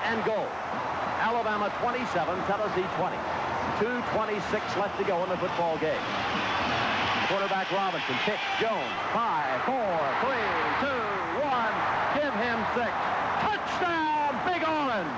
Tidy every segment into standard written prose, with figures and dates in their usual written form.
and goal. Alabama 27, Tennessee 20. 2:26 left to go in the football game. Quarterback Robinson kicks. Jones. 5, 4, 3, 2, 1. Give him 6. Touchdown, Big Orange.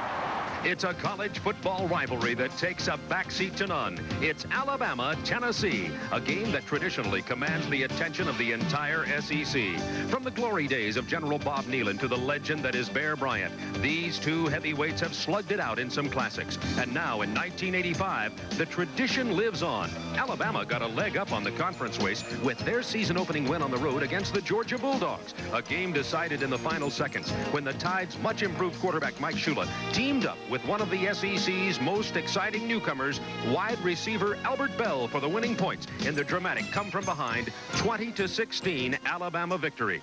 It's a college football rivalry that takes a backseat to none. It's Alabama-Tennessee, a game that traditionally commands the attention of the entire SEC. From the glory days of General Bob Neyland to the legend that is Bear Bryant, these two heavyweights have slugged it out in some classics. And now in 1985, the tradition lives on. Alabama got a leg up on the conference race with their season-opening win on the road against the Georgia Bulldogs, a game decided in the final seconds when the Tide's much-improved quarterback Mike Shula teamed up with one of the SEC's most exciting newcomers, wide receiver Albert Bell, for the winning points in the dramatic come-from-behind 20-16 Alabama victory.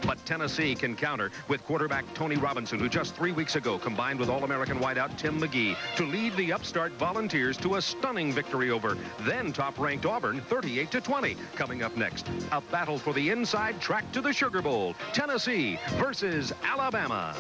But Tennessee can counter with quarterback Tony Robinson, who just 3 weeks ago combined with All-American wideout Tim McGee to lead the upstart Volunteers to a stunning victory over then top-ranked Auburn 38-20. Coming up next, a battle for the inside track to the Sugar Bowl. Tennessee versus Alabama.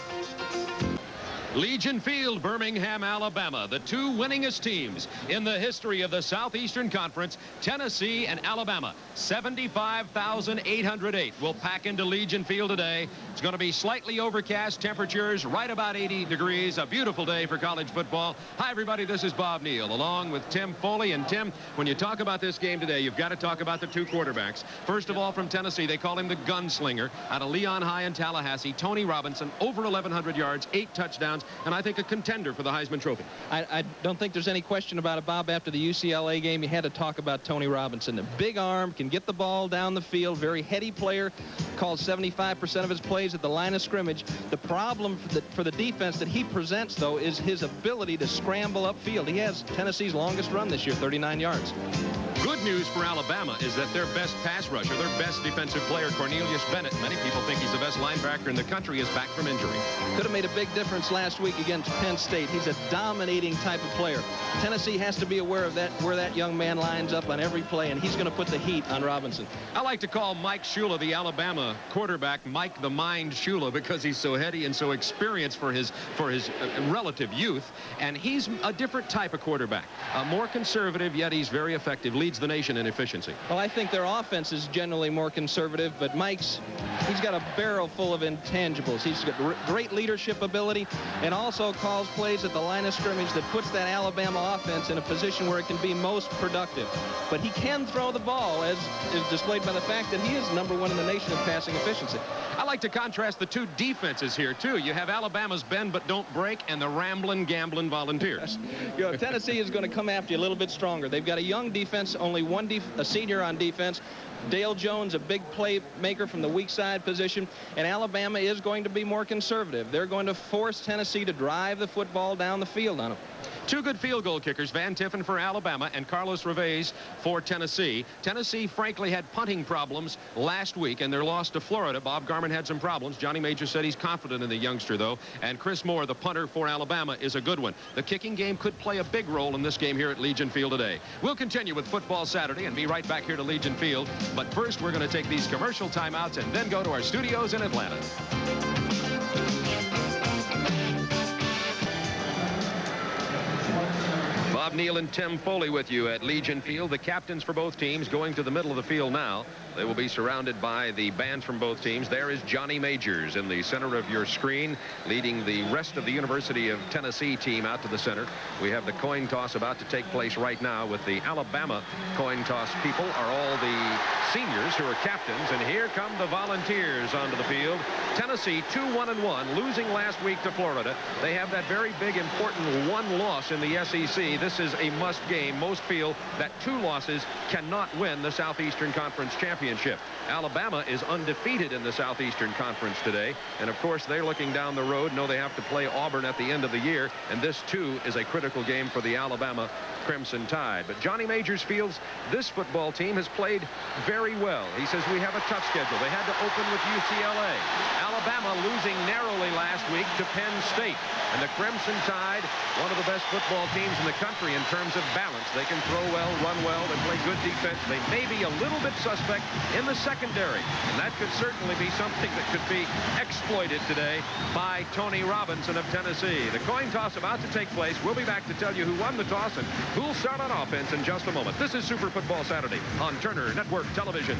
Legion Field, Birmingham, Alabama, the two winningest teams in the history of the Southeastern Conference, Tennessee and Alabama. 75,808 will pack into Legion Field today. It's going to be slightly overcast, temperatures right about 80 degrees, a beautiful day for college football. Hi, everybody, this is Bob Neal, along with Tim Foley. And Tim, when you talk about this game today, you've got to talk about the two quarterbacks. First of all, from Tennessee, they call him the gunslinger. Out of Leon High in Tallahassee, Tony Robinson, over 1,100 yards, 8 touchdowns, and I think a contender for the Heisman Trophy. I don't think there's any question about it, Bob. After the UCLA game, you had to talk about Tony Robinson. A big arm, can get the ball down the field, very heady player, calls 75% of his plays at the line of scrimmage. The problem for the defense that he presents, though, is his ability to scramble upfield. He has Tennessee's longest run this year, 39 yards. Good news for Alabama is that their best pass rusher, their best defensive player, Cornelius Bennett, many people think he's the best linebacker in the country, is back from injury. Could have made a big difference last week against Penn State. He's a dominating type of player. Tennessee has to be aware of that, where that young man lines up on every play, and he's going to put the heat on Robinson. I like to call Mike Shula, the Alabama quarterback, Mike the Mind Shula, because he's so heady and so experienced for his relative youth. And he's a different type of quarterback, more conservative, yet he's very effective, leads the nation in efficiency. Well, I think their offense is generally more conservative, but he's got a barrel full of intangibles. He's got great leadership ability and also calls plays at the line of scrimmage that puts that Alabama offense in a position where it can be most productive. But he can throw the ball, as is displayed by the fact that he is #1 in the nation in passing efficiency. I like to contrast the two defenses here, too. You have Alabama's bend but don't break and the rambling, gambling Volunteers. Tennessee is going to come after you a little bit stronger. They've got a young defense, only a senior on defense. Dale Jones, a big playmaker from the weak side position, and Alabama is going to be more conservative. They're going to force Tennessee to drive the football down the field on them. Two good field goal kickers, Van Tiffen for Alabama and Carlos Reveiz for Tennessee. Tennessee, frankly, had punting problems last week, and their loss to Florida. Bob Garman had some problems. Johnny Major said he's confident in the youngster, though. And Chris Moore, the punter for Alabama, is a good one. The kicking game could play a big role in this game here at Legion Field today. We'll continue with Football Saturday and be right back here to Legion Field. But first, we're going to take these commercial timeouts and then go to our studios in Atlanta. Bob Neal and Tim Foley with you at Legion Field. The captains for both teams going to the middle of the field now. They will be surrounded by the bands from both teams. There is Johnny Majors in the center of your screen, leading the rest of the University of Tennessee team out to the center. We have the coin toss about to take place right now with the Alabama coin toss people are all the seniors who are captains. And here come the Volunteers onto the field. Tennessee 2-1-1, losing last week to Florida. They have that very big, important one loss in the SEC. This is a must game. Most feel that 2 losses cannot win the Southeastern Conference Championship. Alabama is undefeated in the Southeastern Conference today. And, of course, they're looking down the road, know they have to play Auburn at the end of the year. And this, too, is a critical game for the Alabama Crimson Tide. But Johnny Majors feels this football team has played very well. He says we have a tough schedule. They had to open with UCLA. Alabama losing narrowly last week to Penn State. And the Crimson Tide, one of the best football teams in the country in terms of balance. They can throw well, run well, and play good defense. They may be a little bit suspect in the secondary, and that could certainly be something that could be exploited today by Tony Robinson of Tennessee. The coin toss about to take place. We'll be back to tell you who won the toss and who'll start on offense in just a moment. This is Super Football Saturday on Turner Network Television.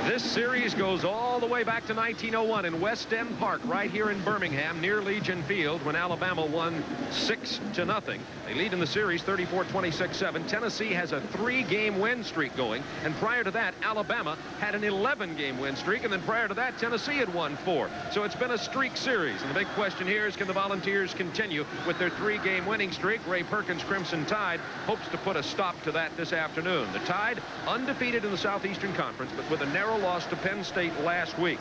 This series goes all the way back to 1901 in West End Park, right here in Birmingham, near Legion Field, when Alabama won 6-0. They lead in the series 34-26-7. Tennessee has a 3-game win streak going, and prior to that, Alabama had an 11-game win streak, and then prior to that, Tennessee had won 4. So it's been a streak series, and the big question here is, can the Volunteers continue with their 3-game winning streak? Ray Perkins' Crimson Tide hopes to put a stop to that this afternoon. The Tide, undefeated in the Southeastern Conference, but with a narrow loss to Penn State last week.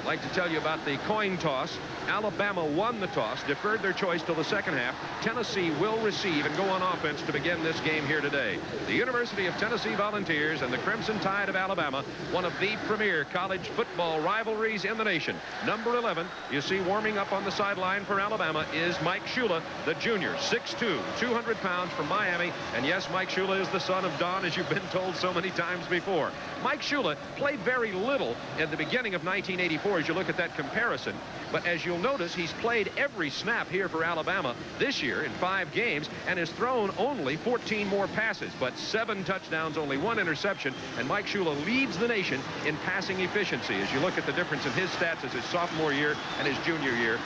I'd like to tell you about the coin toss. Alabama won the toss, deferred their choice till the second half. Tennessee will receive and go on offense to begin this game here today. The University of Tennessee Volunteers and the Crimson Tide of Alabama, one of the premier college football rivalries in the nation. Number 11, you see warming up on the sideline for Alabama, is Mike Shula, the junior, 6'2", 200 pounds from Miami. And yes, Mike Shula is the son of Don, as you've been told so many times before. Mike Shula played very little at the beginning of 1984 as you look at that comparison. But as you'll notice, he's played every snap here for Alabama this year in 5 games and has thrown only 14 more passes, but 7 touchdowns, only 1 interception. And Mike Shula leads the nation in passing efficiency as you look at the difference in his stats as his sophomore year and his junior year.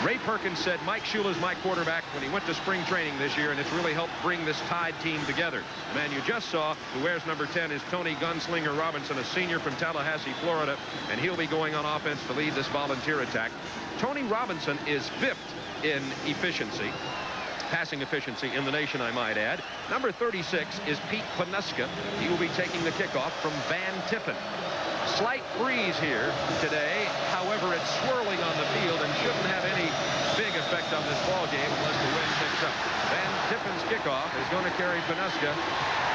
Ray Perkins said Mike Shula's my quarterback when he went to spring training this year, and it's really helped bring this Tide team together. The man you just saw, who wears number 10, is Tony Gunslinger Robinson, a senior from Tallahassee, Florida, and he'll be going on offense to lead this Volunteer attack. Tony Robinson is 5th in efficiency, passing efficiency in the nation, I might add. Number 36 is Pete Panuska. He will be taking the kickoff from Van Tippen. Slight breeze here today. However, it's swirling on the field and shouldn't have any big effect on this ball game unless the wind picks up. Van Tippen's kickoff is going to carry Panuska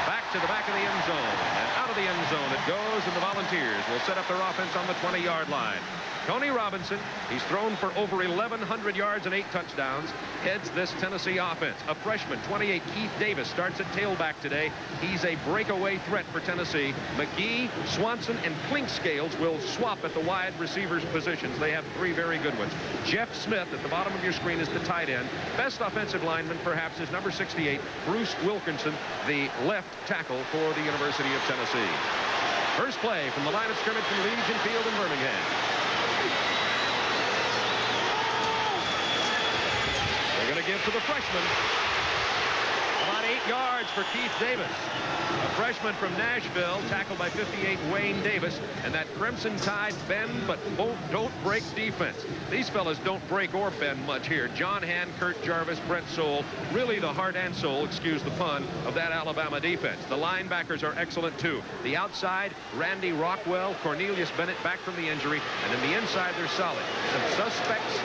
back to the back of the end zone. And out of the end zone it goes, and the Volunteers will set up their offense on the 20-yard line. Tony Robinson, he's thrown for over 1,100 yards and 8 touchdowns, heads this Tennessee offense. A freshman, 28, Keith Davis, starts at tailback today. He's a breakaway threat for Tennessee. McGee, Swanson, and Clinkscales will swap at the wide receivers positions. They have 3 very good ones. Jeff Smith at the bottom of your screen is the tight end. Best offensive lineman, perhaps, is number 68, Bruce Wilkinson, the left tackle for the University of Tennessee. First play from the line of scrimmage from Legion Field in Birmingham. They're going to give to the freshman. About 8 yards for Keith Davis. A freshman from Nashville, tackled by 58 Wayne Davis. And that Crimson Tide bend but don't break defense. These fellas don't break or bend much here. John Hand, Kurt Jarvis, Brent Soule, really the heart and soul, excuse the pun, of that Alabama defense. The linebackers are excellent too. The outside, Randy Rockwell, Cornelius Bennett back from the injury, and in the inside they're solid. Some suspects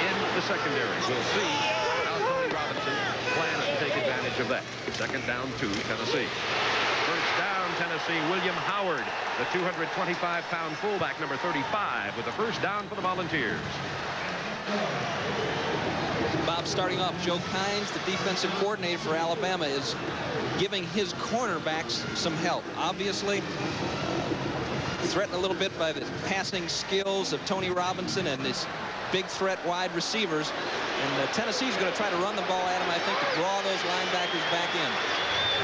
in the secondary. We'll see how Tony Robinson plans to take advantage of that. Second down to Tennessee. First down, Tennessee. William Howard, the 225-pound fullback, number 35, with a first down for the Volunteers. Bob, starting off, Joe Kynes, the defensive coordinator for Alabama, is giving his cornerbacks some help. Obviously, threatened a little bit by the passing skills of Tony Robinson and this big threat wide receivers. And Tennessee's going to try to run the ball at him, I think, to draw those linebackers back in.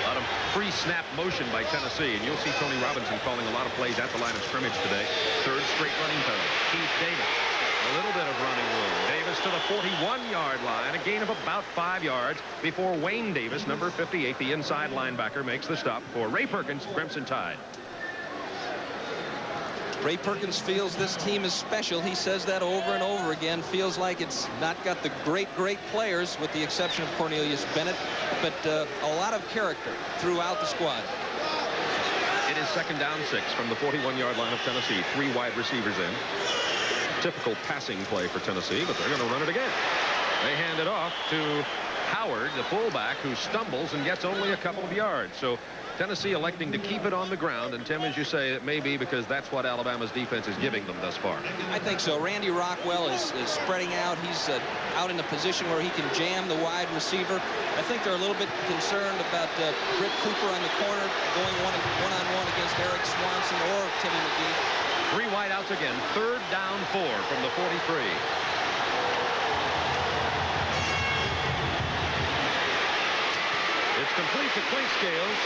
A lot of pre-snap motion by Tennessee, and you'll see Tony Robinson calling a lot of plays at the line of scrimmage today. Third straight running penalty. Keith Davis, a little bit of running room. Davis to the 41-yard line, a gain of about 5 yards before Wayne Davis, number 58, the inside linebacker, makes the stop for Ray Perkins, Crimson Tide. Ray Perkins feels this team is special. He says that over and over again. Feels like it's not got the great players, with the exception of Cornelius Bennett, but a lot of character throughout the squad. It is second down 6 from the 41-yard line of Tennessee. 3 wide receivers in. Typical passing play for Tennessee, but they're going to run it again. They hand it off to Howard, the fullback, who stumbles and gets only a couple of yards. So Tennessee electing to keep it on the ground, and Tim, as you say, it may be because that's what Alabama's defense is giving them thus far. I think so. Randy Rockwell is spreading out. He's out in a position where he can jam the wide receiver. I think they're a little bit concerned about Britt Cooper on the corner going one-on-one against Eric Swanson or Timmy McGee. 3 wideouts again. 3rd down 4 from the 43. It's complete to Clinkscales.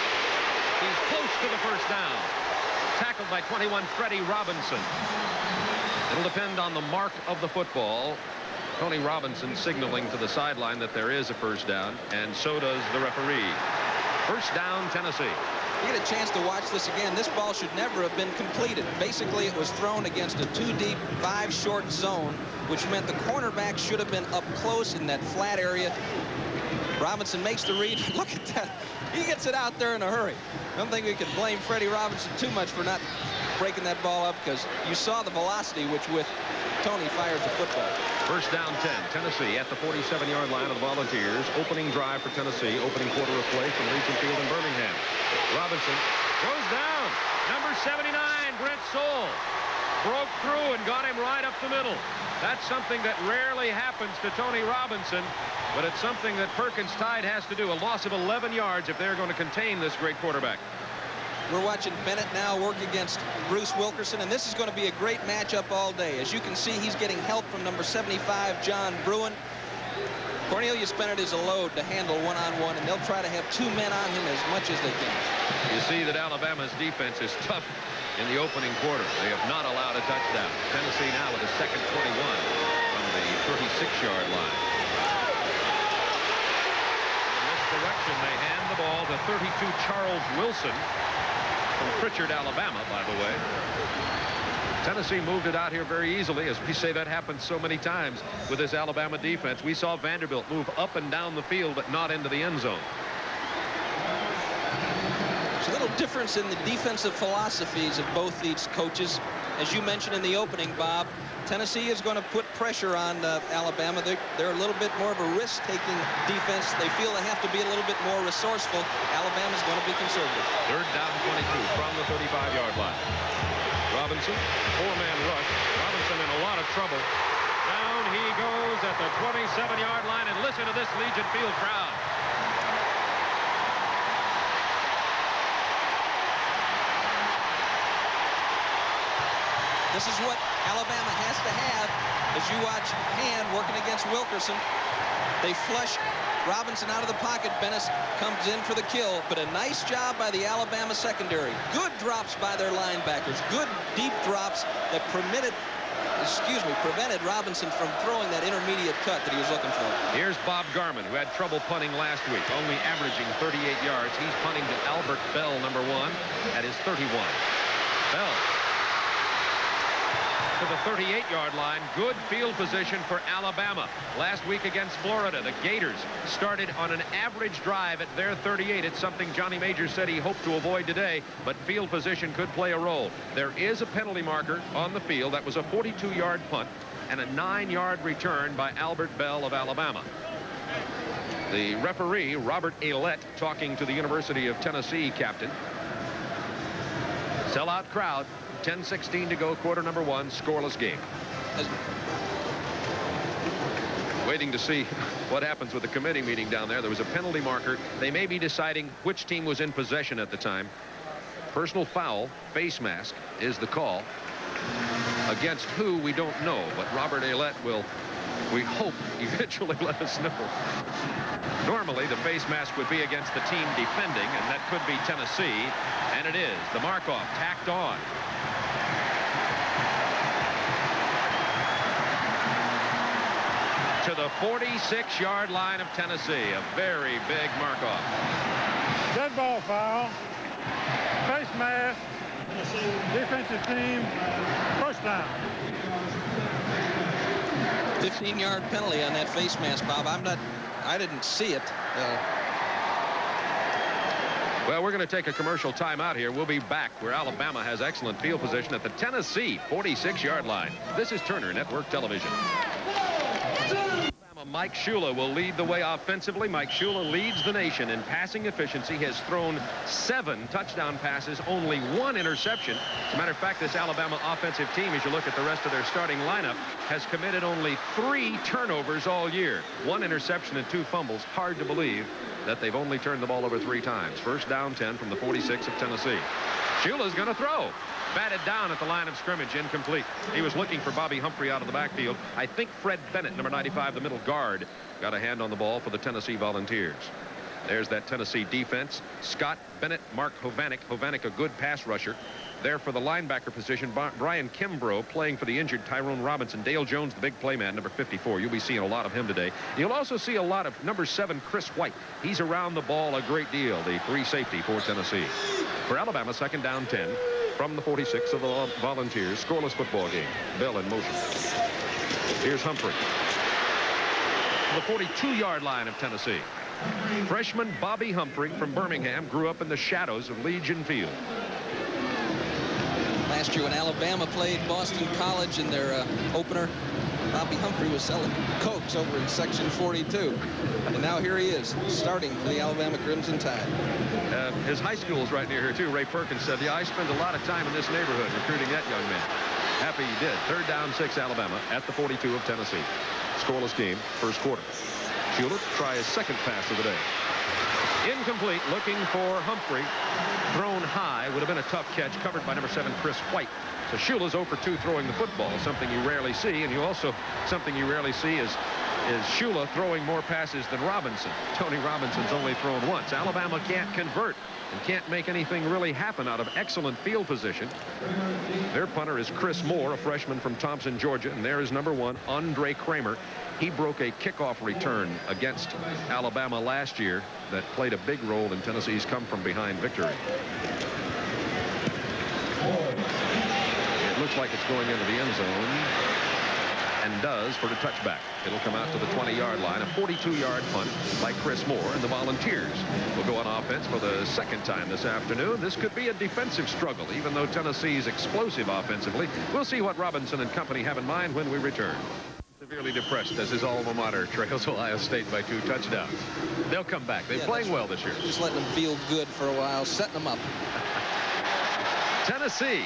He's close to the first down. Tackled by 21, Freddie Robinson. It'll depend on the mark of the football. Tony Robinson signaling to the sideline that there is a first down, and so does the referee. First down, Tennessee. You get a chance to watch this again. This ball should never have been completed. Basically, it was thrown against a 2-deep, 5-short zone, which meant the cornerback should have been up close in that flat area. Robinson makes the read. Look at that. He gets it out there in a hurry. I don't think we can blame Freddie Robinson too much for not breaking that ball up, because you saw the velocity with Tony fires the football. First down 10. Tennessee at the 47-yard line of the Volunteers. Opening drive for Tennessee. Opening quarter of play from Legion Field in Birmingham. Robinson goes down. Number 79, Brent Soule, broke through and got him right up the middle. That's something that rarely happens to Tony Robinson, but it's something that Perkins Tide has to do. A loss of 11 yards if they're going to contain this great quarterback. We're watching Bennett now work against Bruce Wilkerson, and this is going to be a great matchup all day. As you can see, he's getting help from number 75, John Bruin. Cornelius Bennett is a load to handle one-on-one, and they'll try to have 2 men on him as much as they can. You see that Alabama's defense is tough in the opening quarter. They have not allowed a touchdown. Tennessee now with a second 21 from the 36-yard line. In this direction, they hand the ball to 32, Charles Wilson, from Pritchard, Alabama, by the way. Tennessee moved it out here very easily. As we say, that happens so many times with this Alabama defense. We saw Vanderbilt move up and down the field, but not into the end zone. There's a little difference in the defensive philosophies of both these coaches. As you mentioned in the opening, Bob, Tennessee is going to put pressure on Alabama. They're a little bit more of a risk-taking defense. They feel they have to be a little bit more resourceful. Alabama's going to be conservative. 3rd down 22 from the 35-yard line. Robinson, 4-man rush. Robinson in a lot of trouble. Down he goes at the 27-yard line, and listen to this Legion Field crowd. This is what Alabama has to have. As you watch Hand working against Wilkerson, they flush Robinson out of the pocket. Bennett comes in for the kill, but a nice job by the Alabama secondary. Good drops by their linebackers. Good deep drops that prevented Robinson from throwing that intermediate cut that he was looking for. Here's Bob Garman, who had trouble punting last week, only averaging 38 yards. He's punting to Albert Bell, number 1, at his 31. Bell to the 38-yard line. Good field position for Alabama. Last week against Florida, the Gators started on an average drive at their 38. It's something Johnny Majors said he hoped to avoid today, but field position could play a role. There is a penalty marker on the field. That was a 42-yard punt and a 9-yard return by Albert Bell of Alabama. The referee, Robert Aylett, talking to the University of Tennessee captain. Sellout crowd. 10:16 to go, quarter number 1, scoreless game. Waiting to see what happens with the committee meeting down there. There was a penalty marker. They may be deciding which team was in possession at the time. Personal foul, face mask, is the call. Against who, we don't know, but Robert Aylett will, we hope, eventually let us know. Normally, the face mask would be against the team defending, and that could be Tennessee, and it is. The mark-off tacked on. To the 46-yard line of Tennessee. A very big mark-off. Dead ball foul. Face mask. Defensive team. First down. 15-yard penalty on that face mask, Bob. I didn't see it. Well, we're going to take a commercial timeout here. We'll be back where Alabama has excellent field position at the Tennessee 46-yard line. This is Turner Network Television. Alabama Mike Shula will lead the way offensively. Mike Shula leads the nation in passing efficiency. He has thrown 7 touchdown passes, only 1 interception. As a matter of fact, this Alabama offensive team, as you look at the rest of their starting lineup, has committed only 3 turnovers all year. 1 interception and 2 fumbles. Hard to believe that they've only turned the ball over 3 times. First down 10 from the 46 of Tennessee. Shula's going to throw. Batted down at the line of scrimmage, incomplete. He was looking for Bobby Humphrey out of the backfield. I think Fred Bennett, number 95, the middle guard, got a hand on the ball for the Tennessee Volunteers. There's that Tennessee defense. Scott Bennett, Mark Hovanek. Hovanek, a good pass rusher. There for the linebacker position, Brian Kimbrough playing for the injured Tyrone Robinson. Dale Jones, the big playman, number 54. You'll be seeing a lot of him today. You'll also see a lot of number 7, Chris White. He's around the ball a great deal, the free safety for Tennessee. For Alabama, second down 10 from the 46 of the Volunteers. Scoreless football game. Bell in motion. Here's Humphrey. The 42-yard line of Tennessee. Freshman Bobby Humphrey from Birmingham grew up in the shadows of Legion Field. Last year when Alabama played Boston College in their opener, Bobby Humphrey was selling Cokes over in section 42. And now here he is, starting for the Alabama Crimson Tide. His high school is right near here, too. Ray Perkins said, yeah, I spend a lot of time in this neighborhood recruiting that young man. Happy he did. Third down 6, Alabama at the 42 of Tennessee. Scoreless game, first quarter. Shula try his second pass of the day. Incomplete, looking for Humphrey. Thrown high, would have been a tough catch, covered by number 7, Chris White. So Shula's 0 for 2 throwing the football, something you rarely see. And you also, something you rarely see is Shula throwing more passes than Robinson. Tony Robinson's only thrown once. Alabama can't convert and can't make anything really happen out of excellent field position. Their punter is Chris Moore, a freshman from Thompson, Georgia. And there is number 1, Andre Kramer. He broke a kickoff return against Alabama last year that played a big role in Tennessee's come-from-behind victory. It looks like it's going into the end zone, and does for the touchback. It'll come out to the 20-yard line. A 42-yard punt by Chris Moore, and the Volunteers will go on offense for the second time this afternoon. This could be a defensive struggle, even though Tennessee's explosive offensively. We'll see what Robinson and company have in mind when we return. Severely depressed as his alma mater trails Ohio State by 2 touchdowns. They'll come back. They're playing well this year. Just letting them feel good for a while, setting them up. Tennessee,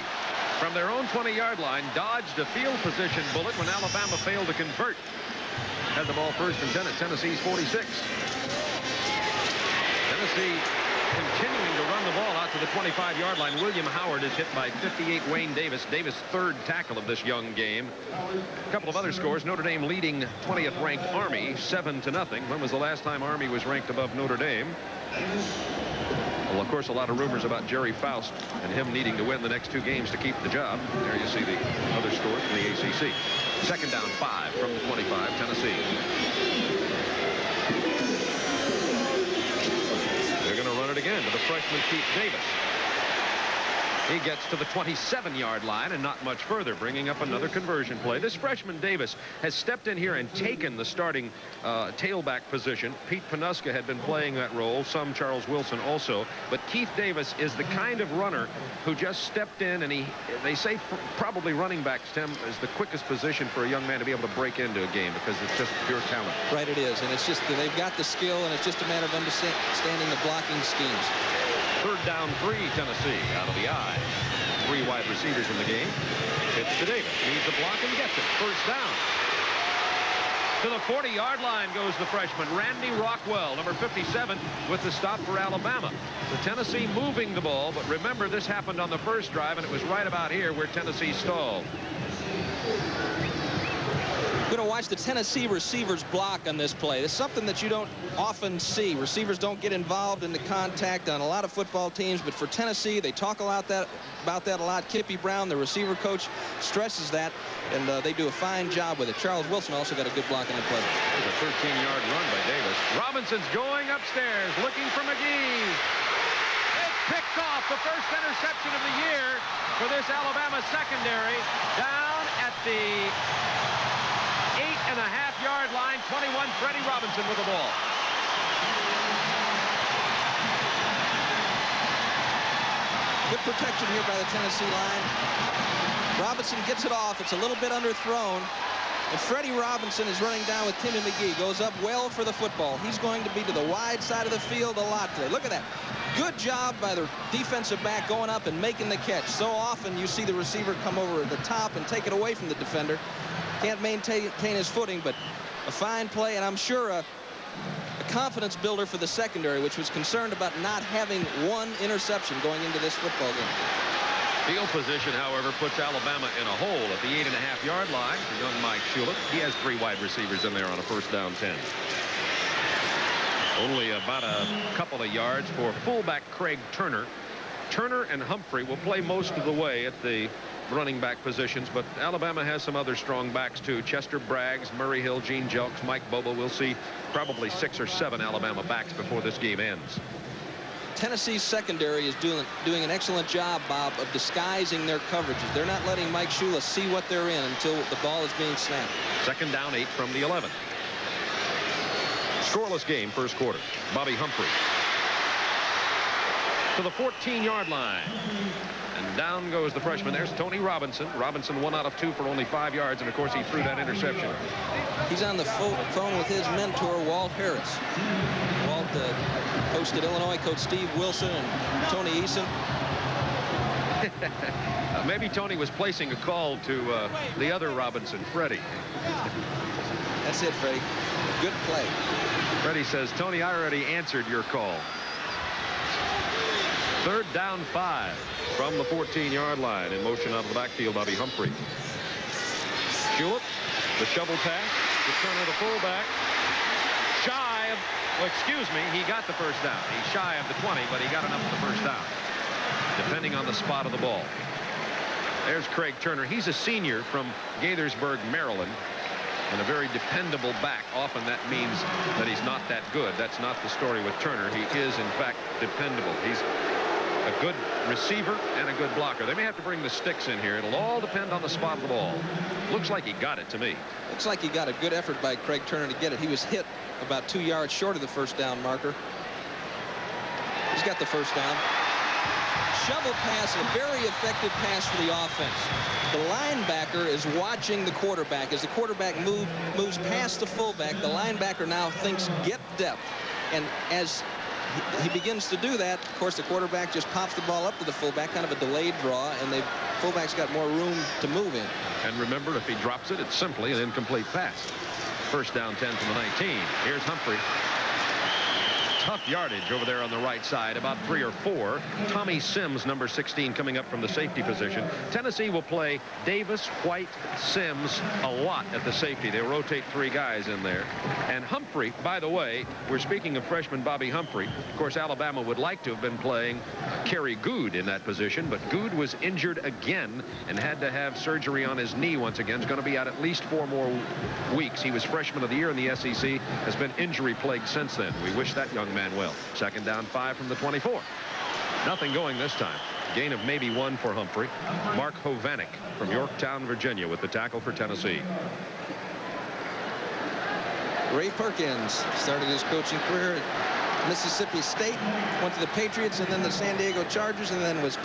from their own 20-yard line, dodged a field position bullet when Alabama failed to convert. Had the ball first and 10 at Tennessee's 46. Tennessee continuing to run the ball out to the 25-yard line. William Howard is hit by 58 Wayne Davis. Davis' 3rd tackle of this young game. A couple of other scores. Notre Dame leading 20th ranked Army 7-0. When was the last time Army was ranked above Notre Dame? Well, of course, a lot of rumors about Jerry Faust and him needing to win the next 2 games to keep the job. There you see the other scores from the ACC. Second down 5 from the 25, Tennessee. They're going to run it again to the freshman Keith Davis. He gets to the 27-yard line and not much further, bringing up another conversion play. This freshman Davis has stepped in here and taken the starting tailback position. Pete Panuska had been playing that role, some Charles Wilson also. But Keith Davis is the kind of runner who just stepped in, and they say probably running back is the quickest position for a young man to be able to break into a game because it's just pure talent. Right, it is. And it's just that they've got the skill, and it's just a matter of understanding the blocking schemes. Third down 3, Tennessee out of the eye. 3 wide receivers in the game. Pitch to Davis. Needs a block and gets it. First down. To the 40-yard line goes the freshman, Randy Rockwell, number 57, with the stop for Alabama. So Tennessee moving the ball, but remember this happened on the first drive, and it was right about here where Tennessee stalled. We're going to watch the Tennessee receivers block on this play. It's something that you don't often see. Receivers don't get involved in the contact on a lot of football teams, but for Tennessee, they talk about that a lot. Kippy Brown, the receiver coach, stresses that, and they do a fine job with it. Charles Wilson also got a good block on the play. There's a 13-yard run by Davis. Robinson's going upstairs, looking for McGee. It's picked off, the first interception of the year for this Alabama secondary, down at the 8.5-yard line. 21, Freddie Robinson with the ball. Good protection here by the Tennessee line. Robinson gets it off. It's a little bit underthrown. And Freddie Robinson is running down with Timmy McGee. Goes up well for the football. He's going to be to the wide side of the field a lot today. Look at that. Good job by the defensive back going up and making the catch. So often you see the receiver come over at the top and take it away from the defender. Can't maintain his footing, but a fine play, and I'm sure a confidence builder for the secondary, which was concerned about not having one interception going into this football game. Field position, however, puts Alabama in a hole at the 8.5-yard line for young Mike Shula. He has 3 wide receivers in there on a first down 10. Only about a couple of yards for fullback Craig Turner. Turner and Humphrey will play most of the way at the running back positions, but Alabama has some other strong backs too. Chester Braggs, Murray Hill, Gene Jelks, Mike Bobo. We'll see probably 6 or 7 Alabama backs before this game ends. Tennessee's secondary is doing an excellent job, Bob, of disguising their coverages. They're not letting Mike Shula see what they're in until the ball is being snapped. Second down 8 from the 11. Scoreless game, first quarter. Bobby Humphrey to the 14-yard line. And down goes the freshman. There's Tony Robinson. Robinson 1 out of 2 for only 5 yards, and of course he threw that interception. He's on the phone with his mentor, Walt Harris. Walt coached at Illinois, coached Steve Wilson and Tony Eason. Maybe Tony was placing a call to the other Robinson, Freddie. That's it, Freddie. Good play. Freddie says, Tony, I already answered your call. Third down 5 from the 14-yard line. In motion out of the backfield, Bobby Humphrey. Shula, the shovel pass. The Turner, the fullback. Shy of, well, excuse me, he got the first down. He's shy of the 20, but he got enough for the first down, depending on the spot of the ball. There's Craig Turner. He's a senior from Gaithersburg, Maryland, and a very dependable back. Often that means that he's not that good. That's not the story with Turner. He is, in fact, dependable. He's a good receiver and a good blocker. They may have to bring the sticks in here. It'll all depend on the spot of the ball. Looks like he got it to me. Looks like he got a good effort by Craig Turner to get it. He was hit about 2 yards short of the first down marker. He's got the first down. Shovel pass, a very effective pass for the offense. The linebacker is watching the quarterback. As the quarterback moves past the fullback, the linebacker now thinks get depth. And as he begins to do that, of course, the quarterback just pops the ball up to the fullback, kind of a delayed draw, and the fullback's got more room to move in. And remember, if he drops it, it's simply an incomplete pass. First down 10 from the 19. Here's Humphrey. Tough yardage over there on the right side, about 3 or 4. Tommy Sims, number 16, coming up from the safety position. Tennessee will play Davis, White, Sims a lot at the safety. They'll rotate 3 guys in there. And Humphrey, by the way, we're speaking of freshman Bobby Humphrey. Of course, Alabama would like to have been playing Kerry Good in that position, but Good was injured again and had to have surgery on his knee once again. He's going to be out at least 4 more weeks. He was freshman of the year in the SEC, has been injury plagued since then. We wish that young man well. Second down 5 from the 24. Nothing going this time. Gain of maybe 1 for Humphrey. Mark Hovanek from Yorktown, Virginia, with the tackle for Tennessee. Ray Perkins started his coaching career at Mississippi State, went to the Patriots and then the San Diego Chargers, and then was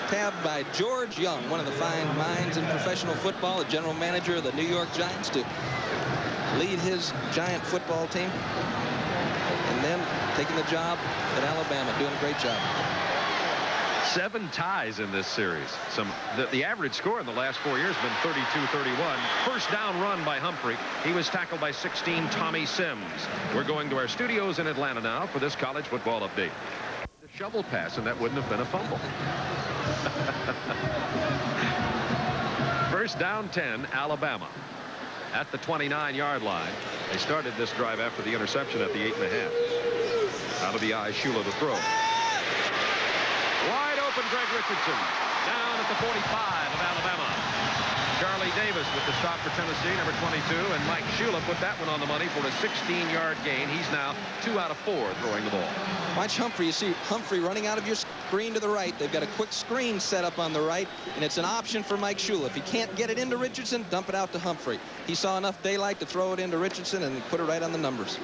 tabbed by George Young, one of the fine minds in professional football, the general manager of the New York Giants, to lead his Giant football team. And then taking the job at Alabama, doing a great job. 7 ties in this series. The average score in the last 4 years has been 32-31. First down run by Humphrey. He was tackled by 16, Tommy Sims. We're going to our studios in Atlanta now for this college football update. The shovel pass, and that wouldn't have been a fumble. First down 10, Alabama. At the 29-yard line. They started this drive after the interception at the 8.5. Out of the eye, Shula to throw. Wide open, Greg Richardson. Down at the 45 of Alabama. Charlie Davis with the stop for Tennessee, number 22. And Mike Shula put that one on the money for a 16-yard gain. He's now 2 out of 4 throwing the ball. Watch Humphrey. You see Humphrey running out of your screen to the right. They've got a quick screen set up on the right, and it's an option for Mike Shula. If he can't get it into Richardson, dump it out to Humphrey. He saw enough daylight to throw it into Richardson and put it right on the numbers.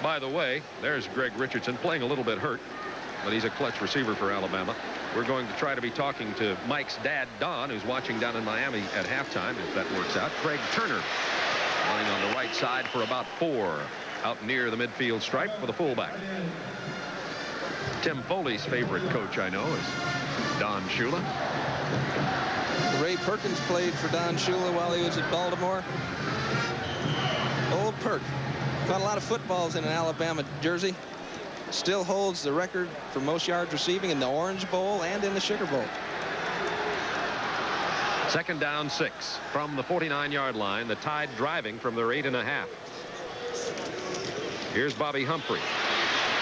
By the way, there's Greg Richardson, playing a little bit hurt, but he's a clutch receiver for Alabama. We're going to try to be talking to Mike's dad, Don, who's watching down in Miami at halftime, if that works out. Craig Turner Running on the right side for about 4. Out near the midfield stripe for the fullback. Tim Foley's favorite coach, I know, is Don Shula. Ray Perkins played for Don Shula while he was at Baltimore. Old Perk. Caught a lot of footballs in an Alabama jersey. Still holds the record for most yards receiving in the Orange Bowl and in the Sugar Bowl. 2nd down 6 from the 49-yard line. The Tide driving from their 8.5. Here's Bobby Humphrey.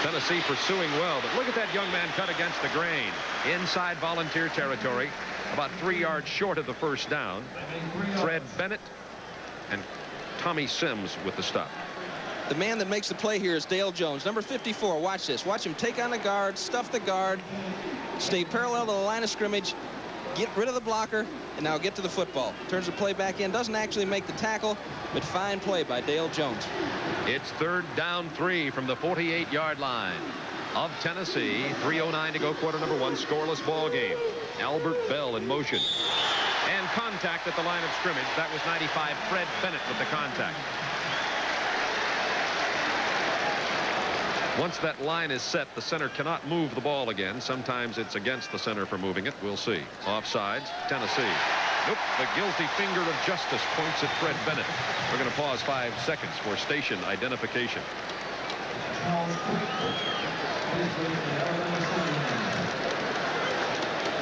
Tennessee pursuing well, but look at that young man cut against the grain. Inside Volunteer territory, about 3 yards short of the first down. Fred Bennett and Tommy Sims with the stop. The man that makes the play here is Dale Jones, number 54. Watch this. Watch him take on the guard, stuff the guard, stay parallel to the line of scrimmage, get rid of the blocker, and now get to the football. Turns the play back in. Doesn't actually make the tackle, but fine play by Dale Jones. It's 3rd down 3 from the 48-yard line of Tennessee. 3:09 to go, quarter number 1, scoreless ball game. Albert Bell in motion. And contact at the line of scrimmage. That was 95 Fred Bennett with the contact. Once that line is set, the center cannot move the ball again. Sometimes it's against the center for moving it. We'll see. Offsides, Tennessee. Nope, the guilty finger of justice points at Fred Bennett. We're going to pause 5 seconds for station identification.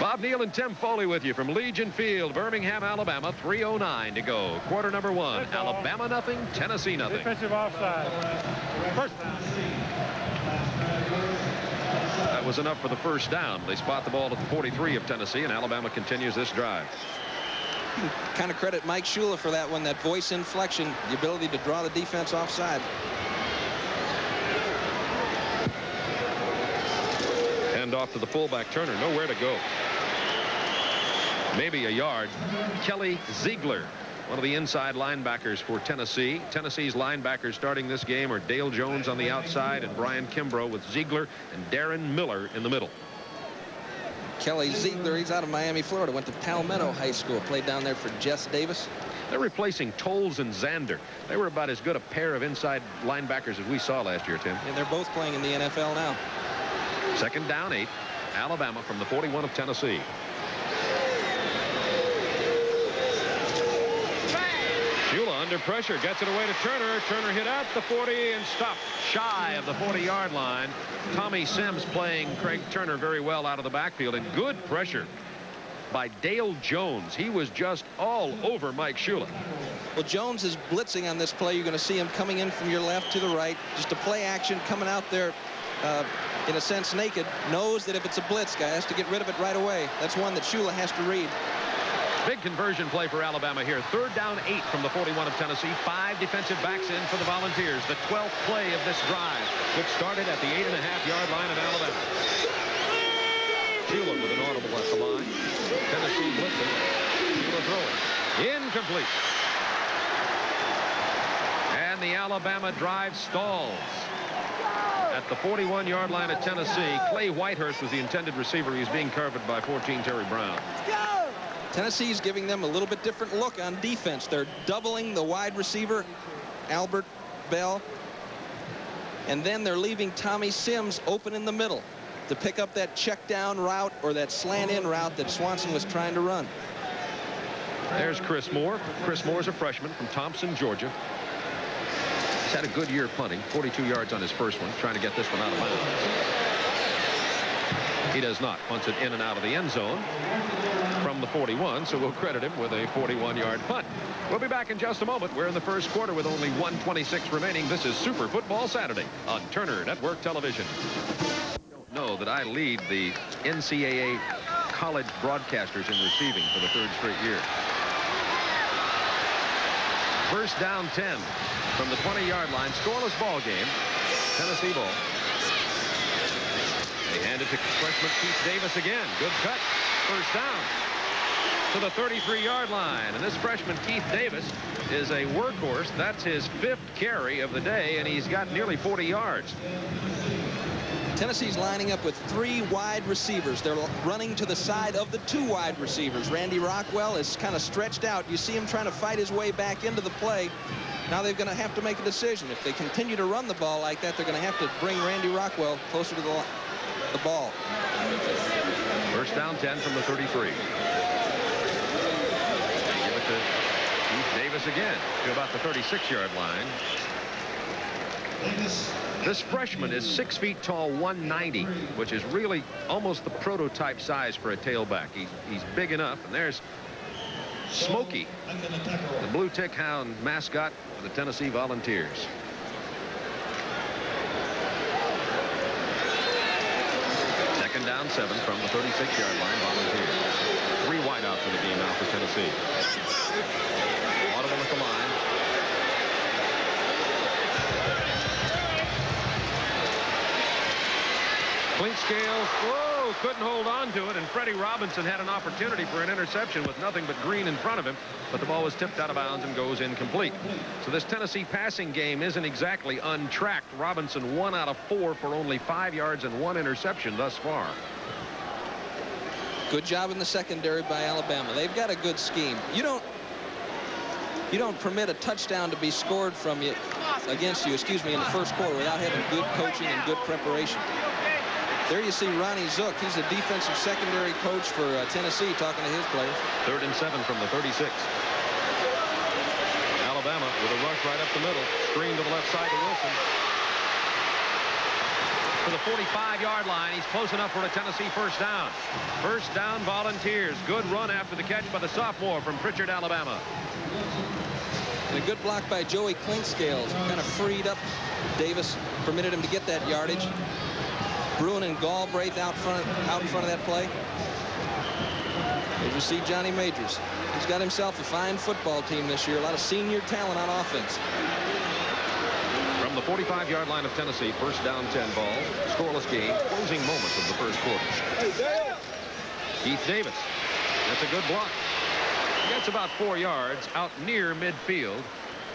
Bob Neal and Tim Foley with you from Legion Field, Birmingham, Alabama. 3:09 to go. Quarter number 1. Alabama nothing, Tennessee nothing. Defensive offside. First down. That was enough for the first down. They spot the ball at the 43 of Tennessee, and Alabama continues this drive. Kind of credit Mike Shula for that one, that voice inflection, the ability to draw the defense offside. Hand off to the fullback Turner. Nowhere to go. Maybe a yard. Kelly Ziegler, one of the inside linebackers for Tennessee. Tennessee's linebackers starting this game are Dale Jones on the outside and Brian Kimbrough with Ziegler and Darren Miller in the middle. Kelly Ziegler, he's out of Miami, Florida. Went to Palmetto High School. Played down there for Jess Davis. They're replacing Tolles and Zander. They were about as good a pair of inside linebackers as we saw last year, Tim. And they're both playing in the NFL now. 2nd down 8. Alabama from the 41 of Tennessee. Shula under pressure, gets it away to Turner. Turner hit at the 40 and stopped shy of the 40-yard line. Tommy Sims playing Craig Turner very well out of the backfield, and good pressure by Dale Jones. He was just all over Mike Shula. Well, Jones is blitzing on this play. You're going to see him coming in from your left to the right. Just a play action coming out there, in a sense, naked. Knows that if it's a blitz, guy has to get rid of it right away. That's one that Shula has to read. Big conversion play for Alabama here. 3rd down 8 from the 41 of Tennessee. 5 defensive backs in for the Volunteers. The 12th play of this drive, which started at the 8.5-yard line of Alabama. Shula with an audible at the line. Tennessee blitzing. Shula throwing. Incomplete. And the Alabama drive stalls at the 41-yard line of Tennessee. Clay Whitehurst was the intended receiver. He's being covered by 14 Terry Brown. Tennessee's giving them a little bit different look on defense. They're doubling the wide receiver, Albert Bell, and then they're leaving Tommy Sims open in the middle to pick up that check down route or that slant in route that Swanson was trying to run. There's Chris Moore. Chris Moore's a freshman from Thompson, Georgia. He's had a good year punting. 42 yards on his first one, trying to get this one out of bounds. He does not. Punts it in and out of the end zone from the 41, so we'll credit him with a 41-yard punt. We'll be back in just a moment. We're in the first quarter with only 1:26 remaining. This is Super Football Saturday on Turner Network Television. Don't know that I lead the NCAA college broadcasters in receiving for the 3rd straight year. 1st down 10 from the 20-yard line. Scoreless ball game. Tennessee ball. They hand it to freshman Keith Davis again. Good cut. 1st down to the 33-yard line. And this freshman Keith Davis is a workhorse. That's his 5th carry of the day, and he's got nearly 40 yards. Tennessee's lining up with 3 wide receivers. They're running to the side of the 2 wide receivers. Randy Rockwell is kind of stretched out. You see him trying to fight his way back into the play. Now they're going to have to make a decision. If they continue to run the ball like that, they're going to have to bring Randy Rockwell closer to the ball. First down 10 from the 33. They give it to Keith Davis again to about the 36-yard line. This freshman is 6 feet tall, 190, which is really almost the prototype size for a tailback. He's big enough. And there's Smokey, the Blue Tick Hound mascot for the Tennessee Volunteers. Second down 7 from the 36-yard line. Volunteers. 3 wideouts in the game now for Tennessee. Audible at the line. Clinkscales, whoa, couldn't hold on to it, and Freddie Robinson had an opportunity for an interception with nothing but green in front of him, but the ball was tipped out of bounds and goes incomplete. So this Tennessee passing game isn't exactly untracked. Robinson 1 out of 4 for only 5 yards and 1 interception thus far. Good job in the secondary by Alabama. They've got a good scheme. You don't permit a touchdown to be scored from you against you, in the first quarter without having good coaching and good preparation. There you see Ronnie Zook. He's a defensive secondary coach for Tennessee talking to his players. 3rd and 7 from the 36. Alabama with a rush right up the middle. Screen to the left side to Wilson. To the 45-yard line. He's close enough for a Tennessee first down. First down, Volunteers. Good run after the catch by the sophomore from Pritchard, Alabama. And a good block by Joey Clinkscales. Kind of freed up Davis, permitted him to get that yardage. Bruin and Galbraith out in front of that play. As you see Johnny Majors. He's got himself a fine football team this year. A lot of senior talent on offense. From the 45-yard line of Tennessee, first down 10 ball. Scoreless game. Closing moments of the first quarter. Keith Davis. That's a good block. He gets about 4 yards out near midfield.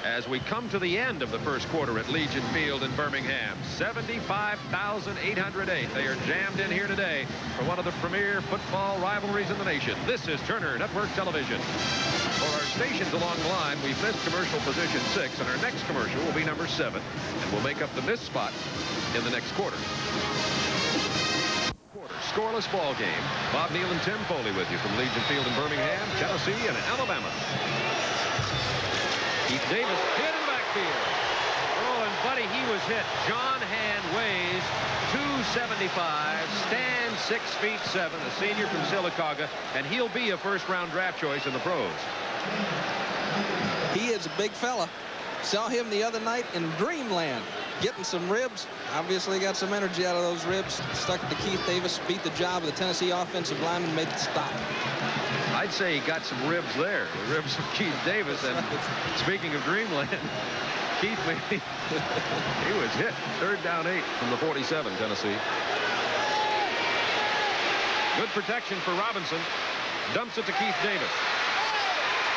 As we come to the end of the first quarter at Legion Field in Birmingham. 75,808. They are jammed in here today for one of the premier football rivalries in the nation. This is Turner Network Television. For our stations along the line, we've missed commercial position 6, and our next commercial will be number 7, and we'll make up the missed spot in the next quarter. Scoreless ball game. Bob Neal and Tim Foley with you from Legion Field in Birmingham, Tennessee, and Alabama. Keith Davis hit in the backfield. Oh, and buddy, he was hit. John Hand weighs 275, stands 6 feet 7, a senior from Sylacauga, and he'll be a first-round draft choice in the pros. He is a big fella. Saw him the other night in Dreamland, getting some ribs. Obviously got some energy out of those ribs. Stuck to Keith Davis, beat the job of the Tennessee offensive lineman, made the stop. I'd say he got some ribs there, the ribs of Keith Davis. And speaking of Dreamland, Keith, he was hit. 3rd down 8 from the 47, Tennessee. Good protection for Robinson. Dumps it to Keith Davis.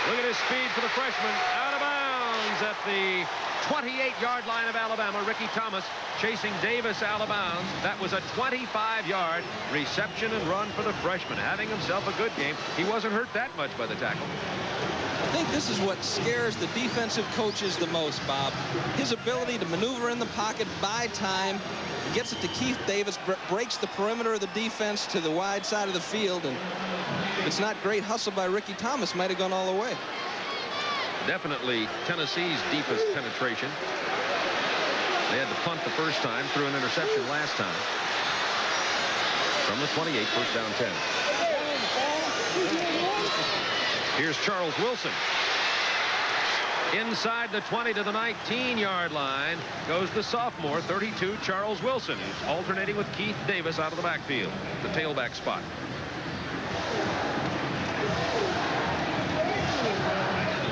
Look at his speed for the freshman. Out of bounds at the 28-yard line of Alabama. Ricky Thomas chasing Davis out of bounds. That was a 25-yard reception and run for the freshman, having himself a good game. He wasn't hurt that much by the tackle. I think this is what scares the defensive coaches the most, Bob. His ability to maneuver in the pocket, buy time, gets it to Keith Davis, breaks the perimeter of the defense to the wide side of the field, and if it's not great hustle by Ricky Thomas, might have gone all the way. Definitely Tennessee's deepest penetration. They had to punt the first time, threw an interception last time. From the 28, first down 10. Here's Charles Wilson. Inside the 20 to the 19-yard line goes the sophomore, 32, Charles Wilson, who's alternating with Keith Davis out of the backfield, the tailback spot.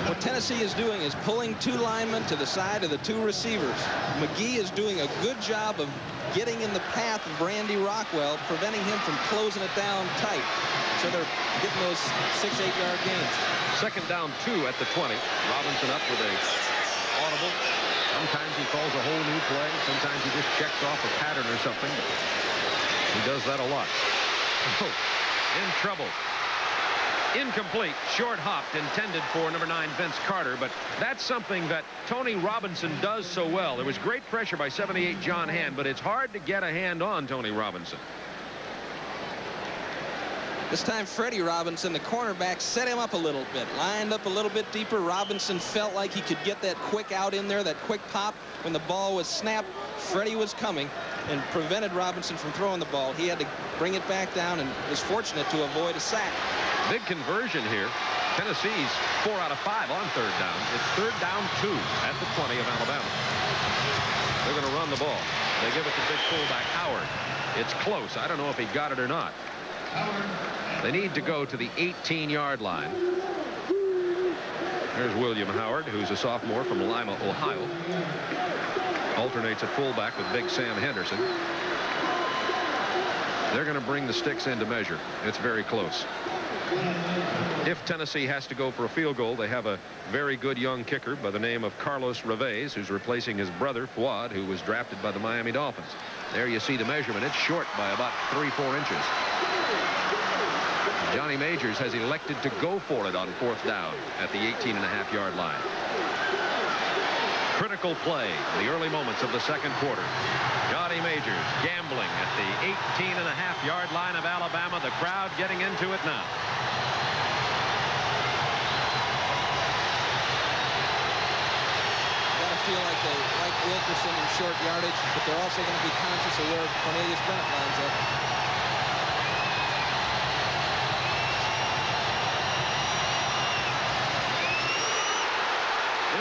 What Tennessee is doing is pulling 2 linemen to the side of the 2 receivers. McGee is doing a good job of getting in the path of Randy Rockwell, preventing him from closing it down tight. So they're getting those 6-8-yard gains. Second down 2 at the 20. Robinson up with a audible. Sometimes he calls a whole new play. Sometimes he just checks off a pattern or something. He does that a lot. Oh, in trouble. Incomplete, short hopped, intended for number 9 Vince Carter, but that's something that Tony Robinson does so well. There was great pressure by 78 John Hand, but it's hard to get a hand on Tony Robinson. This time Freddie Robinson, the cornerback, set him up a little bit, lined up a little bit deeper. Robinson felt like he could get that quick out in there, that quick pop when the ball was snapped. Freddie was coming and prevented Robinson from throwing the ball. He had to bring it back down and was fortunate to avoid a sack. Big conversion here. Tennessee's 4 out of 5 on third down. It's third down 2 at the 20 of Alabama. They're going to run the ball. They give it to big fullback Howard. It's close. I don't know if he got it or not. They need to go to the 18-yard line. There's William Howard, who's a sophomore from Lima, Ohio. Alternates at fullback with big Sam Henderson. They're going to bring the sticks into measure. It's very close. If Tennessee has to go for a field goal, they have a very good young kicker by the name of Carlos Reveiz, who's replacing his brother Fuad, who was drafted by the Miami Dolphins. There you see the measurement. It's short by about 3-4 inches. Johnny Majors has elected to go for it on fourth down at the 18.5-yard line. Critical play in the early moments of the second quarter. Johnny Majors gambling at the 18.5-yard line of Alabama. The crowd getting into it now. Feel like they like Wilkerson in short yardage, but they're also going to be conscious of where Cornelius Bennett lines up.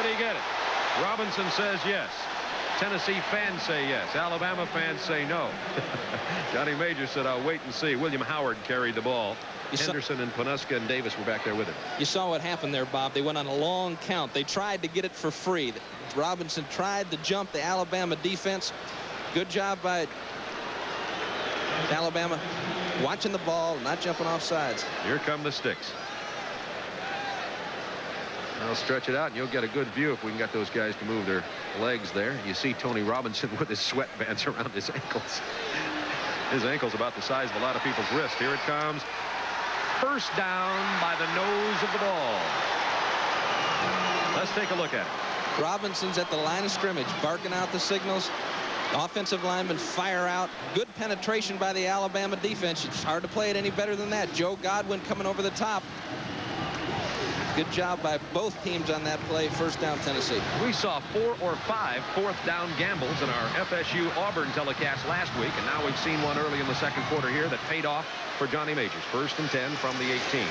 Did he get it? Robinson says yes. Tennessee fans say yes. Alabama fans say no. Johnny Majors said, I'll wait and see. William Howard carried the ball. Henderson and Panuska and Davis were back there with him. You saw what happened there, Bob. They went on a long count. They tried to get it for free. Robinson tried to jump the Alabama defense. Good job by Alabama watching the ball, not jumping off sides. Here come the sticks. I'll stretch it out and you'll get a good view if we can get those guys to move their legs there. You see Tony Robinson with his sweatbands around his ankles. His ankle's about the size of a lot of people's wrist. Here it comes. First down by the nose of the ball. Let's take a look at it. Robinson's at the line of scrimmage, barking out the signals. Offensive linemen fire out. Good penetration by the Alabama defense. It's hard to play it any better than that. Joe Godwin coming over the top. Good job by both teams on that play. First down, Tennessee. We saw 4 or 5 fourth down gambles in our FSU Auburn telecast last week, and now we've seen one early in the second quarter here that paid off for Johnny Majors. 1st and 10 from the 18.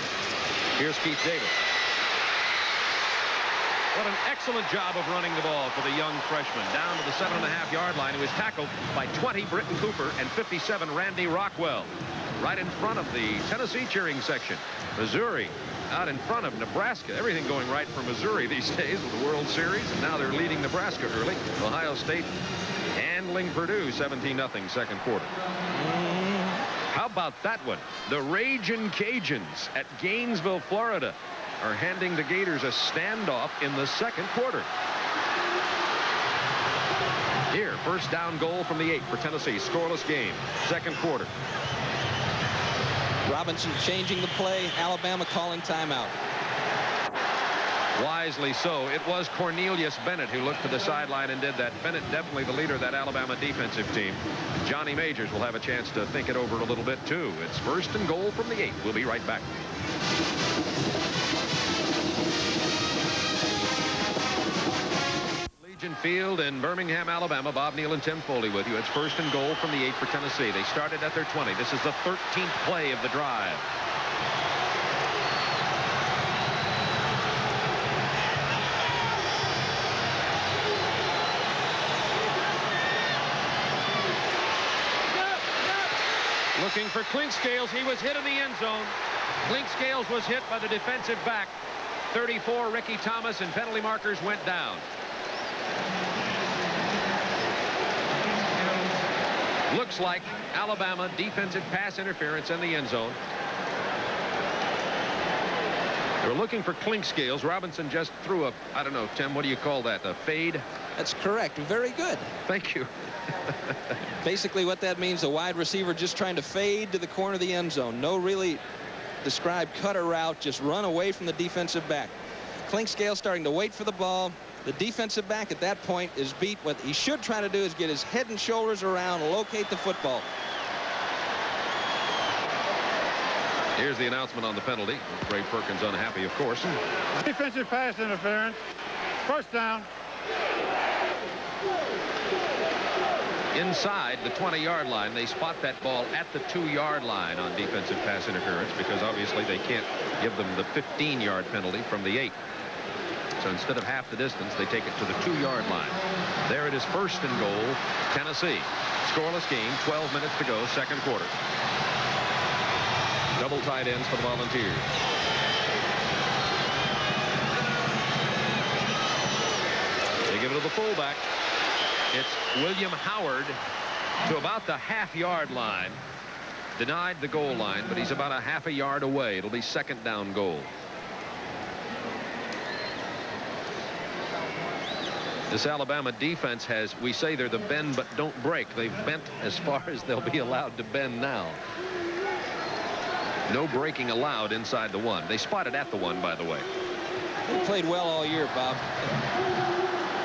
Here's Keith Davis. What an excellent job of running the ball for the young freshman. Down to the 7.5-yard line. He was tackled by 20 Britton Cooper and 57 Randy Rockwell. Right in front of the Tennessee cheering section. Missouri out in front of Nebraska. Everything going right for Missouri these days with the World Series, and now they're leading Nebraska early. Ohio State handling Purdue 17-0 second quarter. How about that one? The Ragin' Cajuns at Gainesville, Florida are handing the Gators a standoff in the second quarter. Here, first down goal from the 8 for Tennessee. Scoreless game, second quarter. Robinson changing the play. Alabama calling timeout. Wisely so. It was Cornelius Bennett who looked to the sideline and did that. Bennett definitely the leader of that Alabama defensive team. Johnny Majors will have a chance to think it over a little bit too. It's first and goal from the 8. We'll be right back. Field in Birmingham, Alabama. Bob Neal and Tim Foley with you. It's first and goal from the 8 for Tennessee. They started at their 20. This is the 13th play of the drive. Looking for Clinkscales. He was hit in the end zone. Clinkscales was hit by the defensive back. 34, Ricky Thomas, and penalty markers went down. Looks like Alabama defensive pass interference in the end zone. They're looking for Clinkscales. Robinson just threw a, I don't know, Tim, what do you call that? A fade? That's correct. Very good. Thank you. Basically what that means, a wide receiver just trying to fade to the corner of the end zone. No really described cutter route, just run away from the defensive back. Clinkscale starting to wait for the ball. The defensive back at that point is beat. What he should try to do is get his head and shoulders around, locate the football. Here's the announcement on the penalty. Ray Perkins unhappy, of course. Defensive pass interference. First down. Inside the 20-yard line, they spot that ball at the 2-yard line on defensive pass interference because obviously they can't give them the 15-yard penalty from the 8. So instead of half the distance, they take it to the 2-yard line. There it is, first and goal, Tennessee. Scoreless game, 12 minutes to go, second quarter. Double tight ends for the Volunteers. They give it to the fullback. It's William Howard to about the half-yard line. Denied the goal line, but he's about a half a yard away. It'll be second down goal. This Alabama defense has, we say they're the bend but don't break. They've bent as far as they'll be allowed to bend now. No breaking allowed inside the 1. They spotted at the 1, by the way. He played well all year, Bob.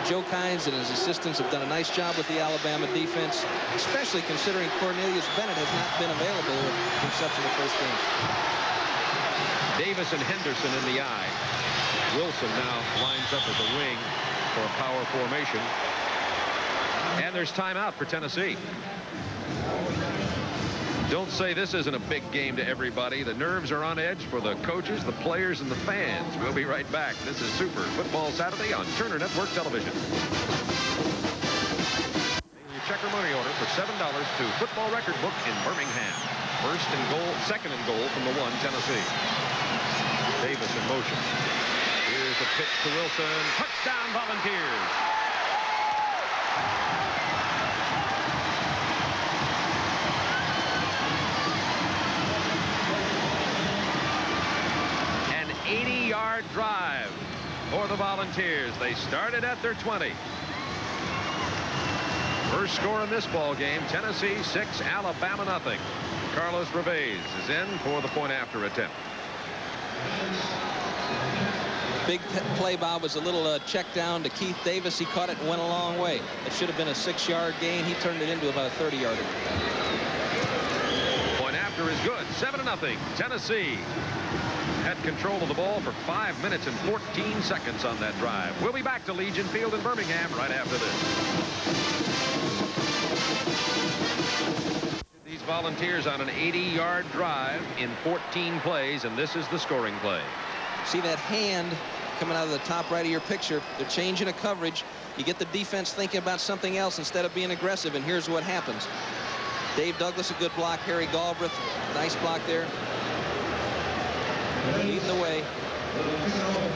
Joe Kynes and his assistants have done a nice job with the Alabama defense, especially considering Cornelius Bennett has not been available except in the first game. Davis and Henderson in the eye. Wilson now lines up as a wing for a power formation. And there's timeout for Tennessee. Don't say this isn't a big game to everybody. The nerves are on edge for the coaches, the players, and the fans. We'll be right back. This is Super Football Saturday on Turner Network Television. You check your money order for $7 to Football Record Book in Birmingham. First and goal, second and goal from the 1, Tennessee. Davis in motion. Here's a pitch to Wilson. Touchdown, Volunteers. An 80-yard drive for the Volunteers. They started at their 20. First score in this ball game, Tennessee 6, Alabama nothing. Carlos Reveiz is in for the point after attempt. Big play, Bob, was a little check down to Keith Davis. He caught it and went a long way. It should have been a 6-yard gain. He turned it into about a 30-yarder. Point after is good. 7-0. Tennessee had control of the ball for 5 minutes and 14 seconds on that drive. We'll be back to Legion Field in Birmingham right after this. These Volunteers on an 80-yard drive in 14 plays, and this is the scoring play. See that hand coming out of the top right of your picture? They're changing a coverage. You get the defense thinking about something else instead of being aggressive, and here's what happens. Dave Douglas, a good block. Harry Galbraith, nice block there. Leading the way.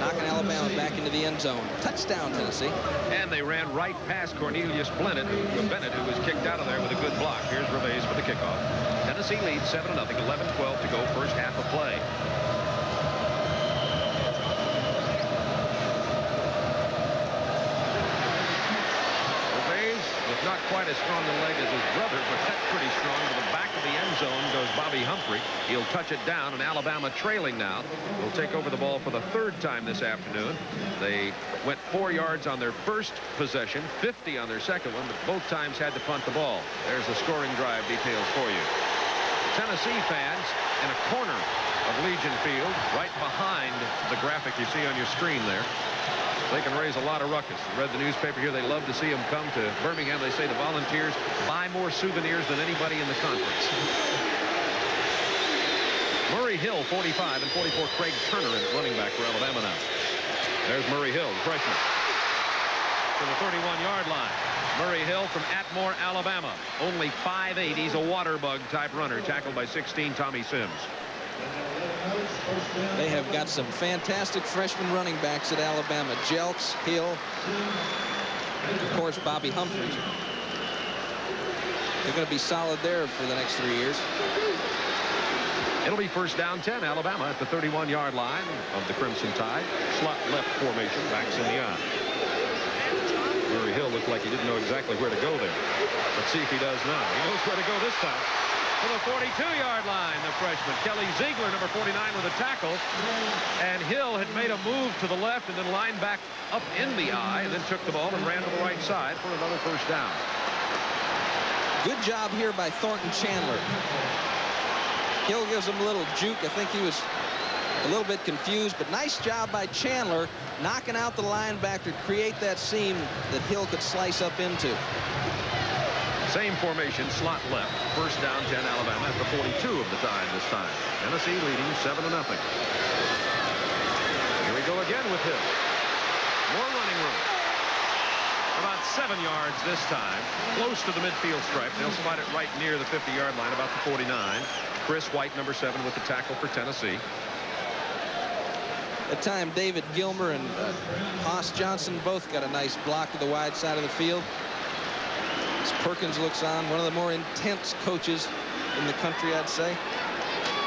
Knocking Alabama back into the end zone. Touchdown, Tennessee. And they ran right past Cornelius Bennett, who was kicked out of there with a good block. Here's Reveiz for the kickoff. Tennessee leads 7-0, 11-12 to go, first half of play. Not quite as strong a leg as his brother, but that's pretty strong. To the back of the end zone goes Bobby Humphrey. He'll touch it down, and Alabama trailing now will take over the ball for the 3rd time this afternoon. They went 4 yards on their first possession, 50 on their second one, but both times had to punt the ball. There's the scoring drive details for you. Tennessee fans in a corner of Legion Field, right behind the graphic you see on your screen there. They can raise a lot of ruckus. Read the newspaper here. They love to see them come to Birmingham. They say the Volunteers buy more souvenirs than anybody in the conference. Murray Hill, 45, and 44, Craig Turner, in running back for Alabama now. There's Murray Hill, the freshman, to the 31-yard line. Murray Hill from Atmore, Alabama. Only 5'8". He's a water bug type runner, tackled by 16 Tommy Sims. They have got some fantastic freshman running backs at Alabama. Jelks, Hill, of course, Bobby Humphrey. They're going to be solid there for the next 3 years. It'll be first down 10, Alabama at the 31-yard line of the Crimson Tide. Slot left formation, backs in the eye. Murray Hill looked like he didn't know exactly where to go there. Let's see if he does now. He knows where to go this time. to the 42-yard line, the freshman. Kelly Ziegler, number 49, with a tackle. And Hill had made a move to the left and then lined back up in the eye, and then took the ball and ran to the right side for another first down. Good job here by Thornton Chandler. Hill gives him a little juke. I think he was a little bit confused, but nice job by Chandler knocking out the linebacker, create that seam that Hill could slice up into. Same formation, slot left. First down, 10 Alabama at the 42 of the time this time. Tennessee leading 7-0. Here we go again with Hill. More running room. About 7 yards this time. Close to the midfield stripe. They'll spot it right near the 50-yard line, about the 49. Chris White, number 7, with the tackle for Tennessee. At time, David Gilmer and Haas Johnson both got a nice block to the wide side of the field. As Perkins looks on, one of the more intense coaches in the country, I'd say.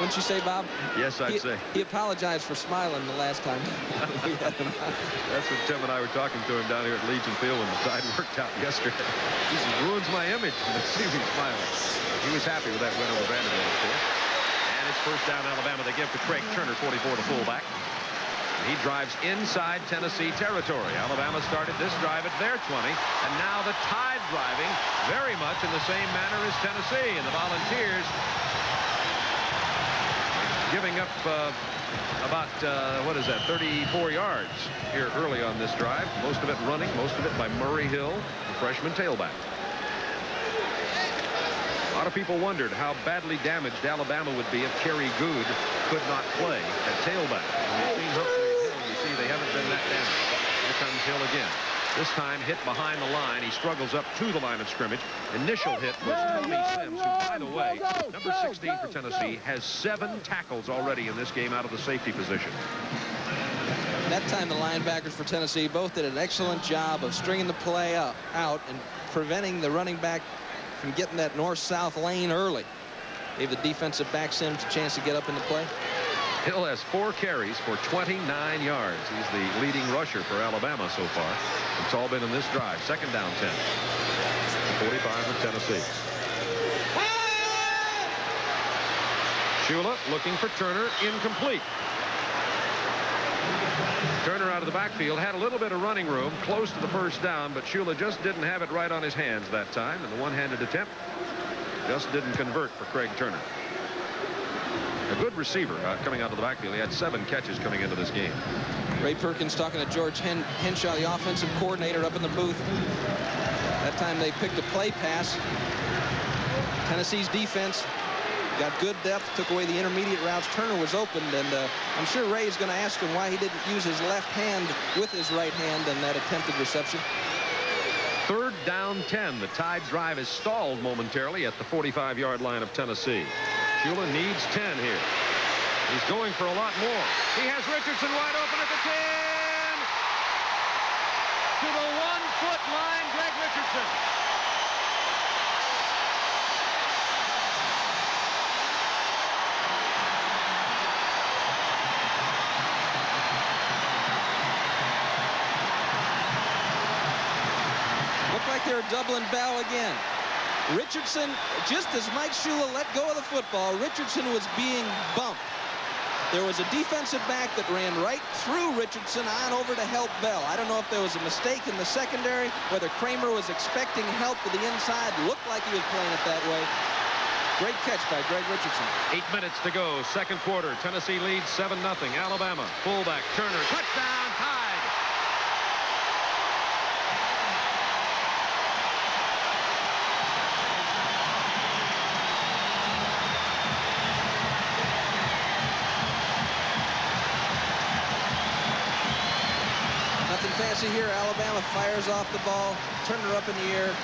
Wouldn't you say, Bob? Yes, I'd say. He apologized for smiling the last time we had him on. That's what Tim and I were talking to him down here at Legion Field when the side worked out yesterday. He says, ruins my image when they see me smiling. He was happy with that win over Vanderbilt, of course. And it's first down Alabama. They give to Craig Turner, 44, to fullback. He drives inside Tennessee territory. Alabama started this drive at their 20, and now the Tide driving very much in the same manner as Tennessee. And the Volunteers giving up about, 34 yards here early on this drive. Most of it running, most of it by Murray Hill, the freshman tailback. A lot of people wondered how badly damaged Alabama would be if Kerry Good could not play at tailback. We've seen Humphrey and Hill, you see they haven't been that damaged. Here comes Hill again. This time hit behind the line. He struggles up to the line of scrimmage. Initial hit was Tommy Sims, who, by the way, number 16 for Tennessee, has 7 tackles already in this game out of the safety position. That time the linebackers for Tennessee both did an excellent job of stringing the play out and preventing the running back from getting that north-south lane early. Gave the defensive back Sims a chance to get up in the play. Hill has 4 carries for 29 yards. He's the leading rusher for Alabama so far. It's all been in this drive. Second down 10. 45 of Tennessee. Shula looking for Turner, incomplete. Turner out of the backfield had a little bit of running room close to the first down, but Shula just didn't have it right on his hands that time, and the one-handed attempt just didn't convert for Craig Turner. A good receiver coming out of the backfield. He had 7 catches coming into this game. Ray Perkins talking to George Henshaw, the offensive coordinator, up in the booth. That time they picked a play pass. Tennessee's defense got good depth, took away the intermediate routes. Turner was opened, and I'm sure Ray is going to ask him why he didn't use his left hand with his right hand in that attempted reception. Third down 10. The Tide drive is stalled momentarily at the 45-yard line of Tennessee. Shula needs 10 here. He's going for a lot more. He has Richardson wide open at the 10. To the 1-foot line, Greg Richardson. Looked like they were doubling Bell again. Richardson, just as Mike Shula let go of the football, Richardson was being bumped. There was a defensive back that ran right through Richardson on over to help Bell. I don't know if there was a mistake in the secondary, whether Kramer was expecting help to the inside. Looked like he was playing it that way. Great catch by Greg Richardson. 8 minutes to go, second quarter. Tennessee leads 7-0. Alabama, fullback, Turner, touchdown, Tide. Fancy here. Alabama fires off the ball. Turner up in the air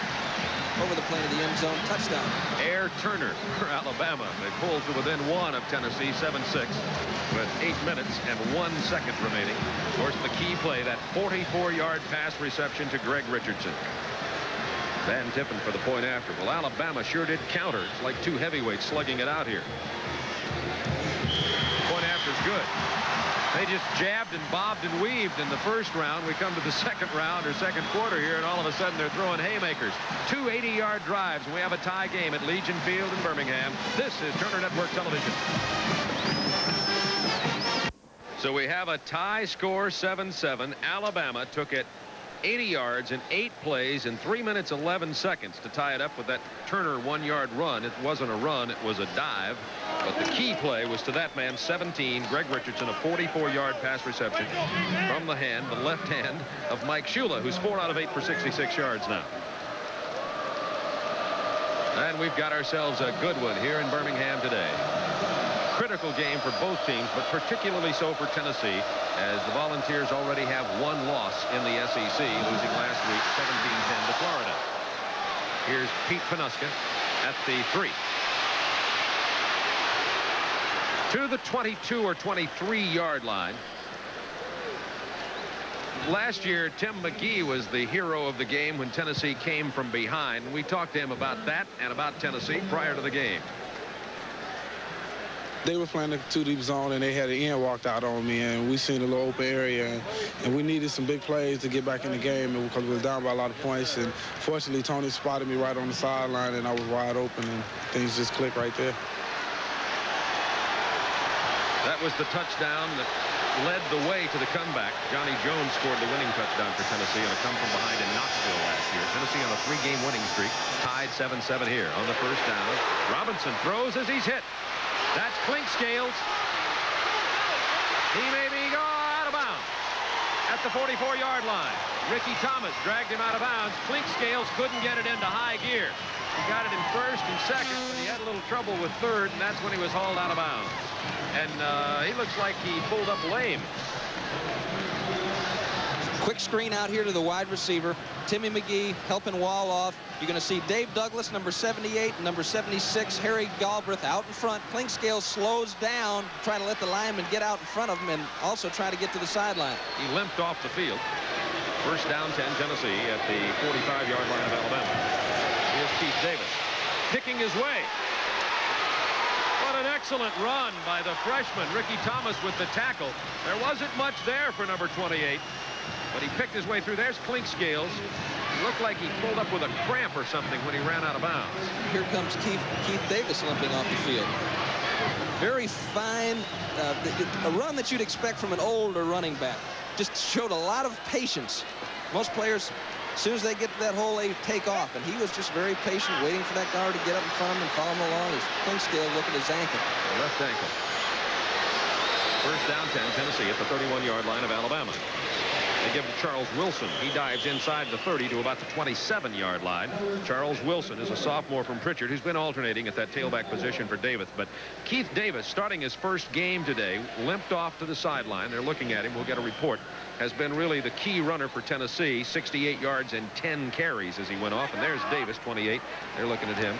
over the plane of the end zone. Touchdown. Air Turner for Alabama. They pulled to within 1 of Tennessee, 7-6, with 8 minutes and 1 second remaining. Of course, the key play, that 44-yard pass reception to Greg Richardson. Van Tippen for the point after. Well, Alabama sure did counter. It's like 2 heavyweights slugging it out here. Point after's good. They just jabbed and bobbed and weaved in the first round. We come to the second round or second quarter here, and all of a sudden they're throwing haymakers. 2 80-yard drives, and we have a tie game at Legion Field in Birmingham. This is Turner Network Television. So we have a tie score, 7-7. Alabama took it 80 yards in 8 plays in 3 minutes 11 seconds to tie it up with that Turner 1-yard run. It wasn't a run, it was a dive. But the key play was to that man, 17, Greg Richardson, a 44-yard pass reception from the left hand of Mike Shula, who's 4 out of 8 for 66 yards now. And we've got ourselves a good one here in Birmingham today. Critical game for both teams, but particularly so for Tennessee, as the Volunteers already have 1 loss in the SEC, losing last week 17-10 to Florida. Here's Pete Panuska at the 3. To the 22 or 23-yard line. Last year, Tim McGee was the hero of the game when Tennessee came from behind. We talked to him about that and about Tennessee prior to the game. They were playing the 2-deep zone, and they had an end walked out on me, and we seen a little open area, and we needed some big plays to get back in the game because we was down by a lot of points. And fortunately, Tony spotted me right on the sideline, and I was wide open, and things just clicked right there. That was the touchdown that led the way to the comeback. Johnny Jones scored the winning touchdown for Tennessee on a come from behind in Knoxville last year. Tennessee on a 3-game winning streak, tied 7-7 here on the first down. Robinson throws as he's hit. That's Clinkscales. He may be out of bounds at the 44-yard line. Ricky Thomas dragged him out of bounds. Clinkscales couldn't get it into high gear. He got it in first and second, but he had a little trouble with third, and that's when he was hauled out of bounds. And he looks like he pulled up lame. Quick screen out here to the wide receiver. Timmy McGee helping wall off. You're going to see Dave Douglas, number 78, and number 76, Harry Galbraith out in front. Clinkscale slows down, trying to let the lineman get out in front of him and also try to get to the sideline. He limped off the field. First down 10, Tennessee at the 45-yard line of Alabama. Here's Keith Davis picking his way. What an excellent run by the freshman, Ricky Thomas, with the tackle. There wasn't much there for number 28, but he picked his way through. There's Clinkscales. It looked like he pulled up with a cramp or something when he ran out of bounds. Here comes Keith Davis limping off the field. Very fine, a run that you'd expect from an older running back. Just showed a lot of patience. Most players, as soon as they get to that hole, they take off. And he was just very patient, waiting for that guard to get up in front of him and follow him along. His Clinkscale look at his ankle. The left ankle. First down 10, Tennessee at the 31-yard line of Alabama. They give to Charles Wilson. He dives inside the 30 to about the 27-yard line. Charles Wilson is a sophomore from Pritchard who's been alternating at that tailback position for Davis. But Keith Davis, starting his first game today, limped off to the sideline. They're looking at him. We'll get a report. Has been really the key runner for Tennessee. 68 yards and 10 carries as he went off. And there's Davis, 28. They're looking at him.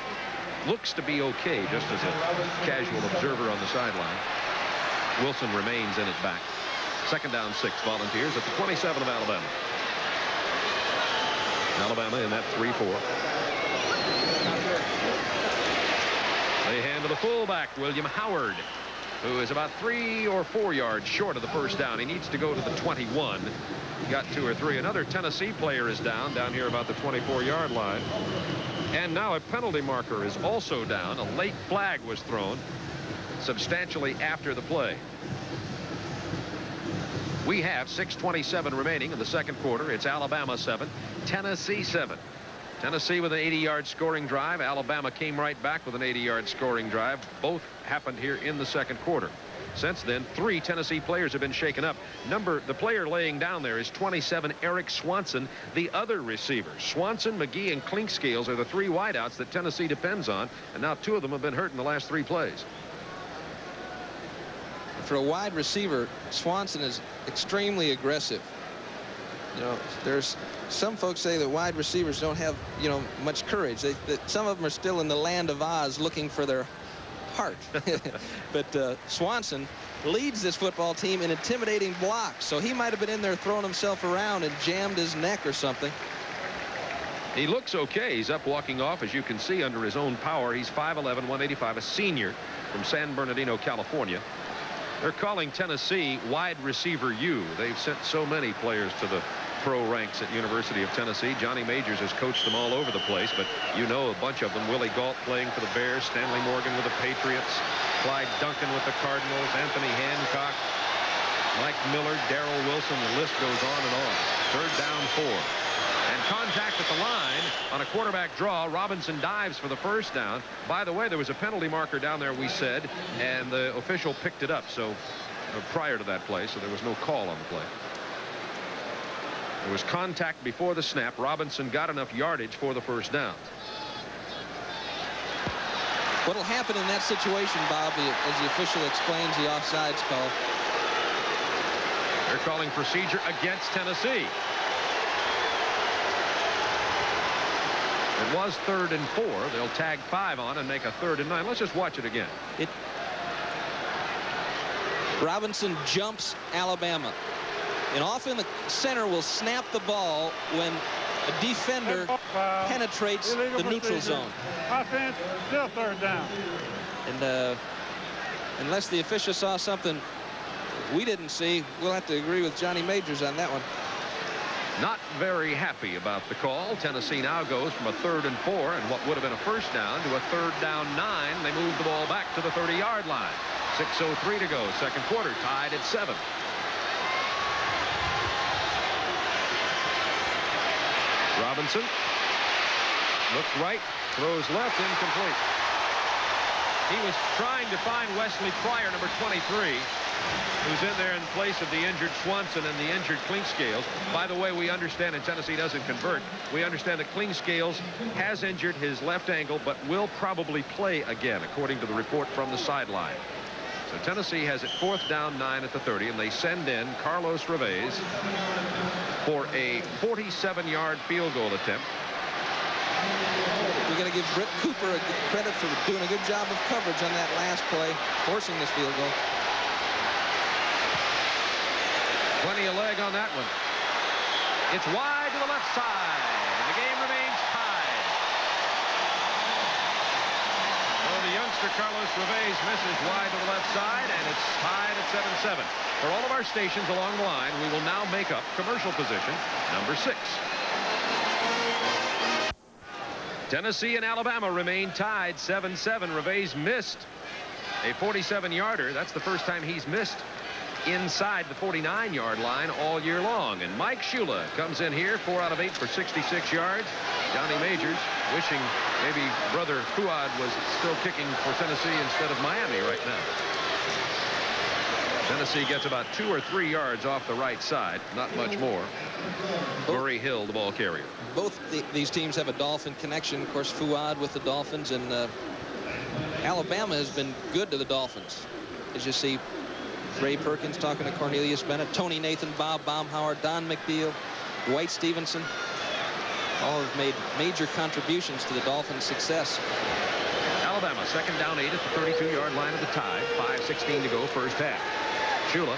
Looks to be okay, just as a casual observer on the sideline. Wilson remains in it back. Second down 6, Volunteers at the 27 of Alabama. Alabama in that 3-4. They hand to the fullback, William Howard, who is about 3 or 4 yards short of the first down. He needs to go to the 21. He got 2 or 3. Another Tennessee player is down here about the 24-yard line. And now a penalty marker is also down. A late flag was thrown substantially after the play. We have 6:27 remaining in the second quarter. It's Alabama 7, Tennessee 7. Tennessee with an 80-yard scoring drive. Alabama came right back with an 80-yard scoring drive. Both happened here in the second quarter. Since then, 3 Tennessee players have been shaken up. The player laying down there is 27, Eric Swanson, the other receiver. Swanson, McGee, and Clinkscales are the 3 wideouts that Tennessee depends on, and now 2 of them have been hurt in the last 3 plays. For a wide receiver, Swanson is extremely aggressive. You know, there's some folks say that wide receivers don't have, you know, much courage. That some of them are still in the land of Oz looking for their heart. But Swanson leads this football team in intimidating blocks. So he might have been in there throwing himself around and jammed his neck or something. He looks okay. He's up walking off, as you can see, under his own power. He's 5'11", 185, a senior from San Bernardino, California. They're calling Tennessee wide receiver U. They've sent so many players to the pro ranks at University of Tennessee. Johnny Majors has coached them all over the place, but you know a bunch of them. Willie Galt playing for the Bears, Stanley Morgan with the Patriots, Clyde Duncan with the Cardinals, Anthony Hancock, Mike Miller, Darrell Wilson. The list goes on and on. 3rd down 4. And contact at the line on a quarterback draw. Robinson dives for the 1st down. By the way, there was a penalty marker down there, we said, and the official picked it up prior to that play, so there was no call on the play. There was contact before the snap. Robinson got enough yardage for the 1st down. What'll happen in that situation, Bob, as the official explains the offsides call? They're calling procedure against Tennessee. It was 3rd and 4. They'll tag 5 on and make a 3rd and 9. Let's just watch it again. Robinson jumps Alabama. And often the center will snap the ball when a defender penetrates the neutral zone. Offense, still 3rd down. And unless the official saw something we didn't see, we'll have to agree with Johnny Majors on that one. Not very happy about the call. Tennessee now goes from a 3rd and 4 and what would have been a 1st down to a 3rd down 9. They move the ball back to the 30-yard line. 6:03 to go. 2nd quarter, tied at 7. Robinson looks right, throws left, incomplete. He was trying to find Wesley Pryor, number 23, who's in there in place of the injured Swanson and the injured Clinkscales. By the way, we understand, and Tennessee doesn't convert, we understand that Clinkscales has injured his left ankle, but will probably play again, according to the report from the sideline. So Tennessee has it 4th down 9 at the 30, and they send in Carlos Reveiz for a 47-yard field goal attempt. We're going to give Britt Cooper credit for doing a good job of coverage on that last play, forcing this field goal. Plenty of leg on that one. It's wide to the left side. The game remains tied. Well, the youngster Carlos Reveiz misses wide to the left side, and it's tied at 7-7. For all of our stations along the line, we will now make up commercial position number 6. Tennessee and Alabama remain tied 7-7. Reveiz missed a 47-yarder. That's the first time he's missed inside the 49-yard line all year long. And Mike Shula comes in here, 4 out of 8 for 66 yards. Johnny Majors wishing maybe brother Fuad was still kicking for Tennessee instead of Miami right now. Tennessee gets about 2 or 3 yards off the right side, not much more. Murray Hill, the ball carrier. Both these teams have a Dolphin connection. Of course, Fuad with the Dolphins, and Alabama has been good to the Dolphins. As you see, Ray Perkins talking to Cornelius Bennett, Tony Nathan, Bob Baumhauer, Don McBeal, Dwight Stevenson, all have made major contributions to the Dolphins' success. Alabama, 2nd down 8 at the 32-yard line of the tie. 5:16 to go, 1st half. Shula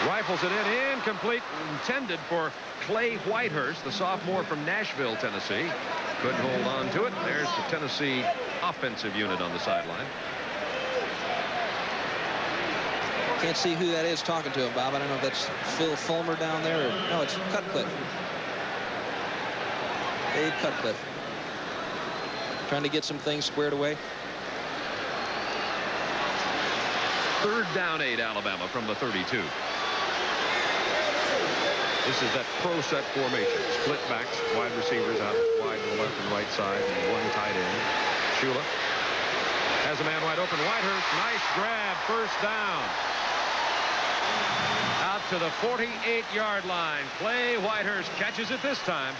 rifles it in, incomplete, intended for Clay Whitehurst, the sophomore from Nashville, Tennessee. Couldn't hold on to it. There's the Tennessee offensive unit on the sideline. Can't see who that is talking to him, Bob. I don't know if that's Phil Fulmer down there, or no, it's Cutcliffe. Dave Cutcliffe. Trying to get some things squared away. 3rd down 8, Alabama from the 32. This is that pro set formation. Split backs, wide receivers out wide to the left and right side, and 1 tight end. Shula has a man wide open. Whitehurst, nice grab, 1st down. Out to the 48-yard line. Clay Whitehurst catches it this time.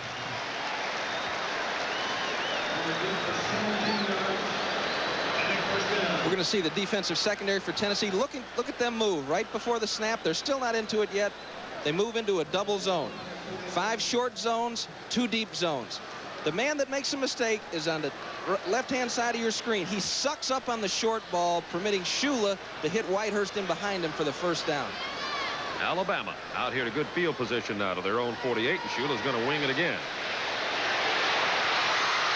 We're going to see the defensive secondary for Tennessee. Look at them move right before the snap. They're still not into it yet. They move into a double zone. 5 short zones, 2 deep zones. The man that makes a mistake is on the left-hand side of your screen. He sucks up on the short ball, permitting Shula to hit Whitehurst in behind him for the 1st down. Alabama out here to good field position now to their own 48, and Shula's going to wing it again.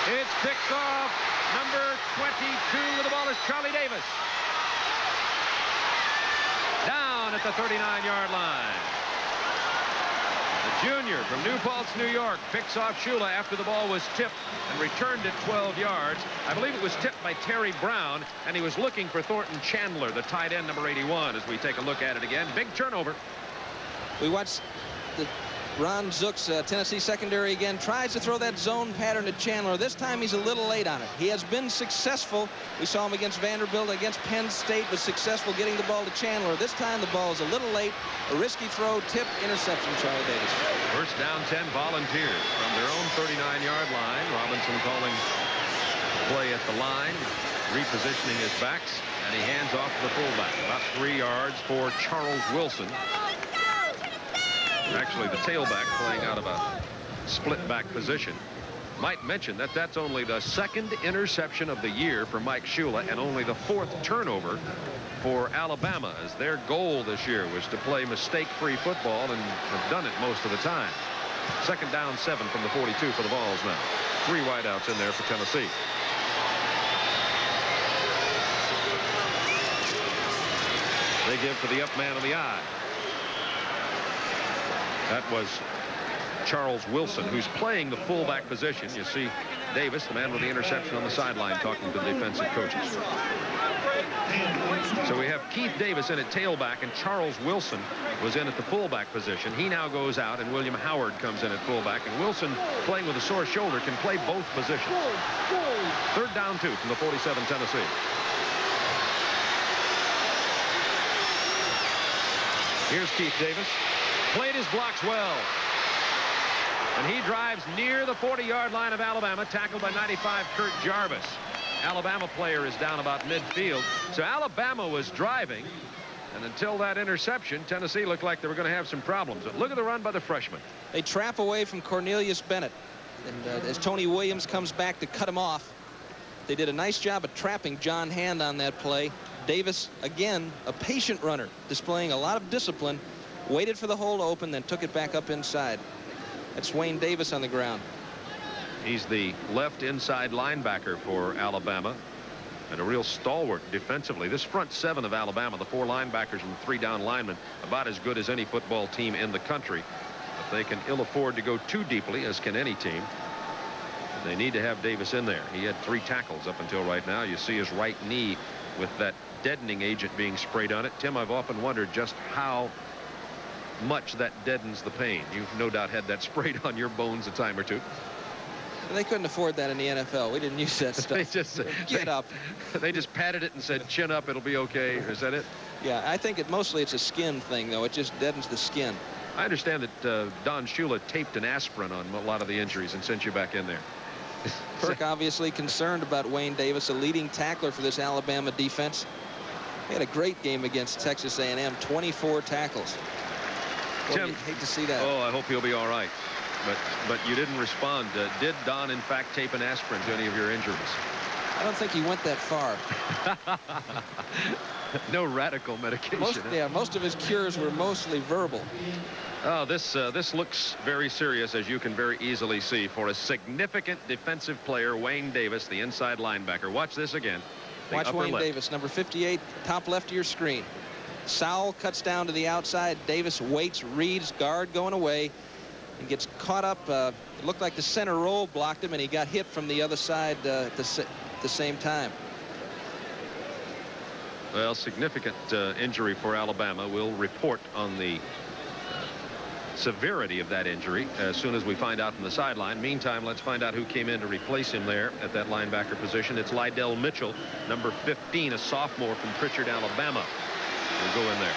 It's picked off. Number 22 with the ball is Charlie Davis. down at the 39-yard line. The junior from New Paltz, New York, picks off Shula after the ball was tipped and returned it 12 yards. I believe it was tipped by Terry Brown, and he was looking for Thornton Chandler, the tight end, number 81, as we take a look at it again. Big turnover. We watched the Ron Zook's Tennessee secondary again, tries to throw that zone pattern to Chandler. This time he's a little late on it. He has been successful. We saw him against Vanderbilt, against Penn State, was successful getting the ball to Chandler. This time the ball is a little late. A risky throw, tip, interception, Charlie Davis. First down, 10 Volunteers from their own 39-yard line. Robinson calling play at the line, repositioning his backs, and he hands off to the fullback. About 3 yards for Charles Wilson. Actually, the tailback playing out of a split back position. Might mention that that's only the 2nd interception of the year for Mike Shula and only the 4th turnover for Alabama, as their goal this year was to play mistake-free football and have done it most of the time. 2nd down, 7 from the 42 for the Vols now. 3 wideouts in there for Tennessee. They give to the up man on the eye. That was Charles Wilson, who's playing the fullback position. You see Davis, the man with the interception, on the sideline talking to the defensive coaches. So we have Keith Davis in at tailback, and Charles Wilson was in at the fullback position. He now goes out, and William Howard comes in at fullback. And Wilson, playing with a sore shoulder, can play both positions. 3rd down, 2 from the 47 Tennessee. Here's Keith Davis. Played his blocks well. And he drives near the 40-yard line of Alabama, tackled by 95 Kurt Jarvis. Alabama player is down about midfield. So Alabama was driving, and until that interception, Tennessee looked like they were going to have some problems. But look at the run by the freshman. They trap away from Cornelius Bennett. And as Tony Williams comes back to cut him off, they did a nice job of trapping John Hand on that play. Davis, again, a patient runner, displaying a lot of discipline. Waited for the hole to open, then took it back up inside. That's Wayne Davis on the ground. He's the left inside linebacker for Alabama, and a real stalwart defensively. This front 7 of Alabama, the 4 linebackers and the 3 down linemen, about as good as any football team in the country. But they can ill afford to go too deeply, as can any team. They need to have Davis in there. He had 3 tackles up until right now. You see his right knee with that deadening agent being sprayed on it. Tim, I've often wondered just how much that deadens the pain. You've no doubt had that sprayed on your bones a time or two. They couldn't afford that in the NFL. We didn't use that stuff. Get up. They just patted it and said, chin up, it'll be okay. Is that it? Yeah, I think mostly it's a skin thing, though. It just deadens the skin. I understand that Don Shula taped an aspirin on a lot of the injuries and sent you back in there. Kirk obviously concerned about Wayne Davis, a leading tackler for this Alabama defense. He had a great game against Texas A&M, 24 tackles. Tim, you'd hate to see that. Oh, I hope he'll be all right. But you didn't respond. Did Don, in fact, tape an aspirin to any of your injuries? I don't think he went that far. No radical medication. Most of his cures were mostly verbal. Oh, this looks very serious, as you can very easily see, for a significant defensive player, Wayne Davis, the inside linebacker. Watch this again. Watch Wayne Davis, number 58, top left of your screen. Sowell cuts down to the outside. Davis waits, reads, guard going away, and gets caught up. It looked like the center roll blocked him, and he got hit from the other side at the same time. Well, significant injury for Alabama. We'll report on the severity of that injury as soon as we find out from the sideline. Meantime, let's find out who came in to replace him there at that linebacker position. It's Lydell Mitchell, number 15, a sophomore from Pritchard, Alabama. We'll go in there.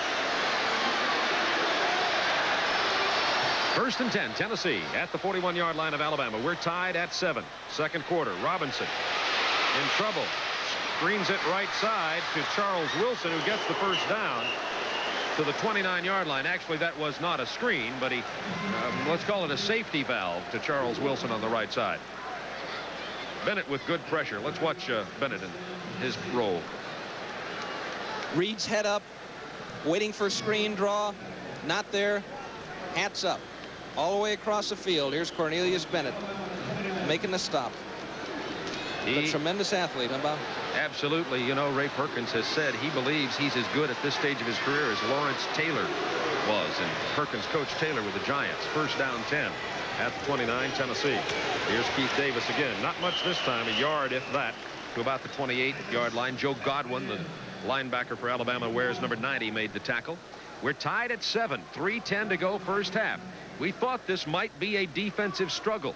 1st and 10, Tennessee at the 41-yard line of Alabama. We're tied at 7. 2nd quarter. Robinson in trouble. Screens it right side to Charles Wilson, who gets the 1st down to the 29-yard line. Actually, that was not a screen, but he, let's call it a safety valve to Charles Wilson on the right side. Bennett with good pressure. Let's watch Bennett in his role. Reed's head up, waiting for a screen draw. Not there. Hats up. All the way across the field. Here's Cornelius Bennett making the stop. A tremendous athlete, huh, Bob? Absolutely. You know, Ray Perkins has said he believes he's as good at this stage of his career as Lawrence Taylor was. And Perkins coached Taylor with the Giants. First down 10 at the 29, Tennessee. Here's Keith Davis again. Not much this time, a yard, if that, to about the 28-yard line. Joe Godwin, the linebacker for Alabama, wears number 90, made the tackle. We're tied at 7, 3:10 to go first half. We thought this might be a defensive struggle,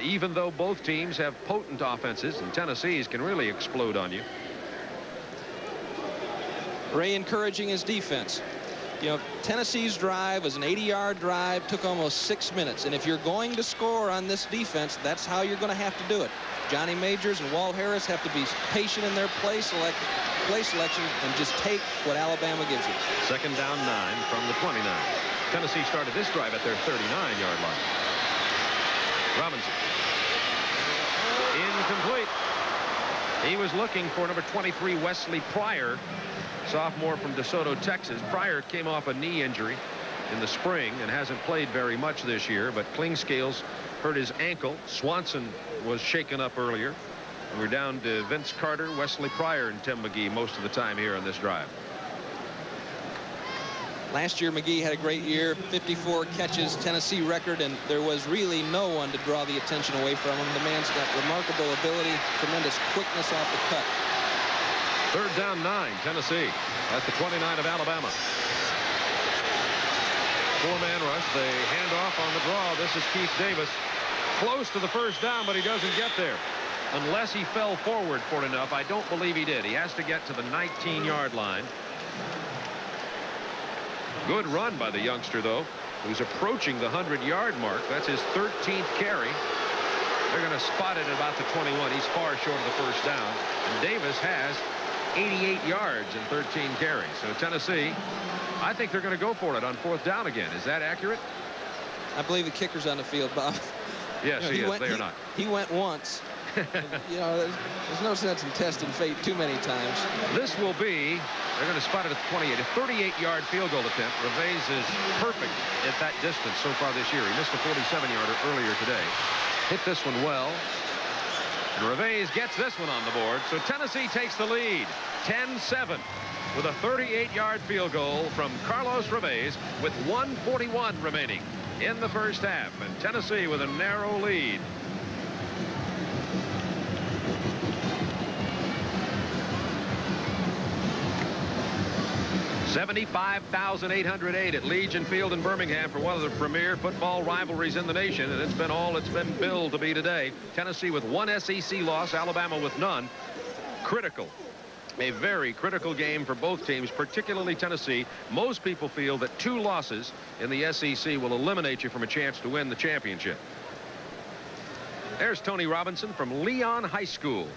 even though both teams have potent offenses, and Tennessee's can really explode on you. Ray encouraging his defense. You know, Tennessee's drive was an 80-yard drive, took almost 6 minutes. And if you're going to score on this defense, that's how you're going to have to do it. Johnny Majors and Walt Harris have to be patient in their play selection and just take what Alabama gives you. Second down 9 from the 29. Tennessee started this drive at their 39-yard line. Robinson. Incomplete. He was looking for number 23, Wesley Pryor, sophomore from DeSoto, Texas. Pryor came off a knee injury in the spring and hasn't played very much this year, but Klingscales hurt his ankle. Swanson was shaken up earlier. And we're down to Vince Carter, Wesley Pryor, and Tim McGee most of the time here on this drive. Last year, McGee had a great year, 54 catches, Tennessee record, and there was really no one to draw the attention away from him. The man's got remarkable ability, tremendous quickness off the cut. Third down 9, Tennessee at the 29 of Alabama. Four-man rush. They hand off on the draw. This is Keith Davis. Close to the first down, but he doesn't get there. Unless he fell forward for enough. I don't believe he did. He has to get to the 19-yard line. Good run by the youngster, though, who's approaching the 100-yard mark. That's his 13th carry. They're going to spot it at about the 21. He's far short of the first down. And Davis has 88 yards and 13 carries. So Tennessee, I think they're going to go for it on fourth down again. Is that accurate? I believe the kicker's on the field, Bob. Yes, he is. They are not. He went once. You know, there's no sense in testing fate too many times. This will be, they're going to spot it at the 28. A 38-yard field goal attempt. Reveiz is perfect at that distance so far this year. He missed a 47-yarder earlier today. Hit this one well. And Reveiz gets this one on the board. So Tennessee takes the lead, 10-7, with a 38-yard field goal from Carlos Reveiz with 1:41 remaining in the first half. And Tennessee with a narrow lead. $75,808 at Legion Field in Birmingham for one of the premier football rivalries in the nation, and it's been all it's been billed to be today. Tennessee with one SEC loss, Alabama with none. Critical. A very critical game for both teams, particularly Tennessee. Most people feel that 2 losses in the SEC will eliminate you from a chance to win the championship. There's Tony Robinson from Leon High School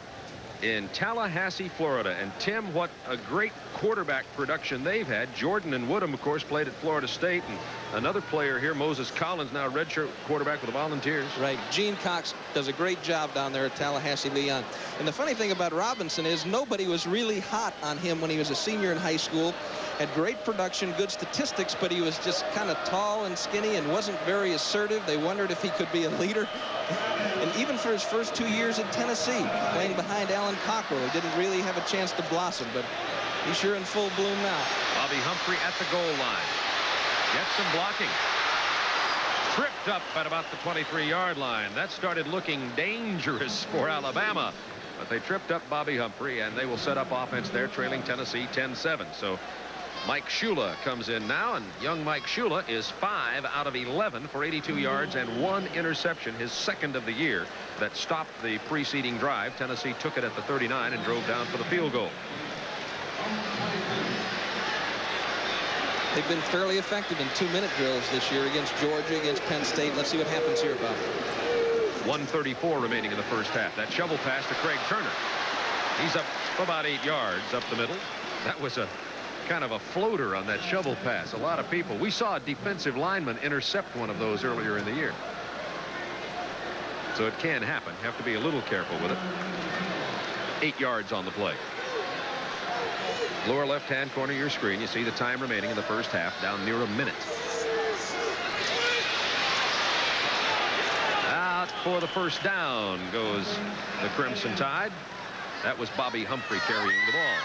in Tallahassee, Florida. And Tim, what a great quarterback production they've had. Jordan and Woodham, of course, played at Florida State, and another player here, Moses Collins, now redshirt quarterback with the Volunteers. Right. Gene Cox does a great job down there at Tallahassee Leon. And the funny thing about Robinson is nobody was really hot on him when he was a senior in high school. Had great production, good statistics, but he was just kind of tall and skinny and wasn't very assertive. They wondered if he could be a leader. And even for his first 2 years at Tennessee, playing behind Alan Cockrell, he didn't really have a chance to blossom, but he's sure in full bloom now. Bobby Humphrey at the goal line. Gets some blocking. Tripped up at about the 23-yard line. That started looking dangerous for Alabama. But they tripped up Bobby Humphrey, and they will set up offense there, trailing Tennessee 10-7. So Mike Shula comes in now, and young Mike Shula is 5 out of 11 for 82 yards and 1 interception, his second of the year, that stopped the preceding drive. Tennessee took it at the 39 and drove down for the field goal. They've been fairly effective in 2-minute drills this year against Georgia, against Penn State. Let's see what happens here, Bob. 1:34 remaining in the first half. That shovel pass to Craig Turner. He's up about 8 yards up the middle. That was a kind of a floater on that shovel pass. A lot of people. We saw a defensive lineman intercept one of those earlier in the year. So it can happen. You have to be a little careful with it. 8 yards on the play. Lower left-hand corner of your screen, you see the time remaining in the first half, down near a minute. Out for the first down goes the Crimson Tide. That was Bobby Humphrey carrying the ball.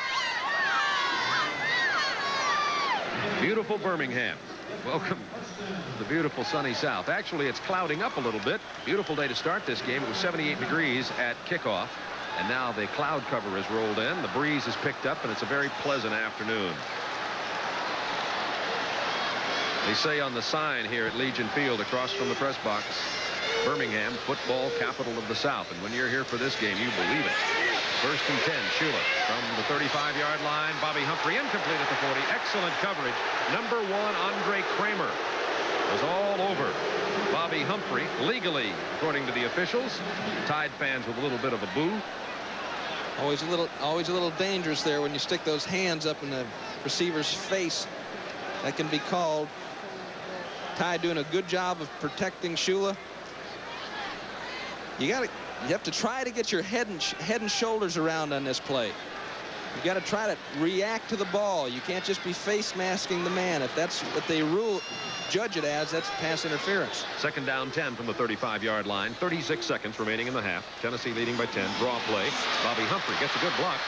Beautiful Birmingham. Welcome to the beautiful sunny South. Actually, it's clouding up a little bit. Beautiful day to start this game. It was 78 degrees at kickoff, and now the cloud cover has rolled in. The breeze has picked up, and it's a very pleasant afternoon. They say on the sign here at Legion Field across from the press box, Birmingham, football capital of the South. And when you're here for this game, you believe it. First and 10, Shula from the 35-yard line. Bobby Humphrey incomplete at the 40. Excellent coverage. Number 1, Andre Kramer, was all over Bobby Humphrey, legally, according to the officials. Tide fans with a little bit of a boo. Always a little dangerous there when you stick those hands up in the receiver's face. That can be called. Tide doing a good job of protecting Shula. You have to try to get your head and shoulders around on this play. You got to try to react to the ball. You can't just be face masking the man. If that's what they judge it as, that's pass interference. Second down 10 from the 35-yard line. 36 seconds remaining in the half. Tennessee leading by 10. Draw play. Bobby Humphrey gets a good block.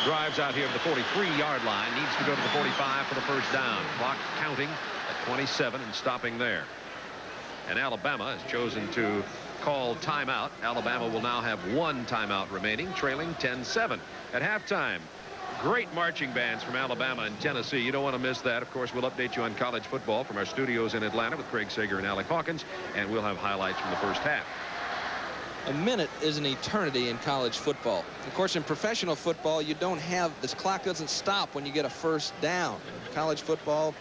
Drives out here to the 43-yard line. Needs to go to the 45 for the first down. Clock counting at 27 and stopping there. And Alabama has chosen to call timeout. Alabama will now have 1 timeout remaining, trailing 10-7 at halftime. Great marching bands from Alabama and Tennessee. You don't want to miss that. Of course, we'll update you on college football from our studios in Atlanta with Craig Sager and Alec Hawkins, and we'll have highlights from the first half. A minute is an eternity in college football. Of course, in professional football, you don't have this clock doesn't stop when you get a first down. In college football,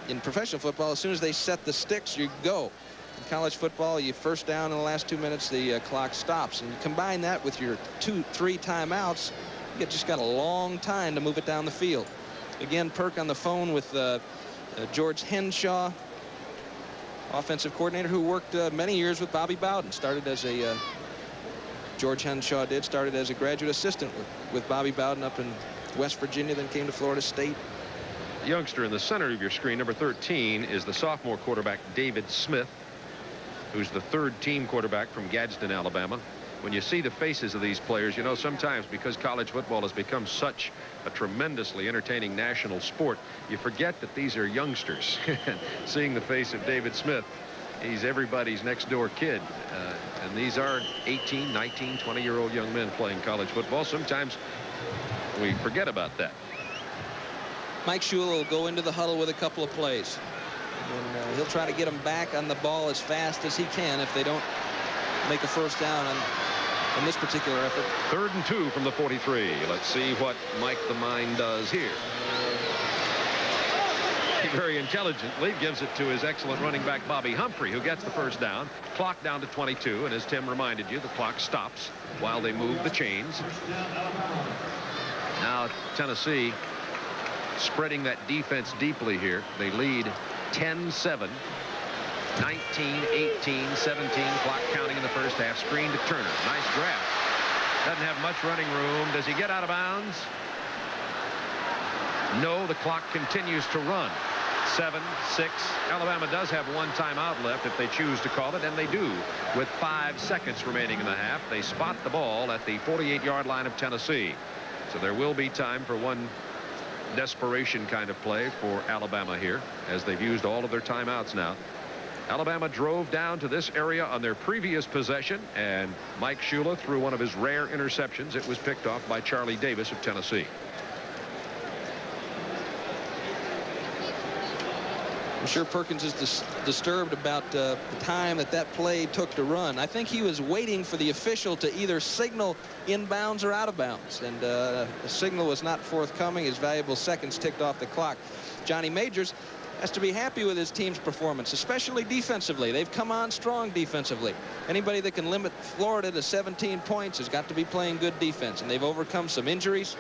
in professional football, as soon as they set the sticks, you go. In college football, you first down in the last 2 minutes, the clock stops. And you combine that with your 2-3 timeouts, you just got a long time to move it down the field. Again, Perk on the phone with George Henshaw, offensive coordinator who worked many years with Bobby Bowden. Started as a George Henshaw started as a graduate assistant with Bobby Bowden up in West Virginia, then came to Florida State. Youngster in the center of your screen, number 13, is the sophomore quarterback David Smith, who's the third-team quarterback from Gadsden, Alabama. When you see the faces of these players, you know, sometimes because college football has become such a tremendously entertaining national sport, you forget that these are youngsters. Seeing the face of David Smith, he's everybody's next-door kid. And these are 18, 19, 20-year-old young men playing college football. Sometimes we forget about that. Mike Shula will go into the huddle with a couple of plays. And he'll try to get them back on the ball as fast as he can if they don't make a first down in this particular effort. 3rd and 2 from the 43. Let's see what Mike the Mind does here. He very intelligently gives it to his excellent running back Bobby Humphrey, who gets the first down. Clock down to 22, and as Tim reminded you, the clock stops while they move the chains. Now Tennessee spreading that defense deeply here. They lead 10-7. 19, 18, 17, clock counting in the first half. Screen to Turner. Nice grab. Doesn't have much running room. Does he get out of bounds? No, the clock continues to run. 7-6. Alabama does have 1 timeout left if they choose to call it, and they do with 5 seconds remaining in the half. They spot the ball at the 48-yard line of Tennessee. So there will be time for one desperation kind of play for Alabama here, as they've used all of their timeouts now. Alabama drove down to this area on their previous possession, and Mike Shula threw one of his rare interceptions. It was picked off by Charlie Davis of Tennessee. I'm sure Perkins is disturbed about the time that play took to run. I think he was waiting for the official to either signal inbounds or out of bounds, and the signal was not forthcoming. His valuable seconds ticked off the clock. Johnny Majors has to be happy with his team's performance, especially defensively. They've come on strong defensively. Anybody that can limit Florida to 17 points has got to be playing good defense, and they've overcome some injuries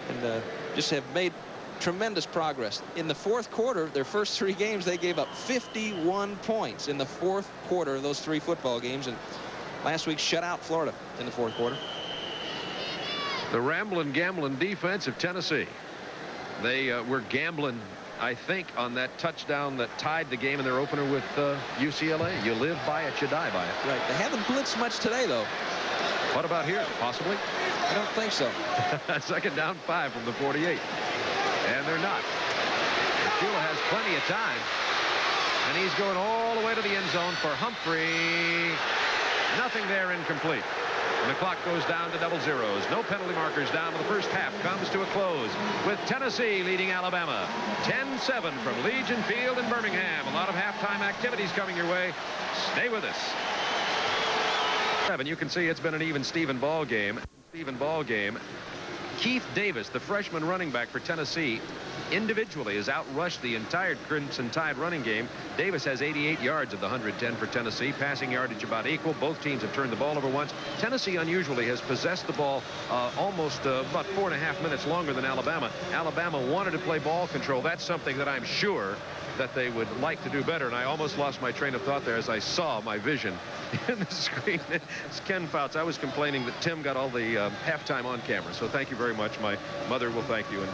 and just have made tremendous progress. In the 4th quarter, their first 3 games, they gave up 51 points in the 4th quarter of those 3 football games, and last week shut out Florida in the 4th quarter. The ramblin' gambling defense of Tennessee. They were gambling, I think, on that touchdown that tied the game in their opener with UCLA. You live by it, you die by it. Right. They haven't blitzed much today, though. What about here? Possibly? I don't think so. Second down 5 from the 48. And they're not. Shula has plenty of time. And he's going all the way to the end zone for Humphrey. Nothing there, incomplete. And the clock goes down to double zeros. No penalty markers down to the first half. Comes to a close with Tennessee leading Alabama 10-7 from Legion Field in Birmingham. A lot of halftime activities coming your way. Stay with us. You can see it's been an even Steven ball game. Keith Davis, the freshman running back for Tennessee, individually has outrushed the entire Crimson Tide running game. Davis has 88 yards of the 110 for Tennessee. Passing yardage about equal. Both teams have turned the ball over once. Tennessee unusually has possessed the ball almost about 4.5 minutes longer than Alabama. Alabama wanted to play ball control. That's something that I'm sure that they would like to do better. And I almost lost my train of thought there as I saw my vision in the screen. It's Ken Fouts. I was complaining that Tim got all the halftime on camera. So thank you very much. My mother will thank you, and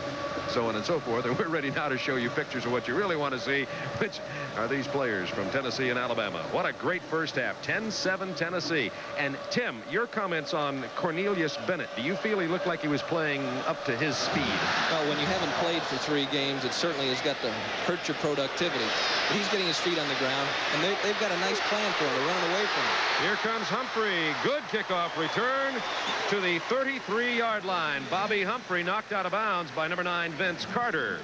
so on and so forth. And we're ready now to show you pictures of what you really want to see, which are these players from Tennessee and Alabama. What a great first half. 10-7 Tennessee. And Tim, your comments on Cornelius Bennett. Do you feel he looked like he was playing up to his speed? Well, when you haven't played for 3 games, it certainly has got to hurt your productivity. But he's getting his feet on the ground, and they've got a nice plan for him to run away from him. Here comes Humphrey. Good kickoff return to the 33-yard line. Bobby Humphrey knocked out of bounds by number 9, Vince Carter.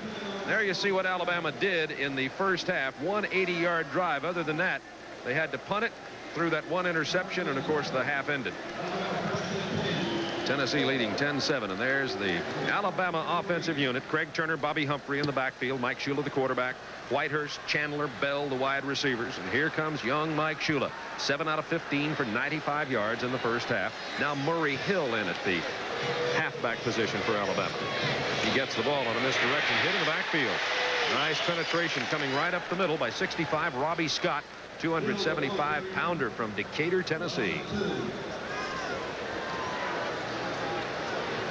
There you see what Alabama did in the first half. 180-yard drive. Other than that, they had to punt it through that 1 interception, and of course the half ended. Tennessee leading 10-7, and there's the Alabama offensive unit. Craig Turner, Bobby Humphrey in the backfield, Mike Shula the quarterback, Whitehurst, Chandler, Bell the wide receivers, and here comes young Mike Shula. 7 out of 15 for 95 yards in the first half. Now Murray Hill in at the halfback position for Alabama. He gets the ball on a misdirection hit in the backfield. Nice penetration coming right up the middle by 65 Robbie Scott, 275-pounder from Decatur, Tennessee.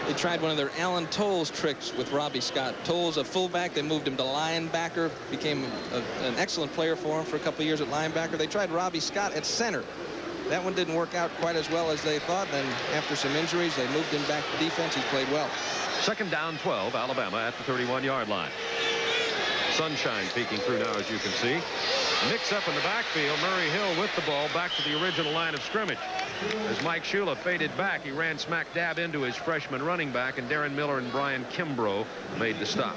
They tried one of their Alan Tolles tricks with Robbie Scott. Tolles, a fullback, they moved him to linebacker, became an excellent player for him for a couple of years at linebacker. They tried Robbie Scott at center. That one didn't work out quite as well as they thought. Then after some injuries, they moved him back to defense. He played well. Second down 12, Alabama at the 31-yard line. Sunshine peeking through now, as you can see. Mix up in the backfield. Murray Hill with the ball back to the original line of scrimmage. As Mike Shula faded back, he ran smack dab into his freshman running back, and Darren Miller and Brian Kimbrough made the stop.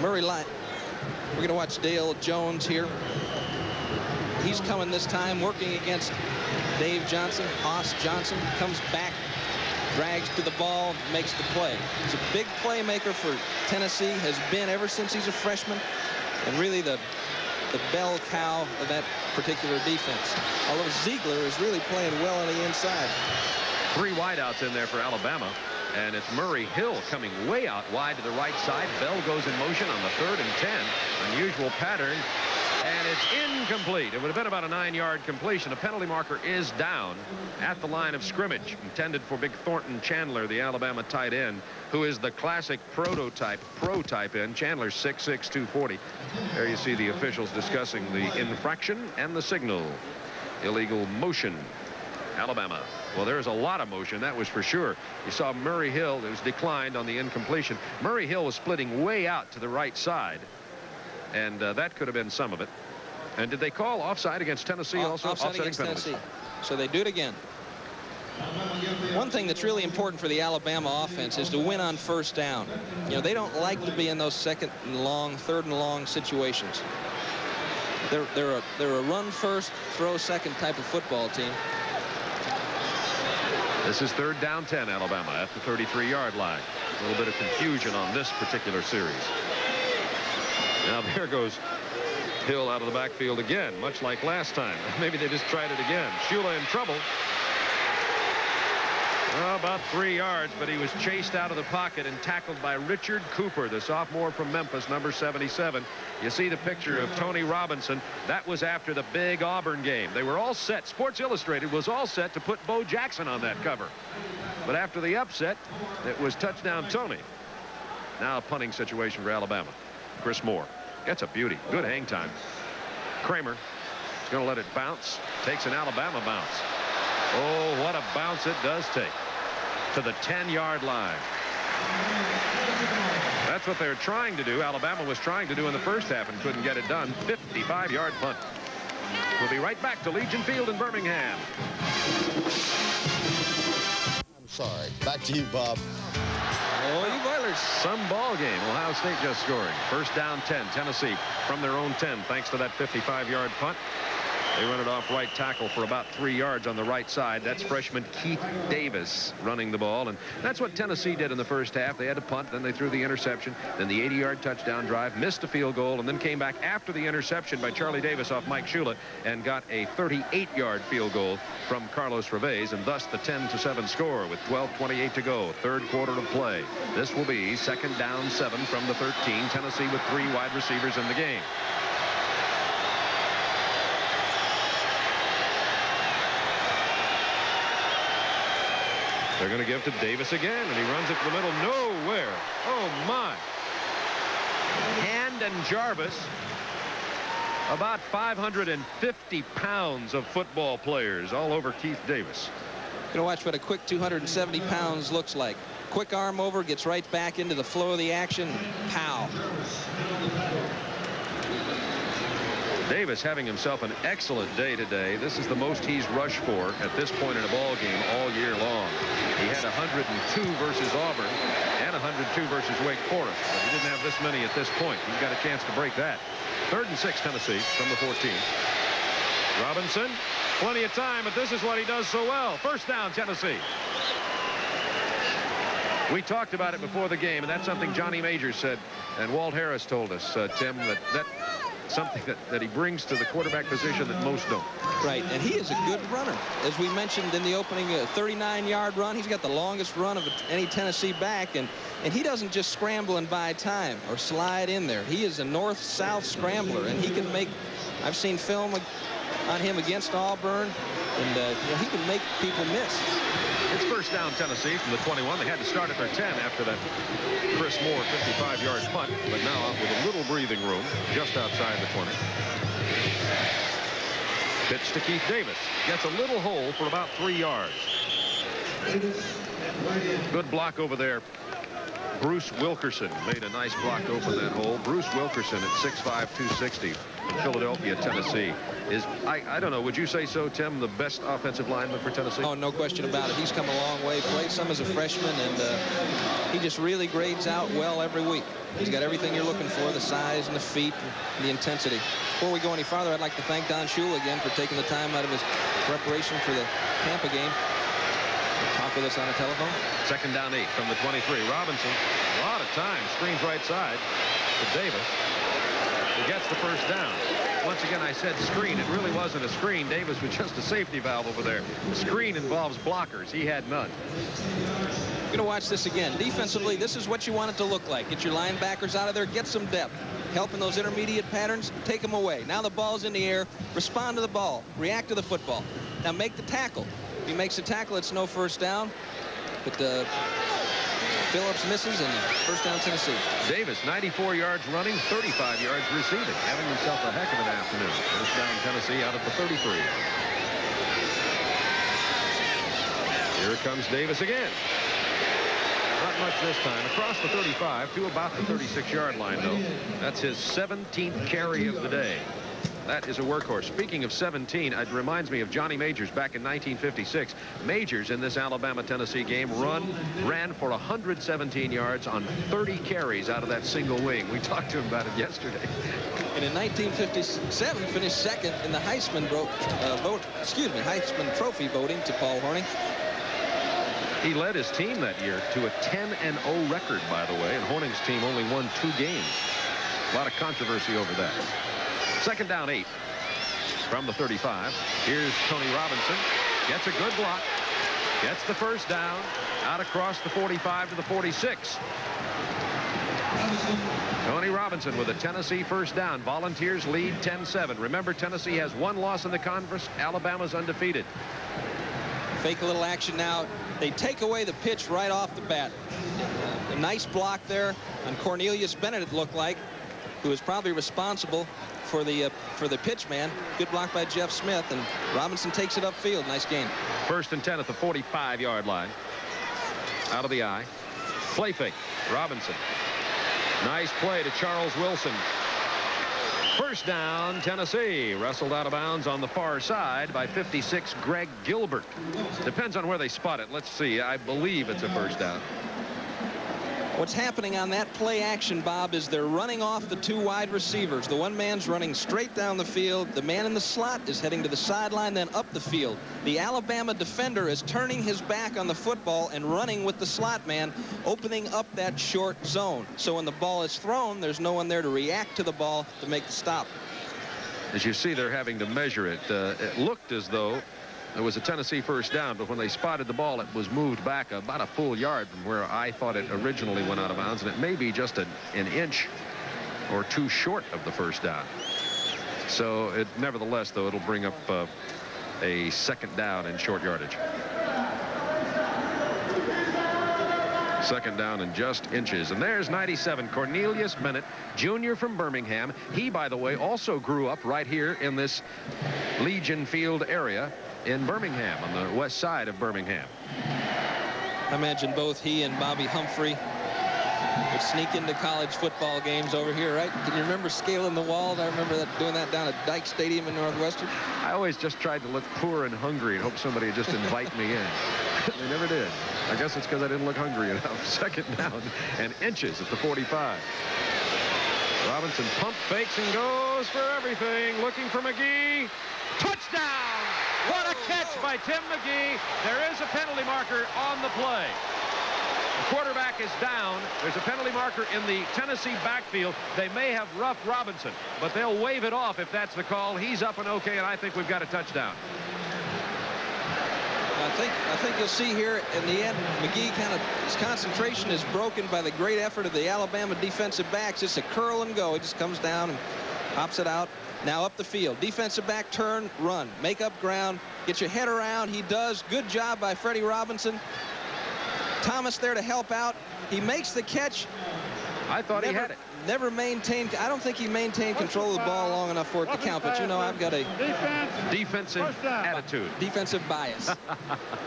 Murray line. We're going to watch Dale Jones here. He's coming this time working against Dave Johnson. Hoss Johnson comes back, drags to the ball, makes the play. He's a big playmaker for Tennessee, has been ever since he's a freshman, and really the bell cow of that particular defense. Although Ziegler is really playing well on the inside. 3 wideouts in there for Alabama, and it's Murray Hill coming way out wide to the right side. Bell goes in motion on the 3rd and 10. Unusual pattern, and it's incomplete. It would have been about a 9-yard completion. A penalty marker is down at the line of scrimmage, intended for Big Thornton Chandler, the Alabama tight end, who is the classic pro type end. Chandler 6'6", 240. There you see the officials discussing the infraction and the signal. Illegal motion. Alabama. Well, there's a lot of motion, that was for sure. You saw Murray Hill, it was declined on the incompletion. Murray Hill was splitting way out to the right side, and that could have been some of it. And did they call offside against Tennessee also? Offside against Tennessee. So they do it again. One thing that's really important for the Alabama offense is to win on first down. You know, they don't like to be in those 2nd and long, 3rd and long situations. They're a run first, throw second type of football team. This is 3rd down 10, Alabama at the 33-yard line. A little bit of confusion on this particular series. Now there goes Hill out of the backfield again, much like last time. Maybe they just tried it again. Shula in trouble. Oh, about 3 yards, but he was chased out of the pocket and tackled by Richard Cooper, the sophomore from Memphis, number 77. You see the picture of Tony Robinson. That was after the big Auburn game. They were all set. Sports Illustrated was all set to put Bo Jackson on that cover. But after the upset, it was touchdown Tony. Now a punting situation for Alabama. Chris Moore. That's a beauty. Good hang time. Kramer is going to let it bounce. Takes an Alabama bounce. Oh, what a bounce it does take to the 10-yard line. That's what they're trying to do. Alabama was trying to do in the first half and couldn't get it done. 55-yard punt. We'll be right back to Legion Field in Birmingham. I'm sorry. Back to you, Bob. Oh, you Oilers. Some ball game. Ohio State just scoring. First down 10. Tennessee from their own 10 thanks to that 55-yard punt. They run it off right tackle for about 3 yards on the right side. That's freshman Keith Davis running the ball. And that's what Tennessee did in the first half. They had to punt, then they threw the interception, then the 80-yard touchdown drive, missed a field goal, and then came back after the interception by Charlie Davis off Mike Shula and got a 38-yard field goal from Carlos Reveiz, and thus the 10-7 score with 12:28 to go. Third quarter of play. This will be second down 7 from the 13. Tennessee with 3 wide receivers in the game. They're going to give to Davis again, and he runs it to the middle. Nowhere. Oh, my. Hand and Jarvis, about 550 pounds of football players all over Keith Davis. Going to watch what a quick 270 pounds looks like. Quick arm over, gets right back into the flow of the action. Pow. Davis having himself an excellent day today. This is the most he's rushed for at this point in a ball game all year long. He had 102 versus Auburn and 102 versus Wake Forest, but he didn't have this many at this point. He's got a chance to break that. 3rd and 6 Tennessee from the 14. Robinson, plenty of time, but this is what he does so well. First down Tennessee. We talked about it before the game, and that's something Johnny Majors said, and Walt Harris told us, Tim, that something that he brings to the quarterback position that most don't. Right, and he is a good runner. As we mentioned in the opening, 39-yard run. He's got the longest run of any Tennessee back, and he doesn't just scramble and buy time or slide in there. He is a north-south scrambler, and he can make, I've seen film on him against Auburn, and you know, he can make people miss. It's first down Tennessee from the 21. They had to start at their 10 after that Chris Moore 55-yard punt, but now with a little breathing room just outside the 20. Pitch to Keith Davis. Gets a little hole for about 3 yards. Good block over there. Bruce Wilkerson made a nice block to open that hole. Bruce Wilkerson at 6'5", 260 from Philadelphia, Tennessee. Is, I don't know, would you say so, Tim, the best offensive lineman for Tennessee? Oh, no question about it. He's come a long way. Played some as a freshman, and he just really grades out well every week. He's got everything you're looking for, the size and the feet and the intensity. Before we go any farther, I'd like to thank Don Shula again for taking the time out of his preparation for the Tampa game. Talk with us on the telephone. Second down 8 from the 23. Robinson, a lot of time, screens right side to Davis. He gets the first down. Once again, I said screen. It really wasn't a screen. Davis was just a safety valve over there. The screen involves blockers. He had none. We're going to watch this again. Defensively, this is what you want it to look like. Get your linebackers out of there. Get some depth. Help in those intermediate patterns. Take them away. Now the ball's in the air. Respond to the ball. React to the football. Now make the tackle. If he makes a tackle, it's no first down. But Phillips misses, and first down Tennessee. Davis, 94 yards running, 35 yards receiving. Having himself a heck of an afternoon. First down Tennessee out of the 33. Here comes Davis again. Not much this time. Across the 35 to about the 36-yard line, though. That's his 17th carry of the day. That is a workhorse. Speaking of 17, it reminds me of Johnny Majors back in 1956. Majors in this Alabama-Tennessee game ran for 117 yards on 30 carries out of that single wing. We talked to him about it yesterday. And in 1957, finished second in the Heisman Heisman Trophy voting to Paul Hornung. He led his team that year to a 10-0 record, by the way, and Hornung's team only won 2 games. A lot of controversy over that. Second down 8 from the 35. Here's Tony Robinson. Gets a good block. Gets the first down. Out across the 45 to the 46. Tony Robinson with a Tennessee first down. Volunteers lead 10-7. Remember, Tennessee has 1 loss in the conference. Alabama's undefeated. Fake a little action now. They take away the pitch right off the bat. A nice block there on Cornelius Bennett, it looked like, who is probably responsible for the pitch man. Good block by Jeff Smith, and Robinson takes it upfield. Nice game. 1st and 10 at the 45-yard line. Out of the eye. Play fake. Robinson. Nice play to Charles Wilson. 1st down, Tennessee. Wrestled out of bounds on the far side by 56, Greg Gilbert. Depends on where they spot it. Let's see. I believe it's a 1st down. What's happening on that play action, Bob, is they're running off the 2 wide receivers. The one man's running straight down the field. The man in the slot is heading to the sideline, then up the field. The Alabama defender is turning his back on the football and running with the slot man, opening up that short zone. So when the ball is thrown, there's no one there to react to the ball to make the stop. As you see, they're having to measure it. It looked as though it was a Tennessee 1st down, but when they spotted the ball, it was moved back about a full yard from where I thought it originally went out of bounds, and it may be just an inch or 2 short of the 1st down. So nevertheless, though, it'll bring up a 2nd down in short yardage. 2nd down in just inches. And there's 97, Cornelius Bennett, Jr. from Birmingham. He, by the way, also grew up right here in this Legion Field area in Birmingham, on the west side of Birmingham. I imagine both he and Bobby Humphrey would sneak into college football games over here, right? Can you remember scaling the wall? I remember doing that down at Dyke Stadium in Northwestern. I always just tried to look poor and hungry and hope somebody would just invite me in. They never did. I guess it's because I didn't look hungry enough. 2nd down and inches at the 45. Robinson pump fakes and goes for everything, looking for McGee. Touchdown! What a catch by Tim McGee. There is a penalty marker on the play. The quarterback is down. There's a penalty marker in the Tennessee backfield. They may have roughed Robinson, but they'll wave it off if that's the call. He's up and okay, and I think we've got a touchdown. I think you'll see here in the end, McGee his concentration is broken by the great effort of the Alabama defensive backs. It's a curl and go. He just comes down and pops it out. Now up the field. Defensive back turn, run. Make up ground. Get your head around. He does. Good job by Freddie Robinson. Thomas there to help out. He makes the catch. I thought he had it. Never maintained. I don't think he maintained control of the ball long enough for it to count. But you know, I've got a defensive attitude, defensive bias.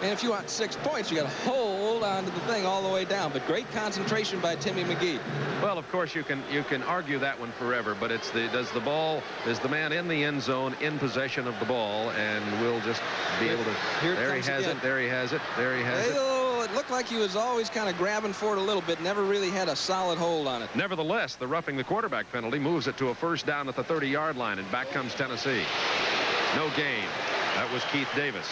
And if you want 6 points, you got to hold on to the thing all the way down. But great concentration by Timmy McGee. Well, of course you can argue that one forever, but it's is the man in the end zone in possession of the ball, and we'll just be able to. There he has it. There he has it. There he has it. It looked like he was always kind of grabbing for it a little bit. Never really had a solid hold on it. Nevertheless, the roughing the quarterback penalty moves it to a 1st down at the 30-yard line, and back comes Tennessee. No gain. That was Keith Davis.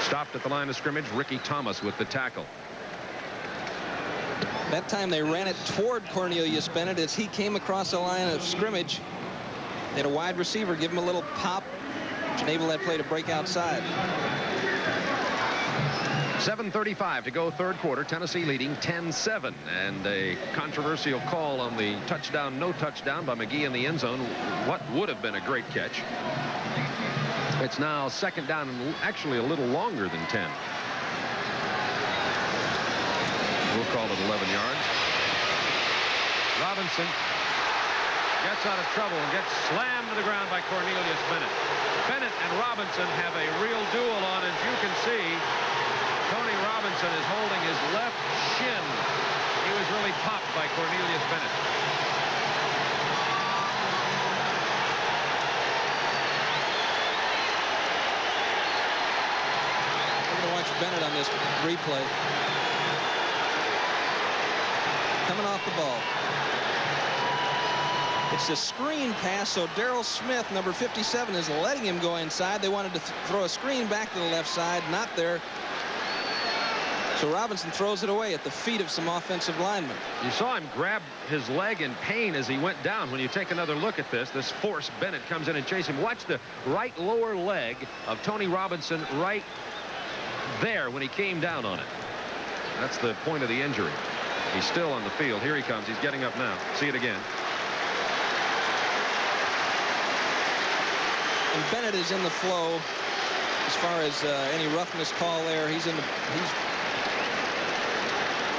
Stopped at the line of scrimmage. Ricky Thomas with the tackle. That time they ran it toward Cornelius Bennett as he came across the line of scrimmage. They had a wide receiver give him a little pop, which enabled that play to break outside. 7:35 to go, 3rd quarter. Tennessee leading 10-7, and a controversial call on the touchdown, no touchdown by McGee in the end zone. What would have been a great catch. It's now 2nd down and actually a little longer than 10. We'll call it 11 yards. Robinson gets out of trouble and gets slammed to the ground by Cornelius Bennett. Bennett and Robinson have a real duel on, as you can see. Tony Robinson is holding his left shin. He was really popped by Cornelius Bennett. I'm going to watch Bennett on this replay. Coming off the ball. It's a screen pass, so Darrell Smith, number 57, is letting him go inside. They wanted to throw a screen back to the left side. Not there. So Robinson throws it away at the feet of some offensive linemen. You saw him grab his leg in pain as he went down. When you take another look at this force, Bennett comes in and chases him. Watch the right lower leg of Tony Robinson right there when he came down on it. That's the point of the injury. He's still on the field. Here he comes. He's getting up now. See it again. And Bennett is in the flow as far as any roughness call there. He's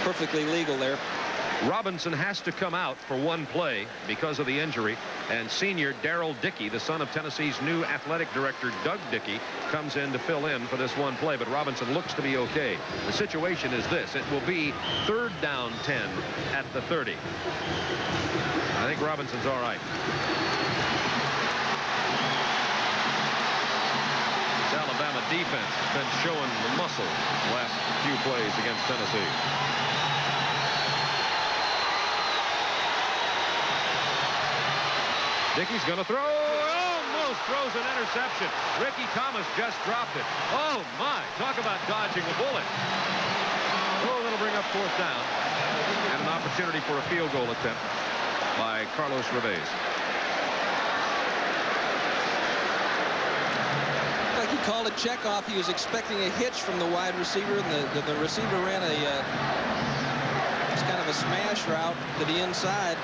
perfectly legal there. Robinson has to come out for one play because of the injury, and senior Darrell Dickey, the son of Tennessee's new athletic director Doug Dickey, comes in to fill in for this one play, but Robinson looks to be okay. The situation is this: it will be 3rd down 10 at the 30. I think Robinson's all right. This Alabama defense has been showing the muscle the last few plays against Tennessee. Dickey's going to throw. Almost throws an interception. Ricky Thomas just dropped it. Oh, my. Talk about dodging a bullet. Oh, that'll bring up 4th down. And an opportunity for a field goal attempt by Carlos Reveiz. Like he called a check off. He was expecting a hitch from the wide receiver, and the receiver ran just kind of a smash route to the inside.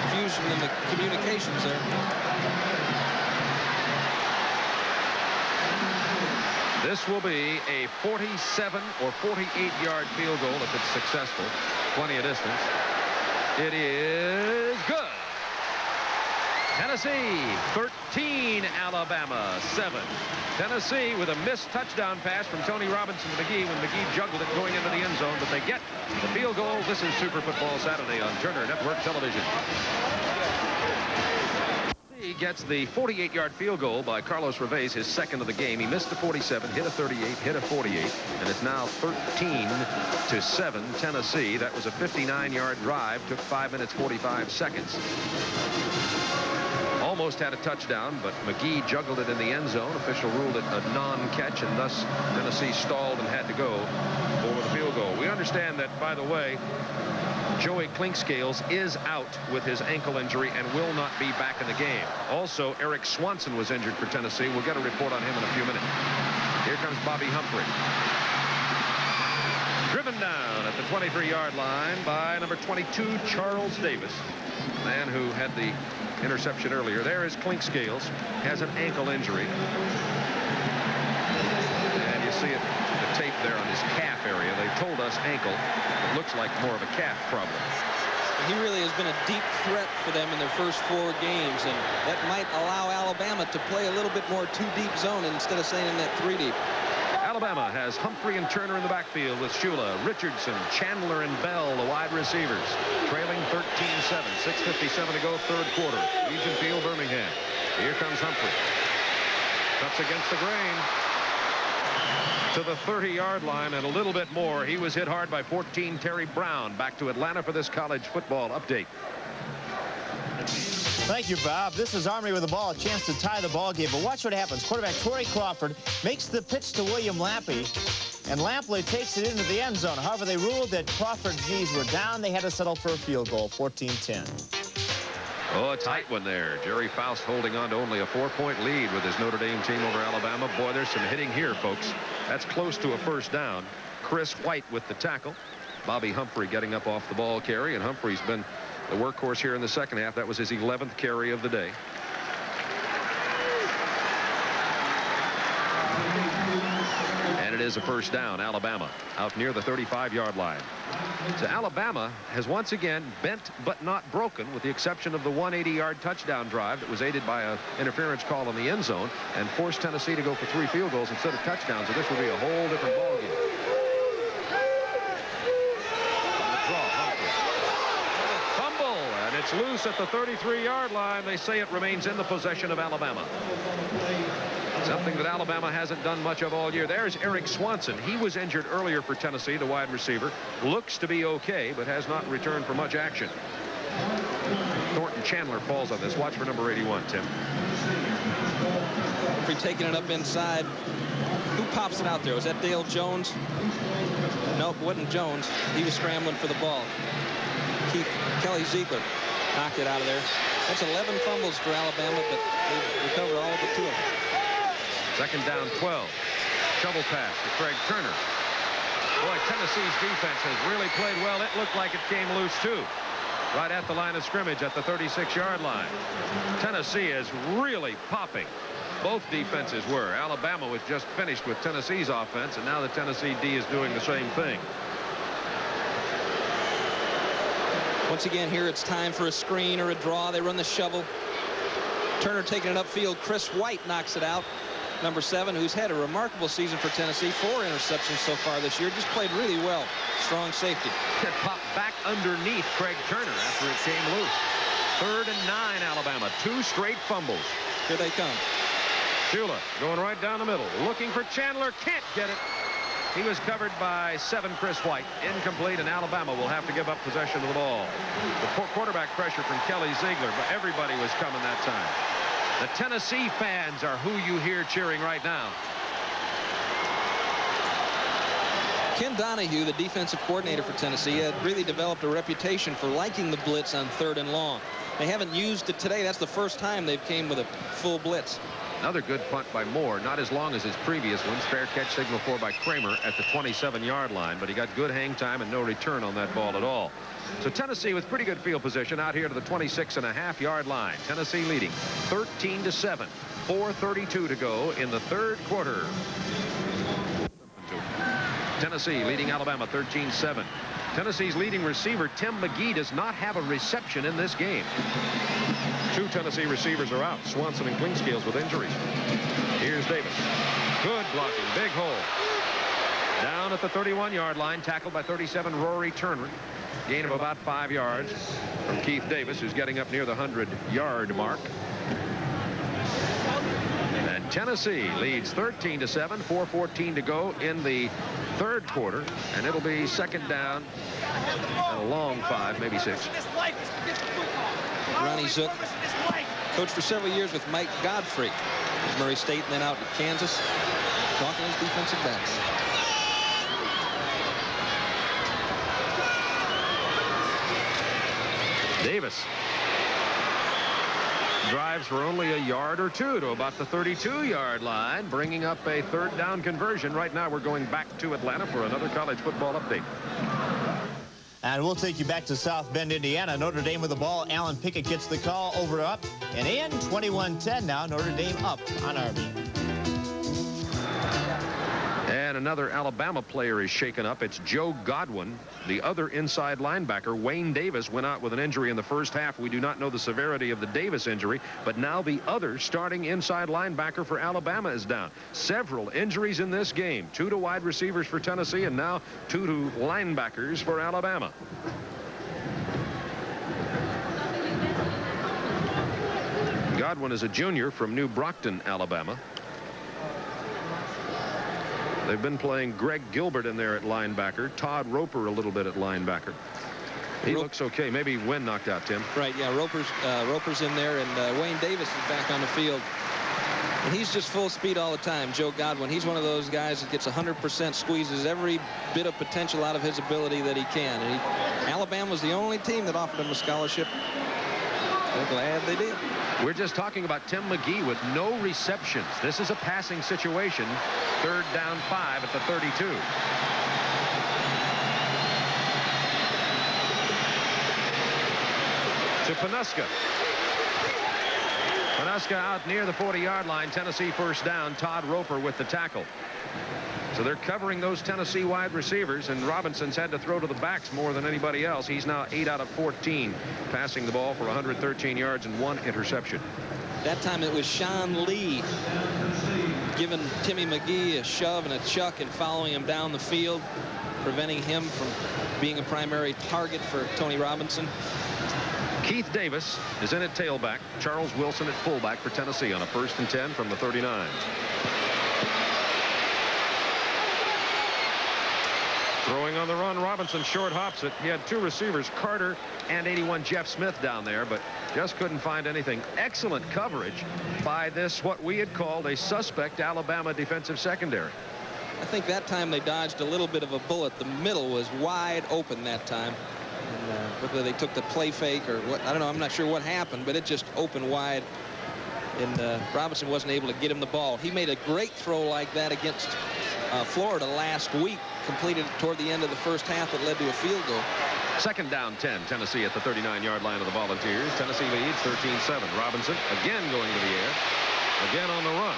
Confusion in the communications there. This will be a 47 or 48-yard field goal if it's successful. Plenty of distance. It is good. Tennessee 13, Alabama 7. Tennessee with a missed touchdown pass from Tony Robinson to McGee when McGee juggled it going into the end zone, but they get the field goal. This is Super Football Saturday on Turner Network Television. He gets the 48-yard field goal by Carlos Reveiz, his second of the game. He missed the 47, hit a 38, hit a 48, and it's now 13-7 Tennessee. That was a 59-yard drive, took 5 minutes 45 seconds. Almost had a touchdown, but McGee juggled it in the end zone. Official ruled it a non-catch, and thus Tennessee stalled and had to go for the field goal. We understand that, by the way, Joey Clinkscales is out with his ankle injury and will not be back in the game. Also, Eric Swanson was injured for Tennessee. We'll get a report on him in a few minutes. Here comes Bobby Humphrey. Driven down at the 23-yard line by number 22, Charles Davis, the man who had the interception earlier. There is Clinkscales, has an ankle injury. And you see it, the tape there on his calf area. They told us ankle. It looks like more of a calf problem. He really has been a deep threat for them in their first 4 games, and that might allow Alabama to play a little bit more 2-deep zone instead of staying in that 3-deep. Alabama has Humphrey and Turner in the backfield with Shula, Richardson, Chandler, and Bell, the wide receivers. Trailing 13-7, 6:57 to go, 3rd quarter. Legion Field, Birmingham. Here comes Humphrey. Cuts against the grain to the 30-yard line and a little bit more. He was hit hard by 14, Terry Brown. Back to Atlanta for this college football update. Thank you, Bob. This is Army with the ball, a chance to tie the ball game. But watch what happens. Quarterback Torrey Crawford makes the pitch to William Lampley, and Lampley takes it into the end zone. However, they ruled that Crawford's knees were down. They had to settle for a field goal, 14-10. Oh, a tight one there. Jerry Faust holding on to only a 4-point lead with his Notre Dame team over Alabama. Boy, there's some hitting here, folks. That's close to a first down. Chris White with the tackle. Bobby Humphrey getting up off the ball carry, and Humphrey's been the workhorse here in the second half. That was his 11th carry of the day. And it is a first down, Alabama, out near the 35-yard line. So Alabama has once again bent but not broken, with the exception of the 180-yard touchdown drive that was aided by an interference call in the end zone and forced Tennessee to go for 3 field goals instead of touchdowns. So this will be a whole different ballgame. It's loose at the 33-yard line. They say it remains in the possession of Alabama. Something that Alabama hasn't done much of all year. There's Eric Swanson. He was injured earlier for Tennessee, the wide receiver. Looks to be okay, but has not returned for much action. Thornton Chandler falls on this. Watch for number 81, Tim. Humphrey taking it up inside. Who pops it out there? Was that Dale Jones? Nope, it wasn't Jones. He was scrambling for the ball. Kelly Ziegler knocked it out of there. That's 11 fumbles for Alabama, but they recovered all but 2 of them. Second down, 12. Shovel pass to Craig Turner. Boy, Tennessee's defense has really played well. It looked like it came loose, too. Right at the line of scrimmage at the 36-yard line. Tennessee is really popping. Both defenses were. Alabama was just finished with Tennessee's offense, and now the Tennessee D is doing the same thing. Once again, here it's time for a screen or a draw. They run the shovel. Turner taking it upfield. Chris White knocks it out. Number 7, who's had a remarkable season for Tennessee. 4 interceptions so far this year. Just played really well. Strong safety. It popped back underneath Craig Turner after it came loose. 3rd and 9, Alabama. 2 straight fumbles. Here they come. Shula going right down the middle. Looking for Chandler. Can't get it. He was covered by 7, Chris White. Incomplete, and Alabama will have to give up possession of the ball. The quarterback pressure from Kelly Ziegler, but everybody was coming that time. The Tennessee fans are who you hear cheering right now. Ken Donahue, the defensive coordinator for Tennessee, had really developed a reputation for liking the blitz on 3rd and long. They haven't used it today. That's the first time they've came with a full blitz. Another good punt by Moore, not as long as his previous ones. Fair catch signal for by Kramer at the 27-yard line, but he got good hang time and no return on that ball at all. So Tennessee with pretty good field position out here to the 26.5-yard line. Tennessee leading 13-7. 4:32 to go in the 3rd quarter. Tennessee leading Alabama 13-7. Tennessee's leading receiver, Tim McGee, does not have a reception in this game. 2 Tennessee receivers are out. Swanson and Klingscales with injuries. Here's Davis. Good blocking. Big hole. Down at the 31-yard line. Tackled by 37, Rory Turner. Gain of about 5 yards from Keith Davis, who's getting up near the 100-yard mark. And Tennessee leads 13-7. 4:14 to go in the 3rd quarter. And it'll be 2nd down and a long 5, maybe 6. Ronnie Zook, coached for several years with Mike Godfrey at Murray State and then out at Kansas, talking his defensive backs. Davis drives for only a yard or 2 to about the 32-yard line, bringing up a 3rd down conversion. Right now we're going back to Atlanta for another college football update. And we'll take you back to South Bend, Indiana. Notre Dame with the ball. Alan Pickett gets the call over up and in. 21-10 now. Notre Dame up on Army. And another Alabama player is shaken up. It's Joe Godwin. The other inside linebacker, Wayne Davis, went out with an injury in the first half. We do not know the severity of the Davis injury, but now the other starting inside linebacker for Alabama is down. Several injuries in this game. 2 to wide receivers for Tennessee and now 2 to linebackers for Alabama. Godwin is a junior from New Brockton, Alabama. They've been playing Greg Gilbert in there at linebacker. Todd Roper a little bit at linebacker. He looks okay. Maybe Wynn knocked out, Tim. Right, yeah, Roper's in there, and Wayne Davis is back on the field. And he's just full speed all the time, Joe Godwin. He's one of those guys that gets 100%, squeezes every bit of potential out of his ability that he can. And Alabama's the only team that offered him a scholarship. We're glad they did. We're just talking about Tim McGee with no receptions. This is a passing situation. 3rd down 5 at the 32. To Panuska. Panuska out near the 40-yard line. Tennessee 1st down. Todd Roper with the tackle. So they're covering those Tennessee wide receivers, and Robinson's had to throw to the backs more than anybody else. He's now 8 out of 14, passing the ball for 113 yards and 1 interception. That time it was Sean Lee giving Timmy McGee a shove and a chuck and following him down the field, preventing him from being a primary target for Tony Robinson. Keith Davis is in at tailback. Charles Wilson at fullback for Tennessee on a 1st and 10 from the 39. Throwing on the run, Robinson short hops it. He had 2 receivers, Carter and 81 Jeff Smith down there, but just couldn't find anything. Excellent coverage by this, what we had called a suspect Alabama defensive secondary. I think that time they dodged a little bit of a bullet. The middle was wide open that time. And, whether they took the play fake or what, I don't know. I'm not sure what happened, but it just opened wide. And Robinson wasn't able to get him the ball. He made a great throw like that against Florida last week, completed toward the end of the first half that led to a field goal. 2nd down 10, Tennessee at the 39-yard line of the Volunteers. Tennessee leads 13-7. Robinson again going to the air, again on the run.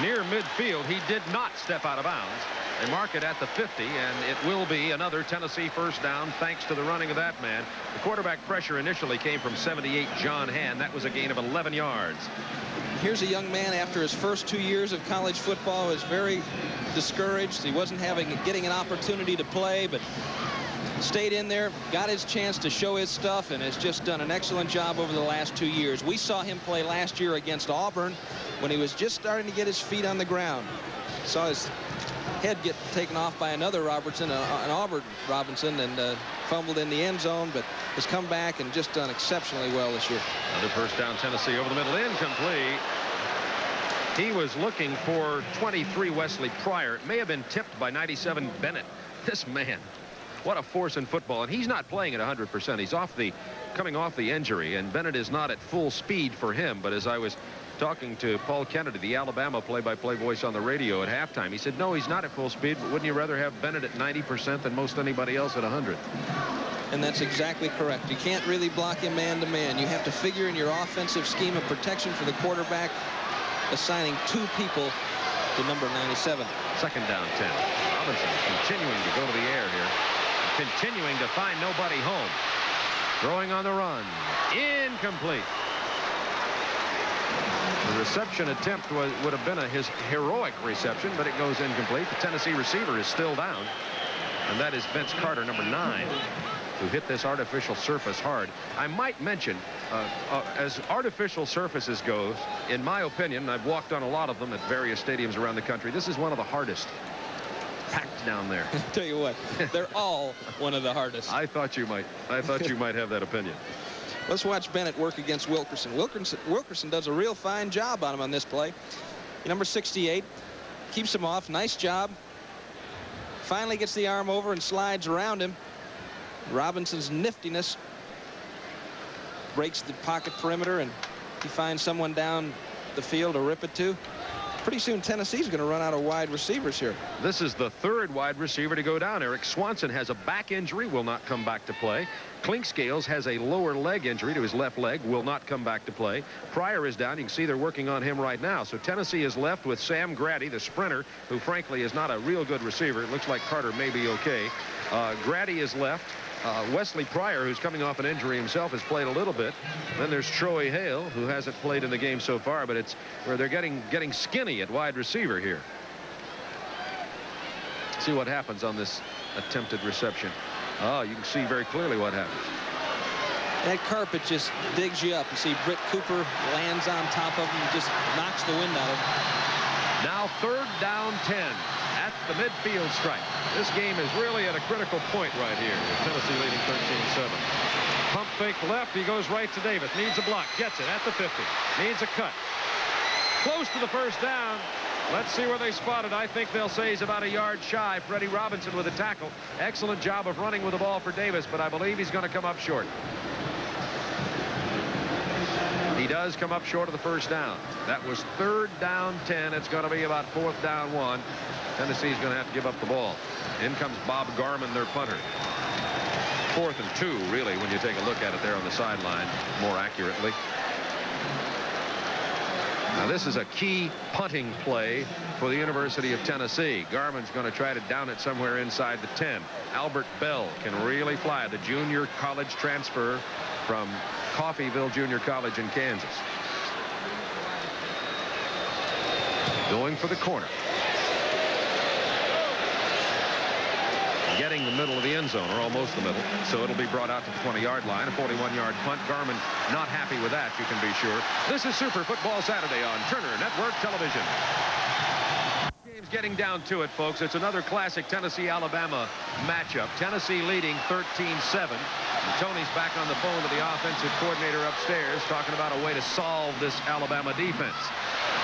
near midfield. He did not step out of bounds. They mark it at the 50, and it will be another Tennessee first down thanks to the running of that man. The quarterback pressure initially came from 78 John Hand. That was a gain of 11 yards. Here's a young man after his first 2 years of college football was very discouraged. He wasn't getting an opportunity to play, but stayed in there, got his chance to show his stuff, and has just done an excellent job over the last 2 years. We saw him play last year against Auburn when he was just starting to get his feet on the ground. Saw his head get taken off by another Robertson, an Auburn Robinson, and fumbled in the end zone, but has come back and just done exceptionally well this year. Another first down, Tennessee over the middle, incomplete. He was looking for 23 Wesley Pryor. It may have been tipped by 97 Bennett. This man, what a force in football, and he's not playing at 100%. He's coming off the injury, and Bennett is not at full speed for him. But as I was talking to Paul Kennedy, the Alabama play-by-play voice on the radio at halftime, he said, no, he's not at full speed, but wouldn't you rather have Bennett at 90% than most anybody else at 100? And that's exactly correct. You can't really block him man-to-man. You have to figure in your offensive scheme of protection for the quarterback, assigning 2 people to number 97. Second down, 10. Robinson continuing to go to the air here, continuing to find nobody home. Throwing on the run, incomplete. The reception attempt would have been his heroic reception, but it goes incomplete. The Tennessee receiver is still down, and that is Vince Carter, number 9, who hit this artificial surface hard. I might mention, as artificial surfaces goes, in my opinion, I've walked on a lot of them at various stadiums around the country, this is one of the hardest. Packed down there. I'll tell you what, they're all one of the hardest. I thought you might have that opinion. Let's watch Bennett work against Wilkerson. Wilkerson does a real fine job on him on this play. Number 68 keeps him off. Nice job. Finally gets the arm over and slides around him. Robinson's niftiness breaks the pocket perimeter, and he finds someone down the field to rip it to. Pretty soon Tennessee's going to run out of wide receivers here. This is the 3rd wide receiver to go down. Eric Swanson has a back injury, will not come back to play. Clinkscales has a lower leg injury to his left leg, will not come back to play. Pryor is down. You can see they're working on him right now. So Tennessee is left with Sam Grady, the sprinter, who frankly is not a real good receiver. It looks like Carter may be okay. Grady is left. Wesley Pryor, who's coming off an injury himself, has played a little bit. Then there's Troy Hale, who hasn't played in the game so far, but it's where they're getting skinny at wide receiver here. See what happens on this attempted reception. Oh, you can see very clearly what happens. That carpet just digs you up. You see Britt Cooper lands on top of him and just knocks the wind out of him. Now 3rd down 10 at the midfield stripe. This game is really at a critical point right here, with Tennessee leading 13-7. Pump fake left. He goes right to Davis. Needs a block. Gets it at the 50. Needs a cut. Close to the first down. Let's see where they spot it. I think they'll say he's about a yard shy. Freddie Robinson with a tackle. Excellent job of running with the ball for Davis, but I believe he's going to come up short. He does come up short of the first down. That was 3rd down 10. It's going to be about 4th down 1. Tennessee's going to have to give up the ball. In comes Bob Garman, their punter. 4th and 2, really, when you take a look at it there on the sideline more accurately. Now, this is a key punting play for the University of Tennessee. Garman's going to try to down it somewhere inside the 10. Albert Bell can really fly, the junior college transfer from Coffeyville Junior College in Kansas. Going for the corner. Getting the middle of the end zone, or almost the middle. So it'll be brought out to the 20-yard line. A 41-yard punt. Garman not happy with that, you can be sure. This is Super Football Saturday on Turner Network Television. Game's getting down to it, folks. It's another classic Tennessee-Alabama matchup. Tennessee leading 13-7. Tony's back on the phone with the offensive coordinator upstairs, talking about a way to solve this Alabama defense.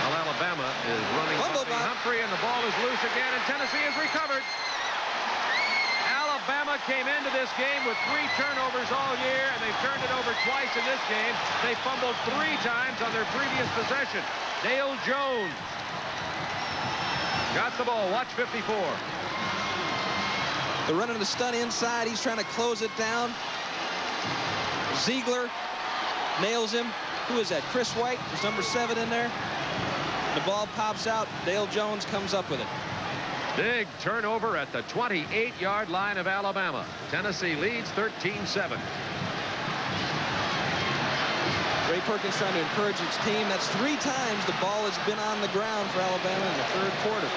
Well, Alabama is running Humphrey, and the ball is loose again, and Tennessee has recovered. Alabama came into this game with 3 turnovers all year, and they've turned it over twice in this game. They fumbled 3 times on their previous possession. Dale Jones got the ball. Watch 54. They're running the stunt inside. He's trying to close it down. Ziegler nails him. Who is that? Chris White. There's number 7 in there. The ball pops out. Dale Jones comes up with it. Big turnover at the 28-yard line of Alabama. Tennessee leads 13-7. Ray Perkins trying to encourage his team. That's 3 times the ball has been on the ground for Alabama in the third quarter.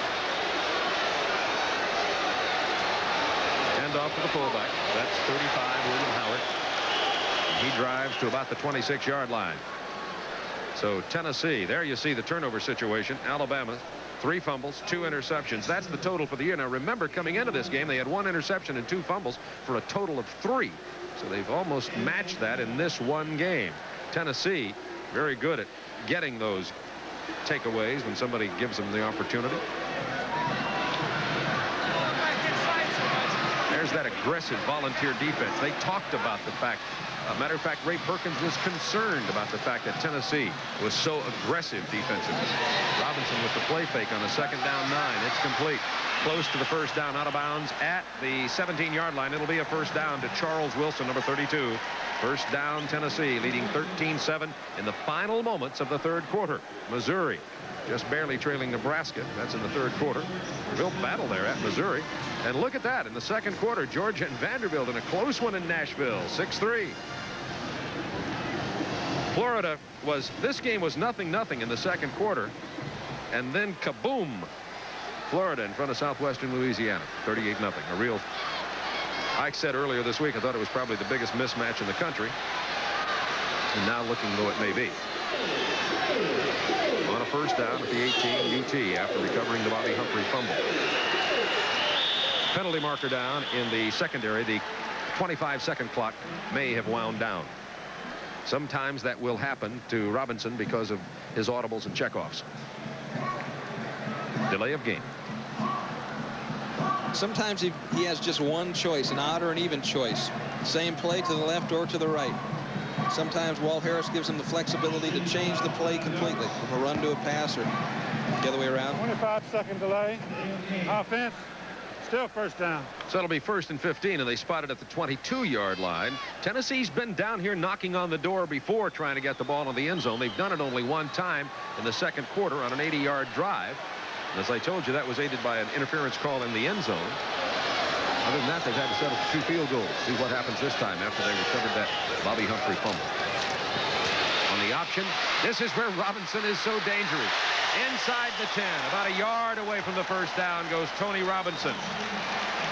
Hand off to the fullback. That's 35, William Howard. He drives to about the 26-yard line. So Tennessee, there you see the turnover situation. Alabama, 3 fumbles, 2 interceptions. That's the total for the year. Now remember, coming into this game, they had 1 interception and 2 fumbles for a total of 3. So they've almost matched that in this one game. Tennessee, very good at getting those takeaways when somebody gives them the opportunity. There's that aggressive volunteer defense. They talked about the fact, matter of fact, Ray Perkins was concerned about the fact that Tennessee was so aggressive defensively. Robinson with the play fake on a 2nd down 9. It's complete. Close to the first down, out of bounds at the 17-yard line. It'll be a first down to Charles Wilson, number 32. First down, Tennessee leading 13-7 in the final moments of the third quarter. Missouri just barely trailing Nebraska. That's in the third quarter. Real battle there at Missouri. And look at that in the second quarter. Georgia and Vanderbilt in a close one in Nashville, 6-3. Florida this game was 0-0 in the second quarter. And then kaboom. Florida in front of Southwestern Louisiana, 38-0. A real, I said earlier this week, I thought it was probably the biggest mismatch in the country. And now looking though it may be. On a first down at the 18, UT after recovering the Bobby Humphrey fumble. Penalty marker down in the secondary. The 25-second clock may have wound down. Sometimes that will happen to Robinson because of his audibles and checkoffs. Delay of game. Sometimes he has just one choice, an odd or an even choice. Same play to the left or to the right. Sometimes Walt Harris gives him the flexibility to change the play completely from a run to a pass or the other way around. 25-second delay. Offense, still first down. So it'll be 1st and 15, and they spot it at the 22-yard line. Tennessee's been down here knocking on the door before trying to get the ball in the end zone. They've done it only one time in the second quarter on an 80-yard drive. And as I told you, that was aided by an interference call in the end zone. Other than that, they've had to settle for 2 field goals. See what happens this time after they recovered that Bobby Humphrey fumble. On the option, this is where Robinson is so dangerous. Inside the 10, about a yard away from the first down goes Tony Robinson.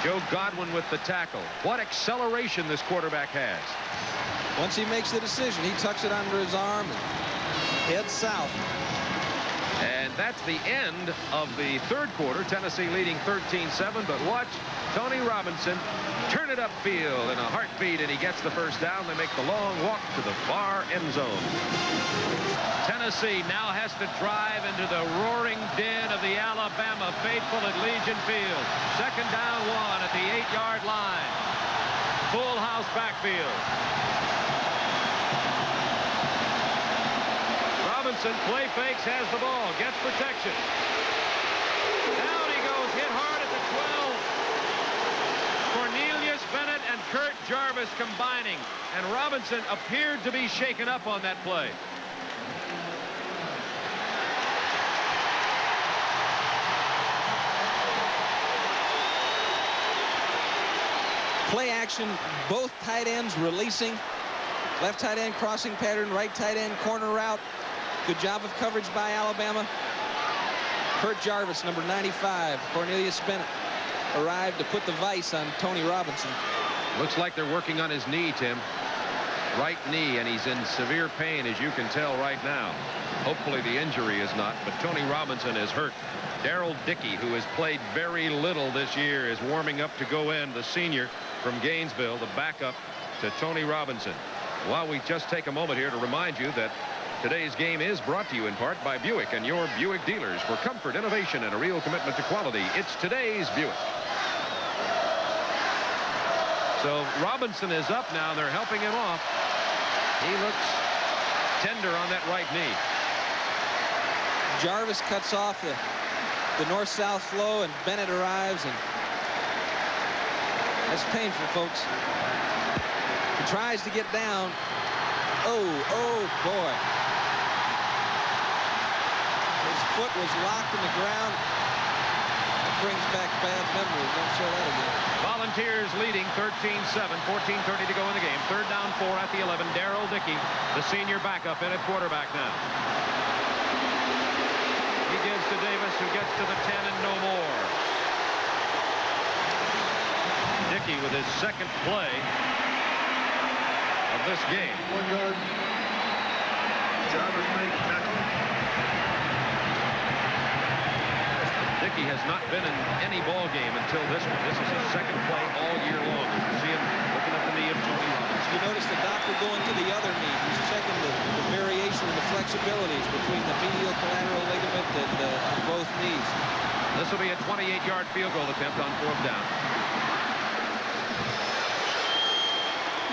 Joe Godwin with the tackle. What acceleration this quarterback has. Once he makes the decision, he tucks it under his arm and heads south. And that's the end of the third quarter. Tennessee leading 13-7. But watch Tony Robinson turn it upfield in a heartbeat, and he gets the first down. They make the long walk to the far end zone. Tennessee now has to drive into the roaring din of the Alabama faithful at Legion Field. 2nd down 1 at the 8-yard line. Full house backfield. Robinson play fakes, has the ball, gets protection. Down he goes, hit hard at the 12. Cornelius Bennett and Kurt Jarvis combining, and Robinson appeared to be shaken up on that play. Play action, both tight ends releasing. Left tight end crossing pattern, right tight end corner route. Good job of coverage by Alabama. Kurt Jarvis, number 95. Cornelius Bennett arrived to put the vice on Tony Robinson. Looks like they're working on his knee, Tim. Right knee, and he's in severe pain, as you can tell right now. Hopefully the injury is not, but Tony Robinson is hurt. Darrell Dickey, who has played very little this year, is warming up to go in, the senior from Gainesville, the backup to Tony Robinson. While we just take a moment here to remind you that today's game is brought to you in part by Buick and your Buick dealers. For comfort, innovation, and a real commitment to quality, it's today's Buick. So Robinson is up now. They're helping him off. He looks tender on that right knee. Jarvis cuts off the north-south flow, and Bennett arrives, and that's painful, folks. He tries to get down. Oh boy. His foot was locked in the ground. It brings back bad memories. Don't show that again. Volunteers leading 13-7, 14:30 to go in the game. 3rd down 4 at the 11. Darryl Dickey, the senior backup, in at quarterback now. He gives to Davis, who gets to the 10 and no more. Dickey with his second play of this game. 1 yard. Drivers make tackle. Dickey has not been in any ball game until this one. This is his second play all year long. You can see him looking at the knee of Tony Robbins. You notice the doctor going to the other knee. He's checking the variation and the flexibilities between the medial collateral ligament and both knees. This will be a 28-yard field goal attempt on 4th down.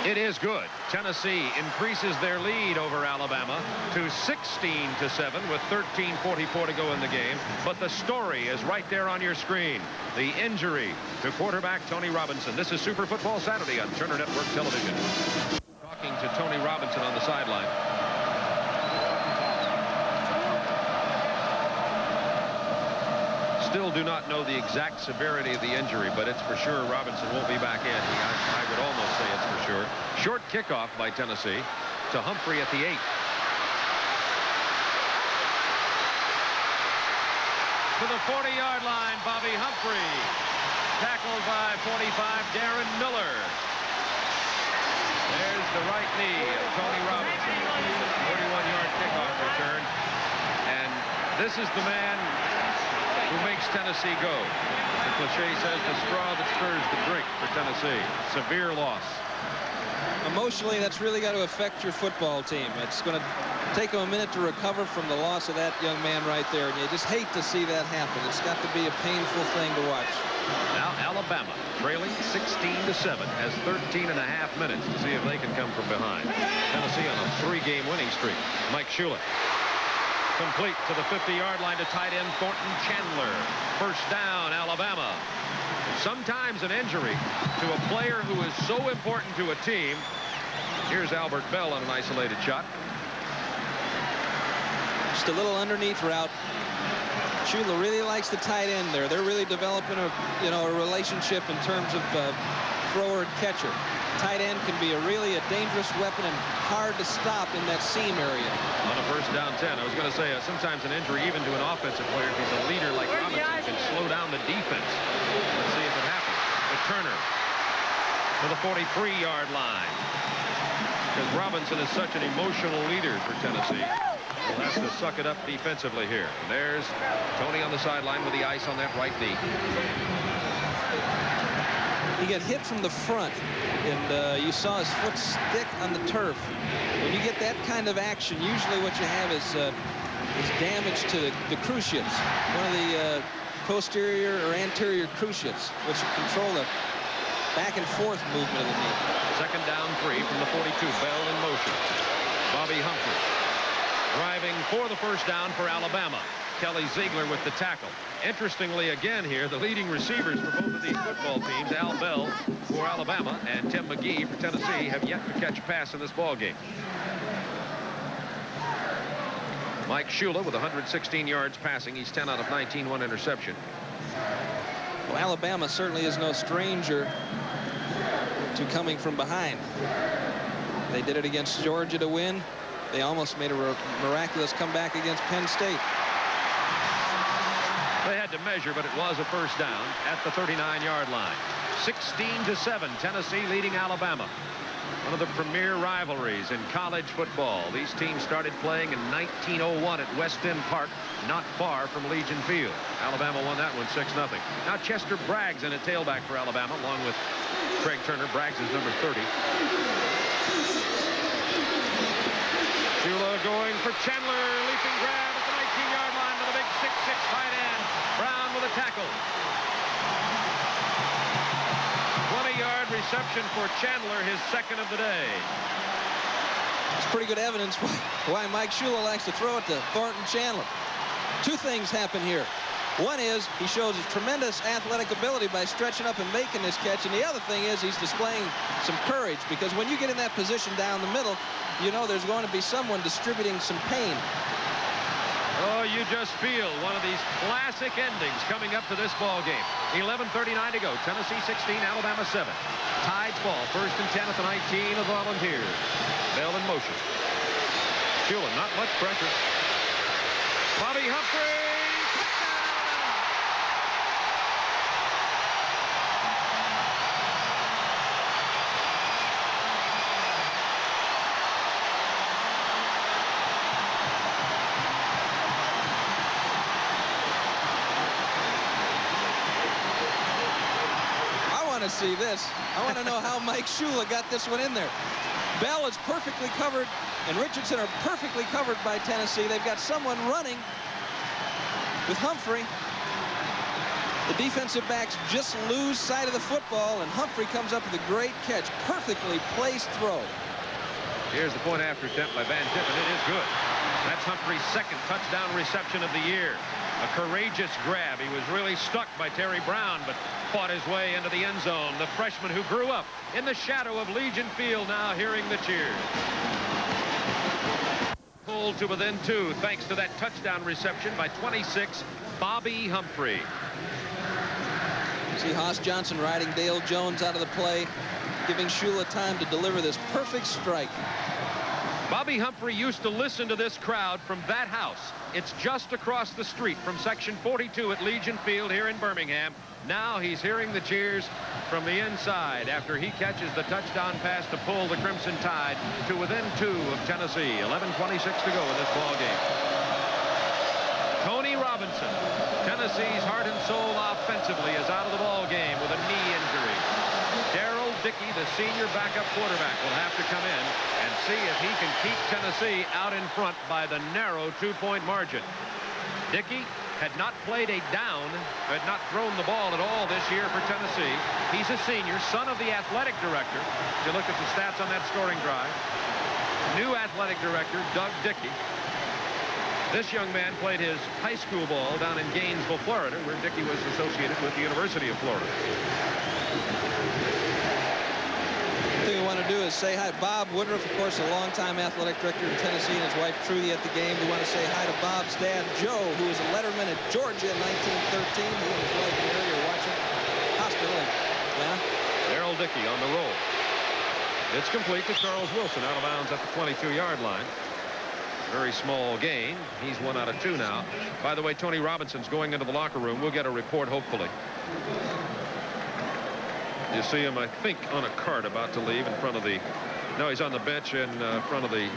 It is good. Tennessee increases their lead over Alabama to 16-7 with 13:44 to go in the game. But the story is right there on your screen. The injury to quarterback Tony Robinson. This is Super Football Saturday on Turner Network Television. Talking to Tony Robinson on the sideline. Still do not know the exact severity of the injury, but it's for sure Robinson won't be back in. I would almost say it's for sure. Short kickoff by Tennessee to Humphrey at the 8. To the 40-yard line, Bobby Humphrey. Tackled by 45, Darren Miller. There's the right knee of Tony Robinson. 41-yard kickoff return. And this is the man who makes Tennessee go. The cliche says the straw that stirs the drink for Tennessee. Severe loss. Emotionally, that's really got to affect your football team. It's going to take them a minute to recover from the loss of that young man right there, and you just hate to see that happen. It's got to be a painful thing to watch. Now Alabama trailing 16-7 has 13 and a half minutes to see if they can come from behind. Tennessee on a 3-game winning streak. Mike Shula. Complete to the 50-yard line to tight end Thornton Chandler. 1st down, Alabama. Sometimes an injury to a player who is so important to a team. Here's Albert Bell on an isolated shot. Just a little underneath route. Shula really likes the tight end there. They're really developing a relationship in terms of thrower and catcher. Tight end can be really a dangerous weapon and hard to stop in that seam area. On a 1st down 10, I was going to say sometimes an injury even to an offensive player, if he's a leader like Robinson, can slow down the defense. Let's see if it happens. To Turner to the 43-yard line. Because Robinson is such an emotional leader for Tennessee. He'll have to suck it up defensively here. And there's Tony on the sideline with the ice on that right knee. He got hit from the front, and you saw his foot stick on the turf. When you get that kind of action, usually what you have is damage to the cruciates, one of the posterior or anterior cruciates, which control the back and forth movement of the knee. 2nd down 3 from the 42. Bell in motion. Bobby Humphrey driving for the 1st down for Alabama. Kelly Ziegler with the tackle. Interestingly, again here, the leading receivers for both of these football teams, Al Bell for Alabama and Tim McGee for Tennessee, have yet to catch a pass in this ball game. Mike Shula with 116 yards passing. He's 10 out of 19, 1 interception. Well, Alabama certainly is no stranger to coming from behind. They did it against Georgia to win. They almost made a miraculous comeback against Penn State. They had to measure, but it was a 1st down at the 39-yard line. 16-7, Tennessee leading Alabama. One of the premier rivalries in college football. These teams started playing in 1901 at West End Park, not far from Legion Field. Alabama won that one 6-0. Now Chester Braggs in at tailback for Alabama, along with Craig Turner. Braggs is number 30. Shula going for Chandler, leaping grab at the 19-yard line with a big 6'6" tight end. Brown with a tackle. 20-yard reception for Chandler, his 2nd of the day. It's pretty good evidence why Mike Shula likes to throw it to Thornton Chandler. 2 things happen here. One is he shows his tremendous athletic ability by stretching up and making this catch, and the other thing is he's displaying some courage, because when you get in that position down the middle, you know there's going to be someone distributing some pain. Oh, you just feel one of these classic endings coming up to this ball game. 11:39 to go. Tennessee 16, Alabama 7. Tides ball, 1st and 10 at the 19 of the Volunteers. Bell in motion. Shula, not much pressure. Bobby Humphrey. To see this. I want to know how Mike Shula got this one in there. Bell is perfectly covered, and Richardson are perfectly covered by Tennessee. They've got someone running with Humphrey. The defensive backs just lose sight of the football, and Humphrey comes up with a great catch. Perfectly placed throw. Here's the point after attempt by Van Tippen. It is good. That's Humphrey's 2nd touchdown reception of the year. A courageous grab. He was really stuck by Terry Brown, but fought his way into the end zone. The freshman who grew up in the shadow of Legion Field, now hearing the cheers. Pulled to within 2 thanks to that touchdown reception by 26, Bobby Humphrey. See Haas Johnson riding Dale Jones out of the play, giving Shula time to deliver this perfect strike. Bobby Humphrey used to listen to this crowd from that house. It's just across the street from section 42 at Legion Field here in Birmingham. Now he's hearing the cheers from the inside after he catches the touchdown pass to pull the Crimson Tide to within 2 of Tennessee. 11:26 to go in this ball game. Tony Robinson, Tennessee's heart and soul offensively, is out of the ball game with a knee injury. Darrell Dickey, the senior backup quarterback, will have to come in and see if he can keep Tennessee out in front by the narrow 2-point margin. Dickey had not played a down, had not thrown the ball at all this year for Tennessee. He's a senior, son of the athletic director. If you look at the stats on that scoring drive. New athletic director, Doug Dickey. This young man played his high school ball down in Gainesville, Florida, where Dickey was associated with the University of Florida. The thing we want to do is say hi. Bob Woodruff, of course, a longtime athletic director in Tennessee, and his wife Trudy at the game. We want to say hi to Bob's dad, Joe, who was a letterman at Georgia in 1913. He and his wife Mary are watching hospital in Atlanta. Darrell Dickey on the roll. It's complete to Charles Wilson, out of bounds at the 22-yard line. Very small gain. He's 1 out of 2 now. By the way, Tony Robinson's going into the locker room. We'll get a report, hopefully. You see him, I think, on a cart about to leave in front of the... No, he's on the bench in front of the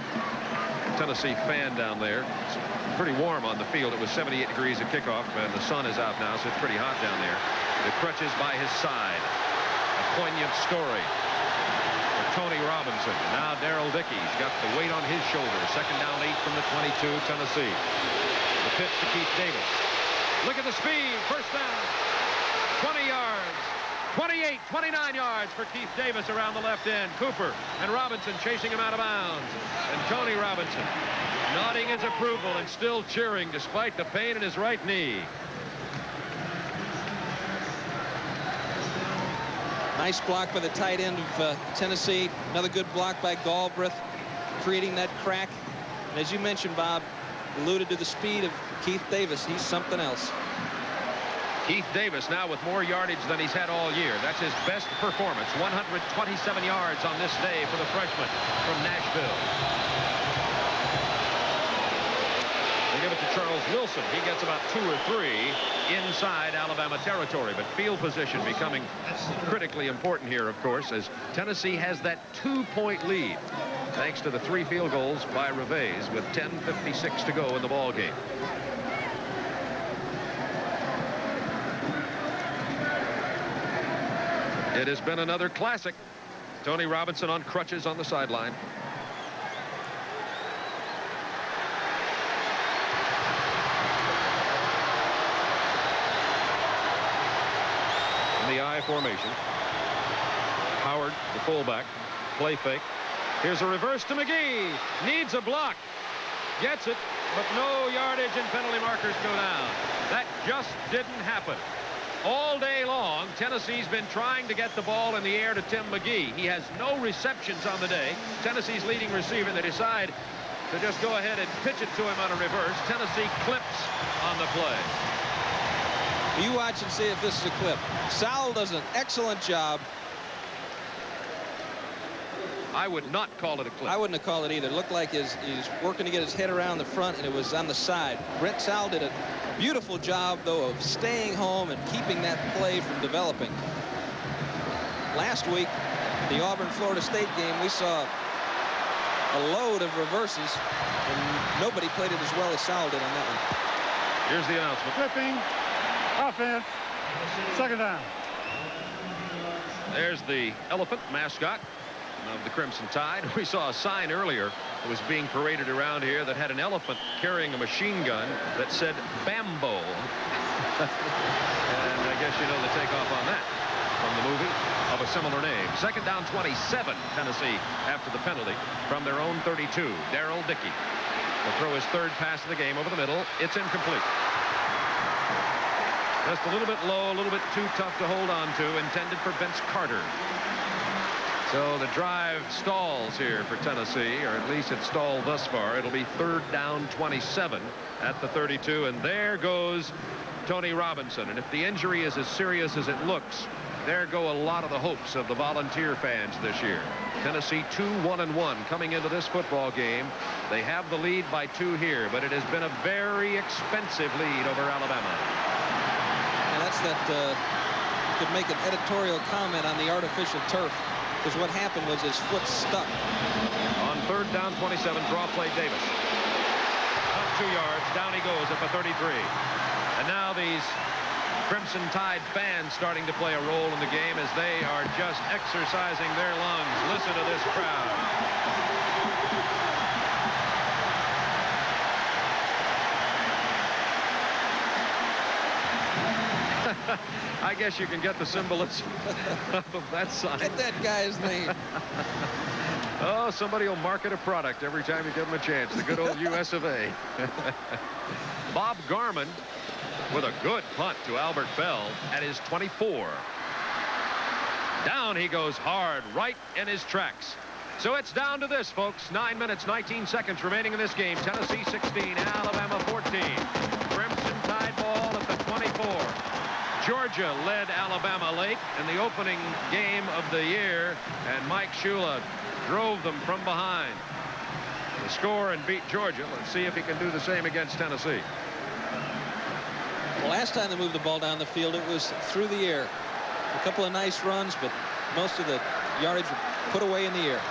Tennessee fan down there. It's pretty warm on the field. It was 78 degrees at kickoff, and the sun is out now, so it's pretty hot down there. The crutches by his side. A poignant story for Tony Robinson. Now Darrell Dickey's got the weight on his shoulders. 2nd down 8 from the 22, Tennessee. The pitch to Keith Davis. Look at the speed. 1st down. 20 yards. 28, 29 yards for Keith Davis around the left end. Cooper and Robinson chasing him out of bounds. And Tony Robinson nodding his approval and still cheering despite the pain in his right knee. Nice block by the tight end of Tennessee. Another good block by Galbraith, creating that crack. And as you mentioned, Bob, alluded to the speed of Keith Davis. He's something else. Keith Davis now with more yardage than he's had all year. That's his best performance. 127 yards on this day for the freshman from Nashville. They give it to Charles Wilson. He gets about 2 or 3 inside Alabama territory, but field position becoming critically important here, of course, as Tennessee has that 2-point lead thanks to the 3 field goals by Reveiz with 10:56 to go in the ball game. It has been another classic. Tony Robinson on crutches on the sideline. In the I formation. Howard, the fullback, play fake. Here's a reverse to McGee. Needs a block. Gets it, but no yardage and penalty markers go down. That just didn't happen. All day long, Tennessee's been trying to get the ball in the air to Tim McGee. He has no receptions on the day. Tennessee's leading receiver. They decide to just go ahead and pitch it to him on a reverse. Tennessee clips on the play. You watch and see if this is a clip. Sowell does an excellent job. I would not call it a clip. I wouldn't have called it either. It looked like he's working to get his head around the front, and it was on the side. Brent Sowell did a beautiful job, though, of staying home and keeping that play from developing. Last week, the Auburn-Florida State game, we saw a load of reverses, and nobody played it as well as Sowell did on that one. Here's the announcement. Flipping. Offense. Second down. There's the elephant mascot of the Crimson Tide. We saw a sign earlier that was being paraded around here that had an elephant carrying a machine gun that said Bambo. And I guess you know the takeoff on that from the movie of a similar name. Second down 27, Tennessee after the penalty from their own 32. Darrell Dickey will throw his third pass of the game over the middle. It's incomplete. Just a little bit low, a little bit too tough to hold on to, intended for Vince Carter. So the drive stalls here for Tennessee, or at least it's stalled thus far. It'll be third down 27 at the 32, and there goes Tony Robinson. And if the injury is as serious as it looks, there go a lot of the hopes of the Volunteer fans this year. Tennessee 2-1-1 coming into this football game. They have the lead by 2 here, but it has been a very expensive lead over Alabama. And that's that could make an editorial comment on the artificial turf, because what happened was his foot stuck. On third down 27, draw play Davis. Up 2 yards, down he goes at the 33. And now these Crimson Tide fans starting to play a role in the game as they are just exercising their lungs. Listen to this crowd. I guess you can get the symbolism of that sign. Get that guy's name. Oh, somebody will market a product every time you give them a chance. The good old US of A. Bob Garman with a good punt to Albert Bell at his 24. Down he goes hard, right in his tracks. So it's down to this, folks. 9 minutes, 19 seconds remaining in this game. Tennessee 16, Alabama 14. Crimson Tide ball at the 24. Georgia led Alabama late in the opening game of the year, and Mike Shula drove them from behind to score and beat Georgia. Let's see if he can do the same against Tennessee. Well, last time they moved the ball down the field, it was through the air. A couple of nice runs, but most of the yardage put away in the air.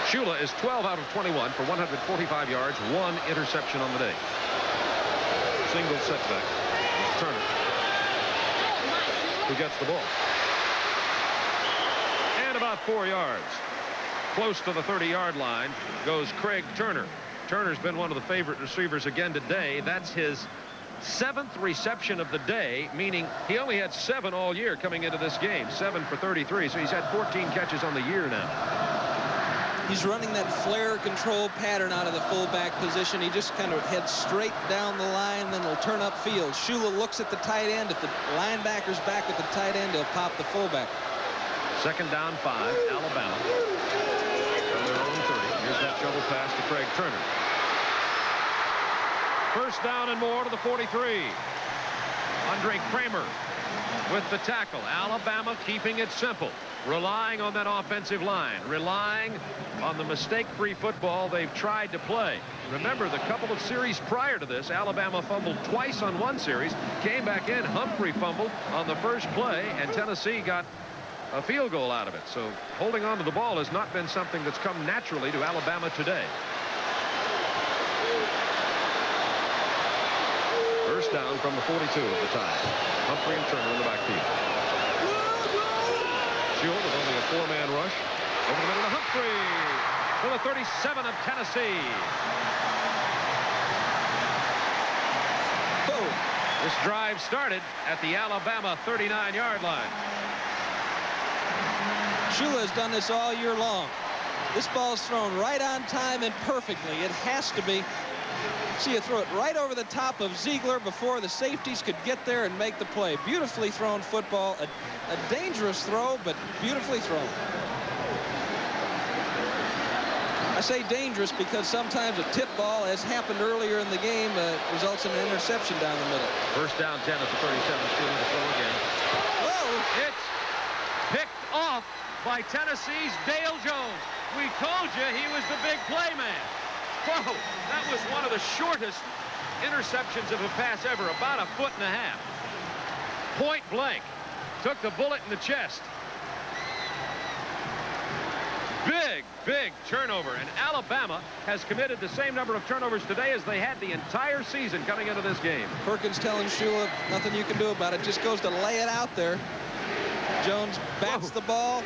Shula is 12 out of 21 for 145 yards, 1 interception on the day. Single setback. Turner, who gets the ball. And about 4 yards. Close to the 30-yard line goes Craig Turner. Turner's been one of the favorite receivers again today. That's his 7th reception of the day, meaning he only had 7 all year coming into this game. 7 for 33, so he's had 14 catches on the year now. He's running that flare control pattern out of the fullback position. He just kind of heads straight down the line, then he'll turn upfield. Shula looks at the tight end. If the linebacker's back at the tight end, he'll pop the fullback. Second down 5, Alabama. From their own 30. Here's that shovel pass to Craig Turner. First down and more to the 43. Andre Kramer with the tackle. Alabama keeping it simple, relying on that offensive line, relying on the mistake-free football they've tried to play. Remember, the couple of series prior to this, Alabama fumbled twice on one series, came back in, Humphrey fumbled on the first play, and Tennessee got a field goal out of it. So holding on to the ball has not been something that's come naturally to Alabama today. First down from the 42 of the Tide. Humphrey and Turner in the backfield. Shula with only a 4-man rush. Over the middle to Humphrey for the 37 of Tennessee. Boom. This drive started at the Alabama 39-yard line. Shula has done this all year long. This ball's thrown right on time and perfectly. It has to be. See, you throw it right over the top of Ziegler before the safeties could get there and make the play. Beautifully thrown football. A dangerous throw, but beautifully thrown. I say dangerous because sometimes a tip ball, as happened earlier in the game, results in an interception down the middle. First down 10 at the 37. Stealing the throw again. Whoa! It's picked off by Tennessee's Dale Jones. We told you he was the big play man. Whoa, that was one of the shortest interceptions of a pass ever, about 1.5 feet. Point blank. Took the bullet in the chest. Big turnover, and Alabama has committed the same number of turnovers today as they had the entire season coming into this game. Perkins telling Shula nothing you can do about it, just goes to lay it out there. Jones bats the ball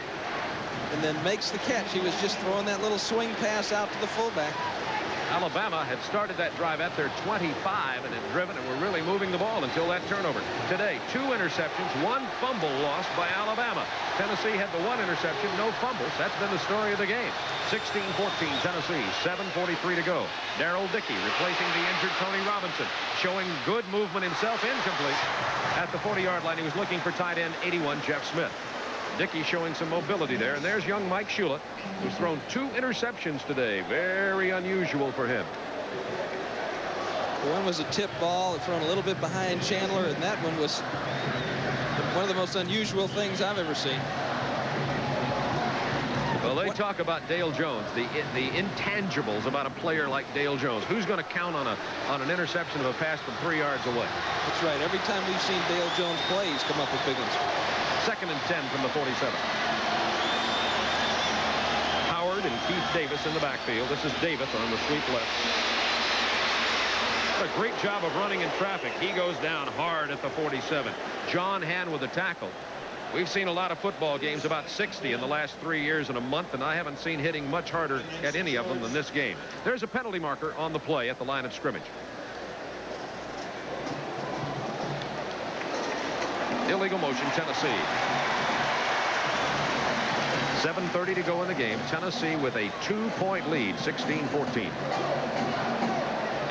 and then makes the catch. He was just throwing that little swing pass out to the fullback. Alabama had started that drive at their 25 and had driven and were really moving the ball until that turnover. Today, 2 interceptions, 1 fumble lost by Alabama. Tennessee had the 1 interception, no fumbles. That's been the story of the game. 16-14 Tennessee, 7:43 to go. Darrell Dickey replacing the injured Tony Robinson, showing good movement himself, incomplete. At the 40-yard line, he was looking for tight end 81 Jeff Smith. Dickey showing some mobility there, and there's young Mike Shula, who's thrown 2 interceptions today. Very unusual for him. One was a tip ball thrown a little bit behind Chandler, and that one was one of the most unusual things I've ever seen. Well, they talk about Dale Jones, the intangibles about a player like Dale Jones. Who's going to count on an interception of a pass from 3 yards away? That's right. Every time we've seen Dale Jones play, he's come up with big ones. 2nd and 10 from the 47. Howard and Keith Davis in the backfield. This is Davis on the sweep left. A great job of running in traffic. He goes down hard at the 47. John Hand with a tackle. We've seen a lot of football games, about 60 in the last 3 years and a month, and I haven't seen hitting much harder at any of them than this game. There's a penalty marker on the play at the line of scrimmage. Illegal motion, Tennessee. 7:30 to go in the game. Tennessee with a 2-point lead, 16-14.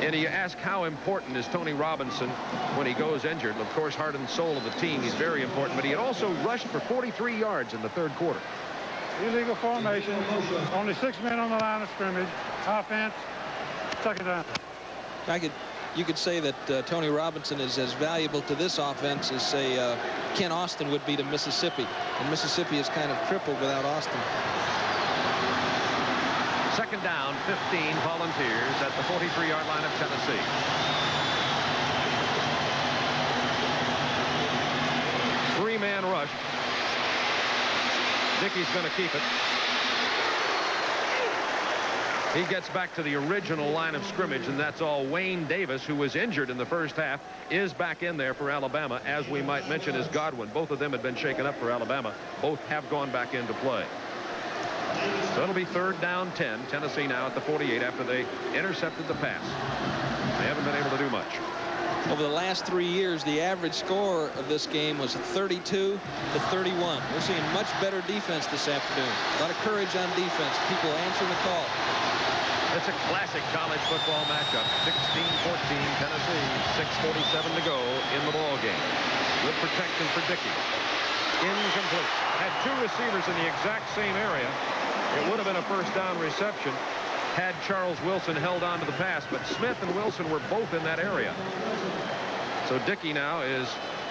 And you ask how important is Tony Robinson when he goes injured. Of course, heart and soul of the team, he's very important, but he had also rushed for 43 yards in the 3rd quarter. Illegal formation. Only 6 men on the line of scrimmage. Offense. 2nd down. You could say that Tony Robinson is as valuable to this offense as, say, Ken Austin would be to Mississippi. And Mississippi is kind of tripled without Austin. 2nd down, 15 Volunteers at the 43-yard line of Tennessee. Three-man rush. Dickey's going to keep it. He gets back to the original line of scrimmage, and that's all. Wayne Davis, who was injured in the first half, is back in there for Alabama. As we might mention, is Godwin. Both of them had been shaken up for Alabama. Both have gone back into play. So it'll be 3rd down 10. Tennessee now at the 48 after they intercepted the pass. They haven't been able to do much. Over the last 3 years, the average score of this game was 32-31. We're seeing much better defense this afternoon. A lot of courage on defense. People answering the call. It's a classic college football matchup. 16-14 Tennessee. 6:47 to go in the ball game. Good protection for Dickey. Incomplete. Had 2 receivers in the exact same area. It would have been a 1st down reception had Charles Wilson held on to the pass, but Smith and Wilson were both in that area. So Dickey now is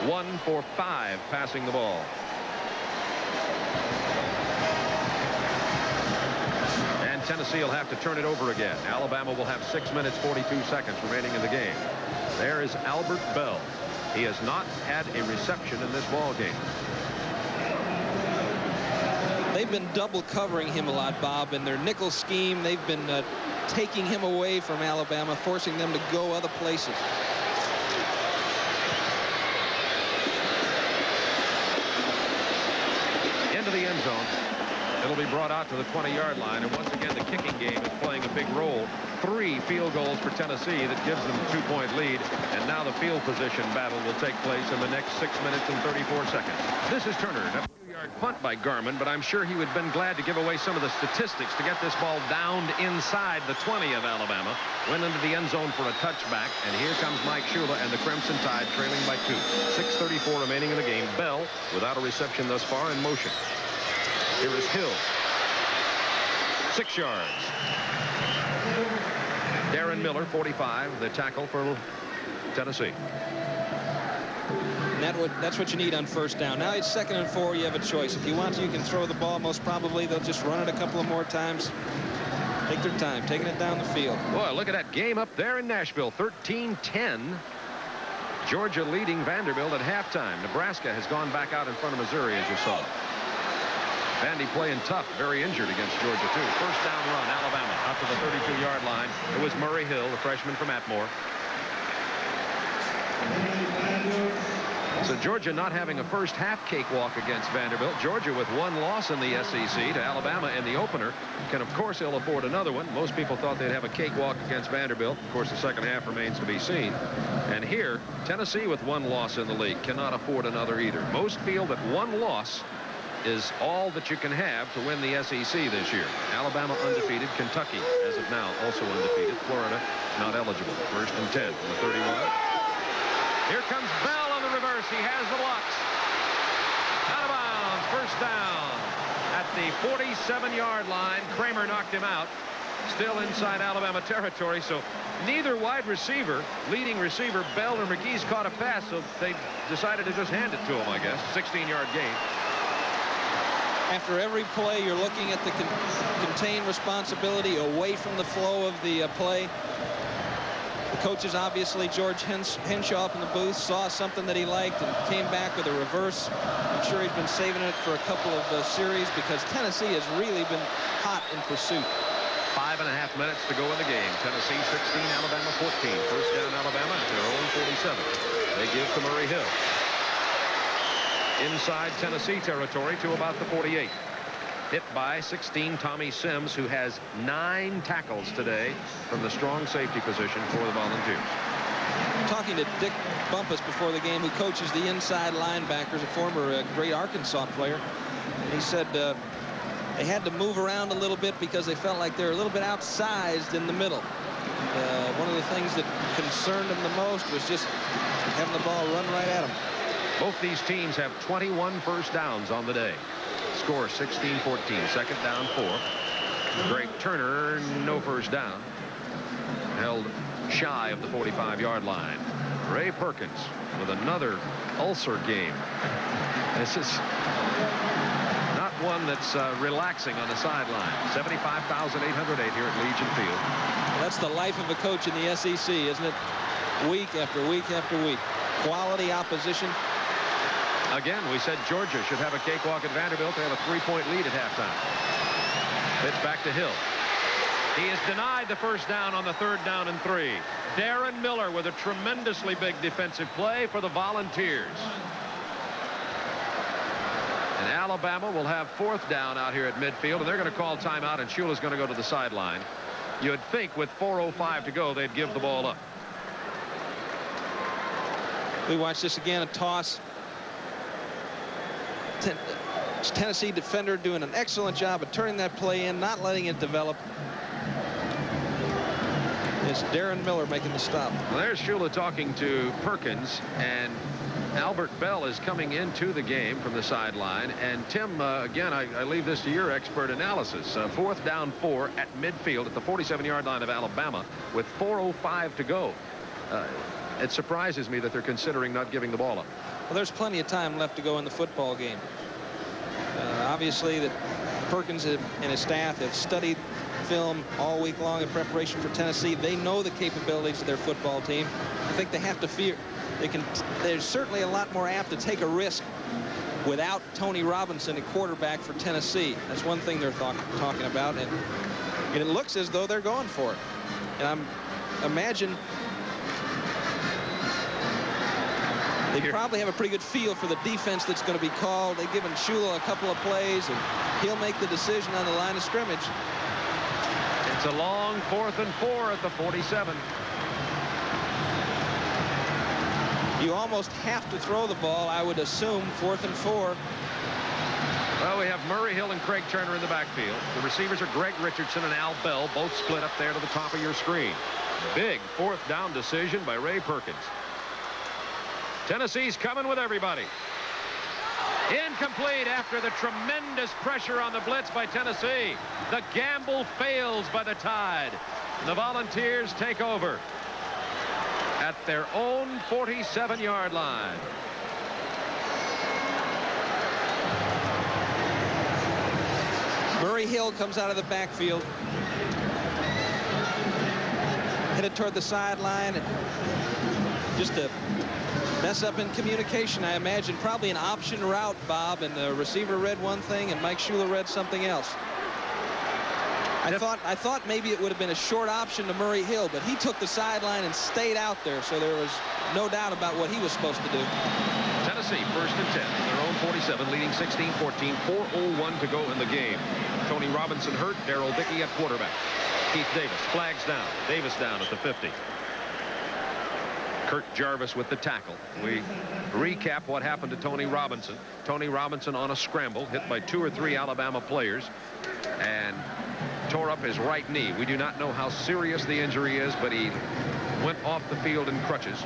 1 for 5 passing the ball. And Tennessee will have to turn it over again. Alabama will have 6 minutes 42 seconds remaining in the game. There is Albert Bell. He has not had a reception in this ball game. They've been double covering him a lot, Bob. In their nickel scheme, they've been taking him away from Alabama, forcing them to go other places. Into the end zone. It'll be brought out to the 20-yard line, and once again the kicking game is playing a big role. 3 field goals for Tennessee that gives them a 2-point lead, and now the field position battle will take place in the next 6 minutes and 34 seconds. This is Turner. A 2-yard punt by Garman, but I'm sure he would have been glad to give away some of the statistics to get this ball downed inside the 20 of Alabama. Went into the end zone for a touchback, and here comes Mike Shula and the Crimson Tide trailing by 2. 6:34 remaining in the game. Bell, without a reception thus far, in motion. Here is Hill. 6 yards. Darren Miller, 45, the tackle for Tennessee. And that's what you need on first down. Now it's 2nd and 4. You have a choice. If you want to, you can throw the ball. Most probably, they'll just run it a couple of more times. Take their time, taking it down the field. Boy, look at that game up there in Nashville. 13-10. Georgia leading Vanderbilt at halftime. Nebraska has gone back out in front of Missouri, as you saw. Vandy playing tough, very injured against Georgia, too. First down run, Alabama, out to the 32-yard line. It was Murray Hill, the freshman from Atmore. So Georgia not having a first half cakewalk against Vanderbilt. Georgia with 1 loss in the SEC to Alabama in the opener can, of course, ill afford another one. Most people thought they'd have a cakewalk against Vanderbilt. Of course, the second half remains to be seen. And here, Tennessee with 1 loss in the league cannot afford another either. Most feel that 1 loss is all that you can have to win the SEC this year. Alabama undefeated. Kentucky, as of now, also undefeated. Florida not eligible. 1st and 10 from the 31. Here comes Bell on the reverse. He has the blocks. Out of bounds. First down at the 47-yard line. Kramer knocked him out. Still inside Alabama territory. So neither wide receiver, leading receiver, Bell and McGee's caught a pass. So they decided to just hand it to him, I guess. 16-yard gain. After every play, you're looking at the contained responsibility away from the flow of the play. The coaches, obviously, George Henshaw up in the booth, saw something that he liked and came back with a reverse. I'm sure he's been saving it for a couple of series because Tennessee has really been hot in pursuit. 5.5 minutes to go in the game. Tennessee 16, Alabama 14. First down, Alabama at their own 47. They give to Murray Hill. Inside Tennessee territory to about the 48. Hit by 16, Tommy Sims, who has 9 tackles today from the strong safety position for the Volunteers. Talking to Dick Bumpus before the game, who coaches the inside linebackers, a former great Arkansas player. And he said they had to move around a little bit because they felt like they were a little bit outsized in the middle. One of the things that concerned them the most was just having the ball run right at them. Both these teams have 21 first downs on the day. Score 16-14. 2nd down 4. Greg Turner, no first down. Held shy of the 45-yard line. Ray Perkins with another ulcer game. This is not one that's relaxing on the sideline. 75,808 here at Legion Field. Well, that's the life of a coach in the SEC, isn't it? Week after week after week. Quality opposition. Again, we said Georgia should have a cakewalk at Vanderbilt. They have a 3-point lead at halftime. Pitch back to Hill. He is denied the first down on the 3rd down and 3. Darren Miller with a tremendously big defensive play for the Volunteers. And Alabama will have 4th down out here at midfield, and they're going to call timeout, and Shula's going to go to the sideline. You'd think with 4:05 to go, they'd give the ball up. We watch this again, a toss. Tennessee defender doing an excellent job of turning that play in, not letting it develop. It's Darren Miller making the stop. Well, there's Shula talking to Perkins, and Albert Bell is coming into the game from the sideline. And Tim, again, I leave this to your expert analysis. 4th down 4 at midfield at the 47-yard line of Alabama with 4:05 to go. It surprises me that they're considering not giving the ball up. Well, there's plenty of time left to go in the football game. Obviously, that Perkins and his staff have studied film all week long in preparation for Tennessee. They know the capabilities of their football team. I think they have to fear. They're certainly a lot more apt to take a risk without Tony Robinson at quarterback for Tennessee. That's one thing they're talking about, and it looks as though they're going for it. And imagine they probably have a pretty good feel for the defense that's going to be called. They've given Shula a couple of plays, and he'll make the decision on the line of scrimmage. It's a long 4th and 4 at the 47. You almost have to throw the ball, I would assume, 4th and 4. Well, we have Murray Hill and Craig Turner in the backfield. The receivers are Greg Richardson and Al Bell, both split up there to the top of your screen. Big 4th down decision by Ray Perkins. Tennessee's coming with everybody. Incomplete after the tremendous pressure on the blitz by Tennessee. The gamble fails by the Tide. The Volunteers take over at their own 47-yard line. Murray Hill comes out of the backfield, headed toward the sideline, and just a mess up in communication, I imagine. Probably an option route, Bob, and the receiver read one thing and Mike Shula read something else. I thought maybe it would have been a short option to Murray Hill, but he took the sideline and stayed out there, so there was no doubt about what he was supposed to do. Tennessee, 1st and 10, their own 47, leading 16-14, 4:01 to go in the game. Tony Robinson hurt, Darrell Dickey at quarterback. Keith Davis flags down. Davis down at the 50. Kurt Jarvis with the tackle. We recap what happened to Tony Robinson. Tony Robinson on a scramble, hit by 2 or 3 Alabama players, and tore up his right knee. We do not know how serious the injury is, but he went off the field in crutches.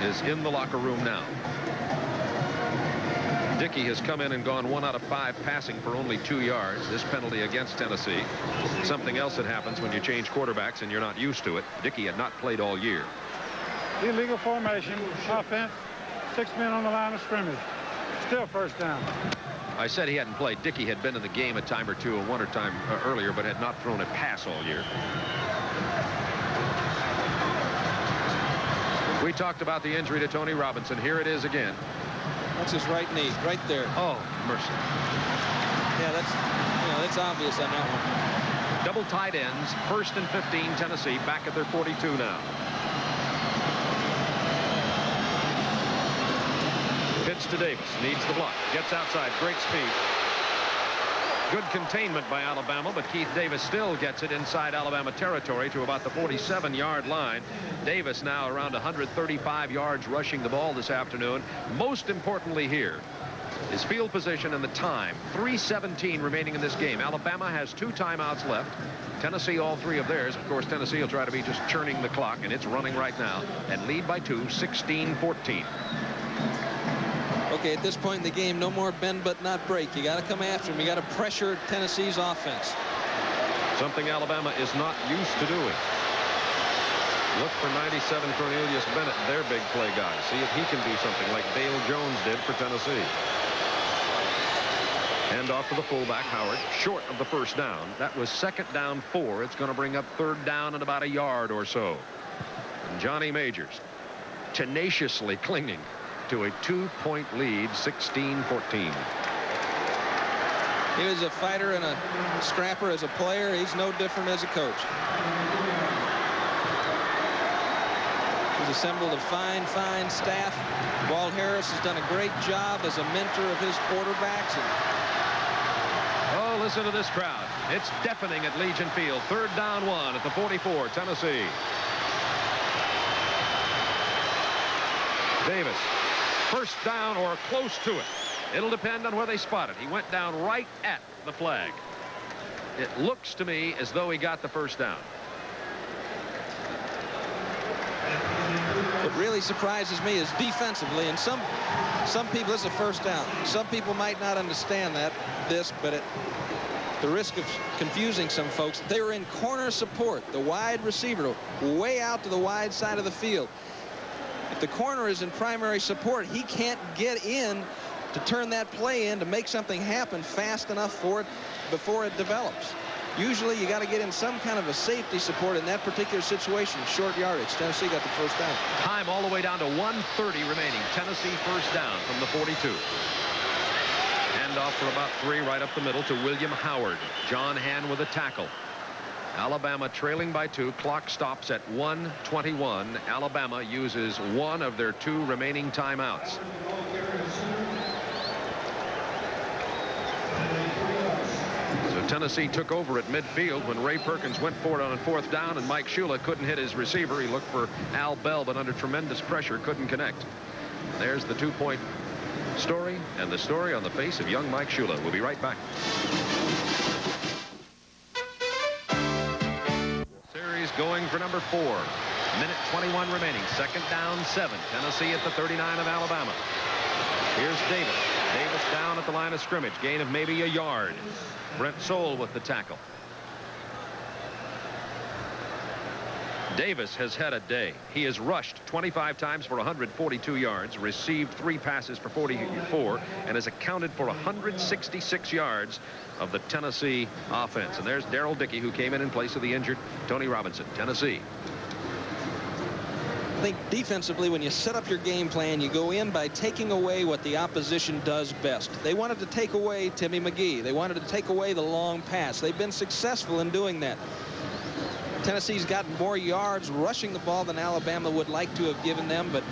Is in the locker room now. Dickey has come in and gone 1 out of 5 passing for only 2 yards. This penalty against Tennessee. Something else that happens when you change quarterbacks and you're not used to it. Dickey had not played all year. Illegal formation, offense, 6 men on the line of scrimmage. Still 1st down. I said he hadn't played. Dickey had been in the game a time or two, one time earlier, but had not thrown a pass all year. We talked about the injury to Tony Robinson. Here it is again. That's his right knee, right there. Oh, mercy. Yeah, that's obvious on that one. Double tight ends, 1st and 15, Tennessee, back at their 42 now. Pitch to Davis, needs the block, gets outside, great speed. Good containment by Alabama, but Keith Davis still gets it inside Alabama territory to about the 47-yard line. Davis now around 135 yards rushing the ball this afternoon. Most importantly here, his field position and the time. 3:17 remaining in this game. Alabama has 2 timeouts left. Tennessee, all 3 of theirs. Of course, Tennessee will try to be just churning the clock, and it's running right now. And lead by 2, 16-14. Okay, at this point in the game, no more bend but not break. You got to come after him. You got to pressure Tennessee's offense. Something Alabama is not used to doing. Look for 97 Cornelius Bennett, their big play guy. See if he can do something like Dale Jones did for Tennessee. Hand off to the fullback, Howard, short of the 1st down. That was 2nd down 4. It's going to bring up 3rd down and about a yard or so. And Johnny Majors tenaciously clinging to a 2-point lead, 16-14. He was a fighter and a scrapper as a player. He's no different as a coach. He's assembled a fine staff. Walt Harris has done a great job as a mentor of his quarterbacks. Oh, listen to this crowd. It's deafening at Legion Field. 3rd down 1 at the 44, Tennessee. Davis. 1st down or close to it. It'll depend on where they spot it. He went down right at the flag. It looks to me as though he got the 1st down. What really surprises me is defensively, and some people, this is a 1st down. Some people might not understand this, but at the risk of confusing some folks, they were in corner support, the wide receiver, way out to the wide side of the field. If the corner is in primary support, he can't get in to turn that play in to make something happen fast enough for it before it develops. Usually you got to get in some kind of a safety support in that particular situation. Short yardage. Tennessee got the 1st down. Time all the way down to 1:30 remaining. Tennessee 1st down from the 42. Hand off for about 3 right up the middle to William Howard. John Hand with a tackle. Alabama trailing by 2. Clock stops at 1:21. Alabama uses 1 of their 2 remaining timeouts. So Tennessee took over at midfield when Ray Perkins went for it on a 4th down, and Mike Shula couldn't hit his receiver. He looked for Al Bell, but under tremendous pressure couldn't connect. There's the 2-point story and the story on the face of young Mike Shula. We'll be right back. Going for number 4. Minute 21 remaining. 2nd down 7. Tennessee at the 39 of Alabama. Here's Davis. Davis down at the line of scrimmage. Gain of maybe a yard. Brent Soule with the tackle. Davis has had a day. He has rushed 25 times for 142 yards, received 3 passes for 44, and has accounted for 166 yards of the Tennessee offense. And there's Darrell Dickey, who came in place of the injured Tony Robinson. Tennessee. I think defensively, when you set up your game plan, you go in by taking away what the opposition does best. They wanted to take away Timmy McGee. They wanted to take away the long pass. They've been successful in doing that. Tennessee's gotten more yards rushing the ball than Alabama would like to have given them, but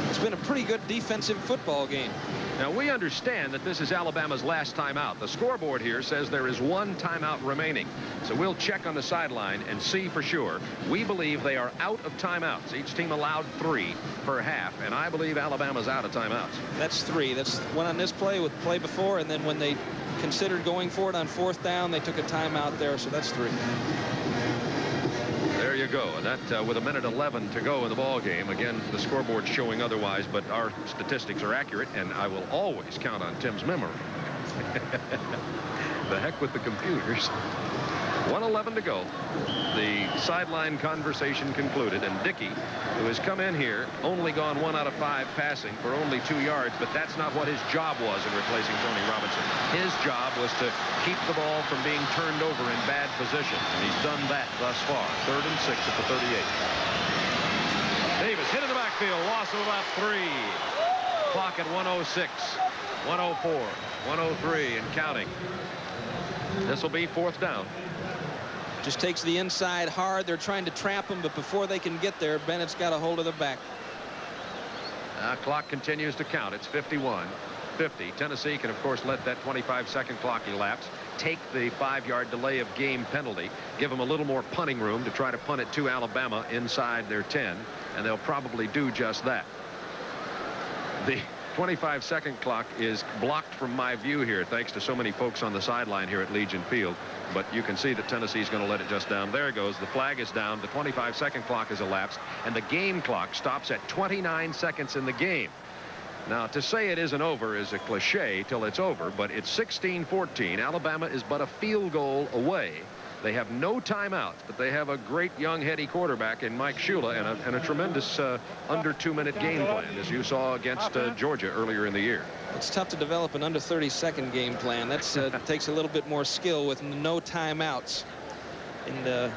it's been a pretty good defensive football game. Now, we understand that this is Alabama's last timeout. The scoreboard here says there is 1 timeout remaining. So we'll check on the sideline and see for sure. We believe they are out of timeouts. Each team allowed 3 per half, and I believe Alabama's out of timeouts. That's 3. That's 1 on this play with play before, and then when they considered going for it on 4th down, they took a timeout there, so that's 3. There you go. And that with 1:11 to go in the ball game. Again, the scoreboard showing otherwise, but our statistics are accurate, and I will always count on Tim's memory. The heck with the computers. 1:11 to go. The sideline conversation concluded, and Dickey, who has come in here, only gone 1 out of 5 passing for only 2 yards, but that's not what his job was in replacing Tony Robinson. His job was to keep the ball from being turned over in bad position, and he's done that thus far. 3rd and 6 at the 38. Davis hit in the backfield, loss of about 3. Clock at 1:06, 1:04, 1:03, and counting. This will be 4th down. Just takes the inside hard. They're trying to trap him, but before they can get there, Bennett's got a hold of the back. Clock continues to count. It's 51-50. Tennessee can, of course, let that 25-second clock elapse, take the 5-yard delay of game penalty, give them a little more punting room to try to punt it to Alabama inside their 10, and they'll probably do just that. The 25-second clock is blocked from my view here, thanks to so many folks on the sideline here at Legion Field. But you can see that Tennessee's going to let it just down. There it goes. The flag is down. The 25-second clock has elapsed, and the game clock stops at 29 seconds in the game. Now, to say it isn't over is a cliche till it's over, but it's 16-14. Alabama is but a field goal away. They have no timeouts, but they have a great young heady quarterback in Mike Shula and a tremendous under 2-minute game plan, as you saw against Georgia earlier in the year. It's tough to develop an under 30-second game plan. That's takes a little bit more skill with no timeouts. And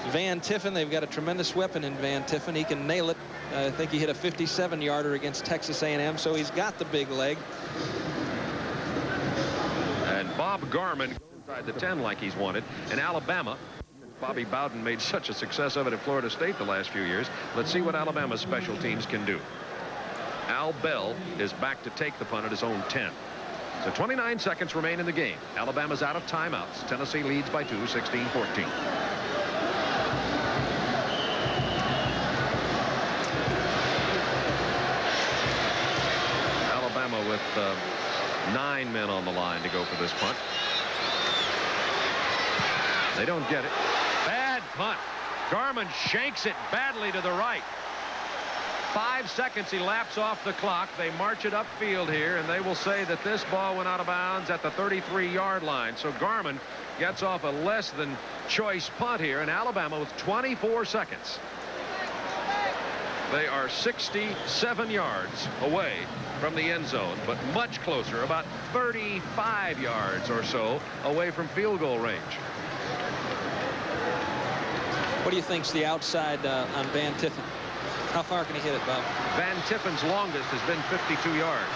Van Tiffen, they've got a tremendous weapon in Van Tiffen. He can nail it. I think he hit a 57-yarder against Texas A&M, so he's got the big leg. And Bob Garman inside the 10 like he's wanted. And Alabama, Bobby Bowden made such a success of it at Florida State the last few years. Let's see what Alabama's special teams can do. Al Bell is back to take the punt at his own 10. So 29 seconds remain in the game. Alabama's out of timeouts. Tennessee leads by 2, 16-14. Alabama with 9 men on the line to go for this punt. They don't get it. Bad punt. Garman shanks it badly to the right. 5 seconds elapse off the clock. They march it upfield here, and they will say that this ball went out of bounds at the 33-yard line. So Garman gets off a less than choice punt here, and Alabama with 24 seconds. They are 67 yards away from the end zone, but much closer, about 35 yards or so away from field goal range. What do you think's the outside on Van Tiffen? How far can he hit it, Bob? Van Tiffen's longest has been 52 yards.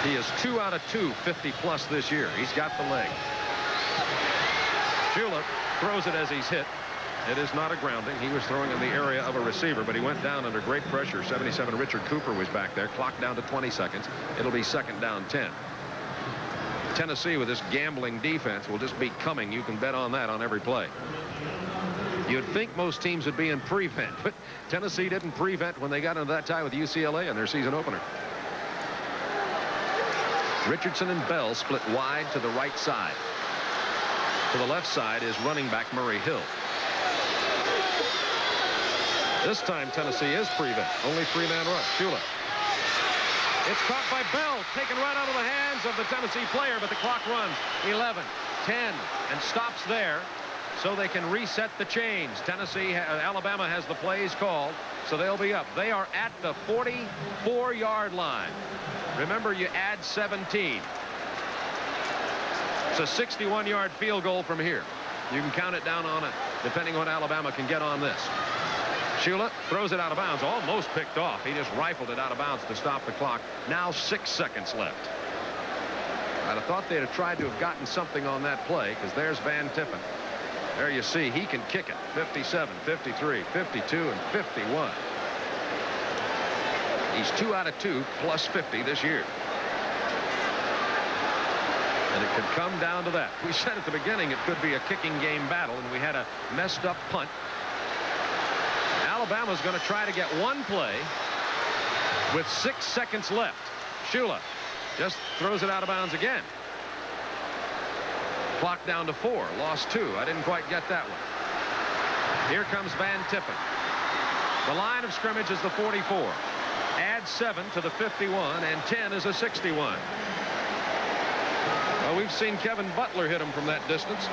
He is 2 out of 2 50-plus this year. He's got the leg. Shula throws it as he's hit. It is not a grounding. He was throwing in the area of a receiver, but he went down under great pressure. 77 Richard Cooper was back there. Clock down to 20 seconds. It'll be 2nd down 10. Tennessee with this gambling defense will just be coming. You can bet on that on every play. You'd think most teams would be in prevent, but Tennessee didn't prevent when they got into that tie with UCLA in their season opener. Richardson and Bell split wide to the right side. To the left side is running back Murray Hill. This time Tennessee is prevent. Only 3-man rush. Shula. It's caught by Bell, taken right out of the hands of the Tennessee player, but the clock runs 11, 10, and stops there so they can reset the chains. Alabama has the plays called, so they'll be up. They are at the 44-yard line. Remember, you add 17. It's a 61-yard field goal from here. You can count it down on it, depending on what Alabama can get on this. Shula throws it out of bounds, almost picked off. He just rifled it out of bounds to stop the clock. Now 6 seconds left. I'd have thought they'd have tried to have gotten something on that play, because there's Van Tippen. There you see, he can kick it. 57, 53, 52, and 51. He's 2 out of 2 plus 50 this year. And it could come down to that. We said at the beginning it could be a kicking game battle, and we had a messed up punt. Alabama's going to try to get one play with 6 seconds left. Shula just throws it out of bounds again. Clock down to 4. Lost 2. I didn't quite get that one. Here comes Van Tippen. The line of scrimmage is the 44. Add 7 to the 51, and 10 is a 61. Well, we've seen Kevin Butler hit him from that distance.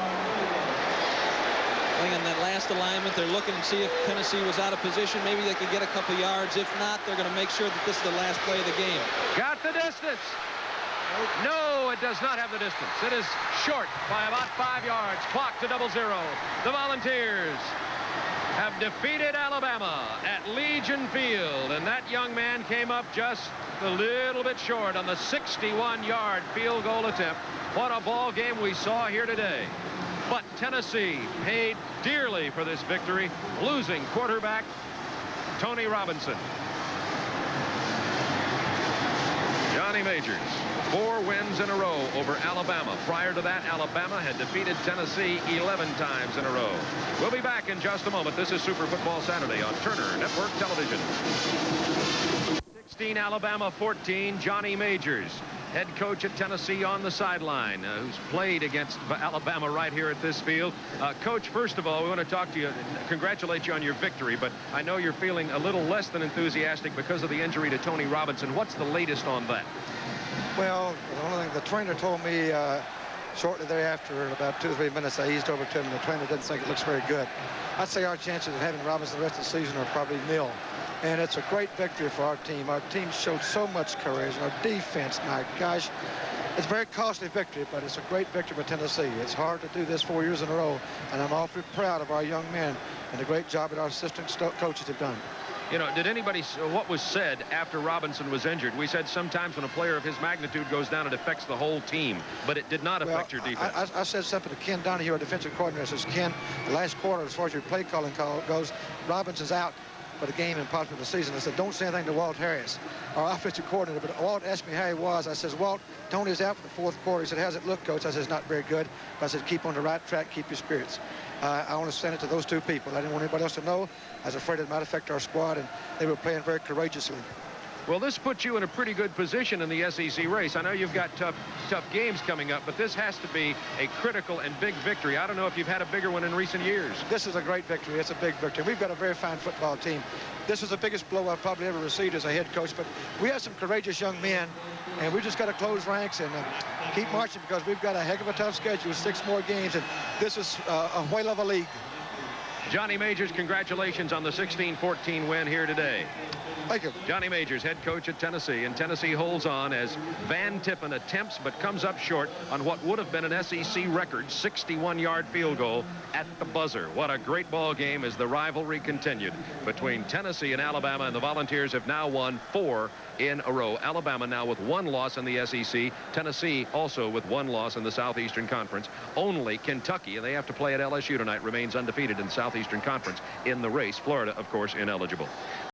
In that last alignment, they're looking to see if Tennessee was out of position. Maybe they could get a couple yards. If not, they're going to make sure that this is the last play of the game. Got the distance. No, it does not have the distance. It is short by about 5 yards. Clock to 0-0. The Volunteers have defeated Alabama at Legion Field, and that young man came up just a little bit short on the 61-yard field goal attempt. What a ball game we saw here today. But Tennessee paid dearly for this victory, losing quarterback Tony Robinson. Johnny Majors, 4 wins in a row over Alabama. Prior to that, Alabama had defeated Tennessee 11 times in a row. We'll be back in just a moment. This is Super Football Saturday on Turner Network Television. 16 Alabama 14, Johnny Majors, head coach at Tennessee, on the sideline, who's played against Alabama right here at this field. Coach, first of all, we want to talk to you, congratulate you on your victory, but I know you're feeling a little less than enthusiastic because of the injury to Tony Robinson. What's the latest on that? Well, the only thing the trainer told me shortly thereafter, in about 2 or 3 minutes, I eased over to him, and the trainer didn't think it looks very good. I'd say our chances of having Robinson the rest of the season are probably nil. And it's a great victory for our team. Our team showed so much courage. Our defense, my gosh, it's a very costly victory, but it's a great victory for Tennessee. It's hard to do this 4 years in a row, and I'm awfully proud of our young men and the great job that our assistant coaches have done. You know, did anybody, what was said after Robinson was injured? We said sometimes when a player of his magnitude goes down, it affects the whole team, but it did not affect your defense. I said something to Ken Donahue, our defensive coordinator. I says, Ken, the last quarter, as far as your play calling goes, Robinson's out for the game and possibly the season. I said, don't say anything to Walt Harris, our offensive coordinator. But Walt asked me how he was. I says, Walt, Tony's out for the 4th quarter. He said, how's it look, Coach? I said, it's not very good. But I said, keep on the right track, keep your spirits. I want to send it to those 2 people. I didn't want anybody else to know. I was afraid it might affect our squad, and they were playing very courageously. Well, this puts you in a pretty good position in the SEC race. I know you've got tough games coming up, but this has to be a critical and big victory. I don't know if you've had a bigger one in recent years. This is a great victory. It's a big victory. We've got a very fine football team. This is the biggest blow I've probably ever received as a head coach, but we have some courageous young men, and we just got to close ranks and keep marching, because we've got a heck of a tough schedule, 6 more games, and this is a whale of a league. Johnny Majors, congratulations on the 16-14 win here today. Thank you. Johnny Majors, head coach at Tennessee, and Tennessee holds on as Van Tippen attempts but comes up short on what would have been an SEC record 61-yard field goal at the buzzer. What a great ball game as the rivalry continued between Tennessee and Alabama, and the Volunteers have now won 4 in a row. Alabama now with 1 loss in the SEC. Tennessee also with 1 loss in the Southeastern Conference. Only Kentucky, and they have to play at LSU tonight, remains undefeated in the Southeastern Conference in the race. Florida, of course, ineligible.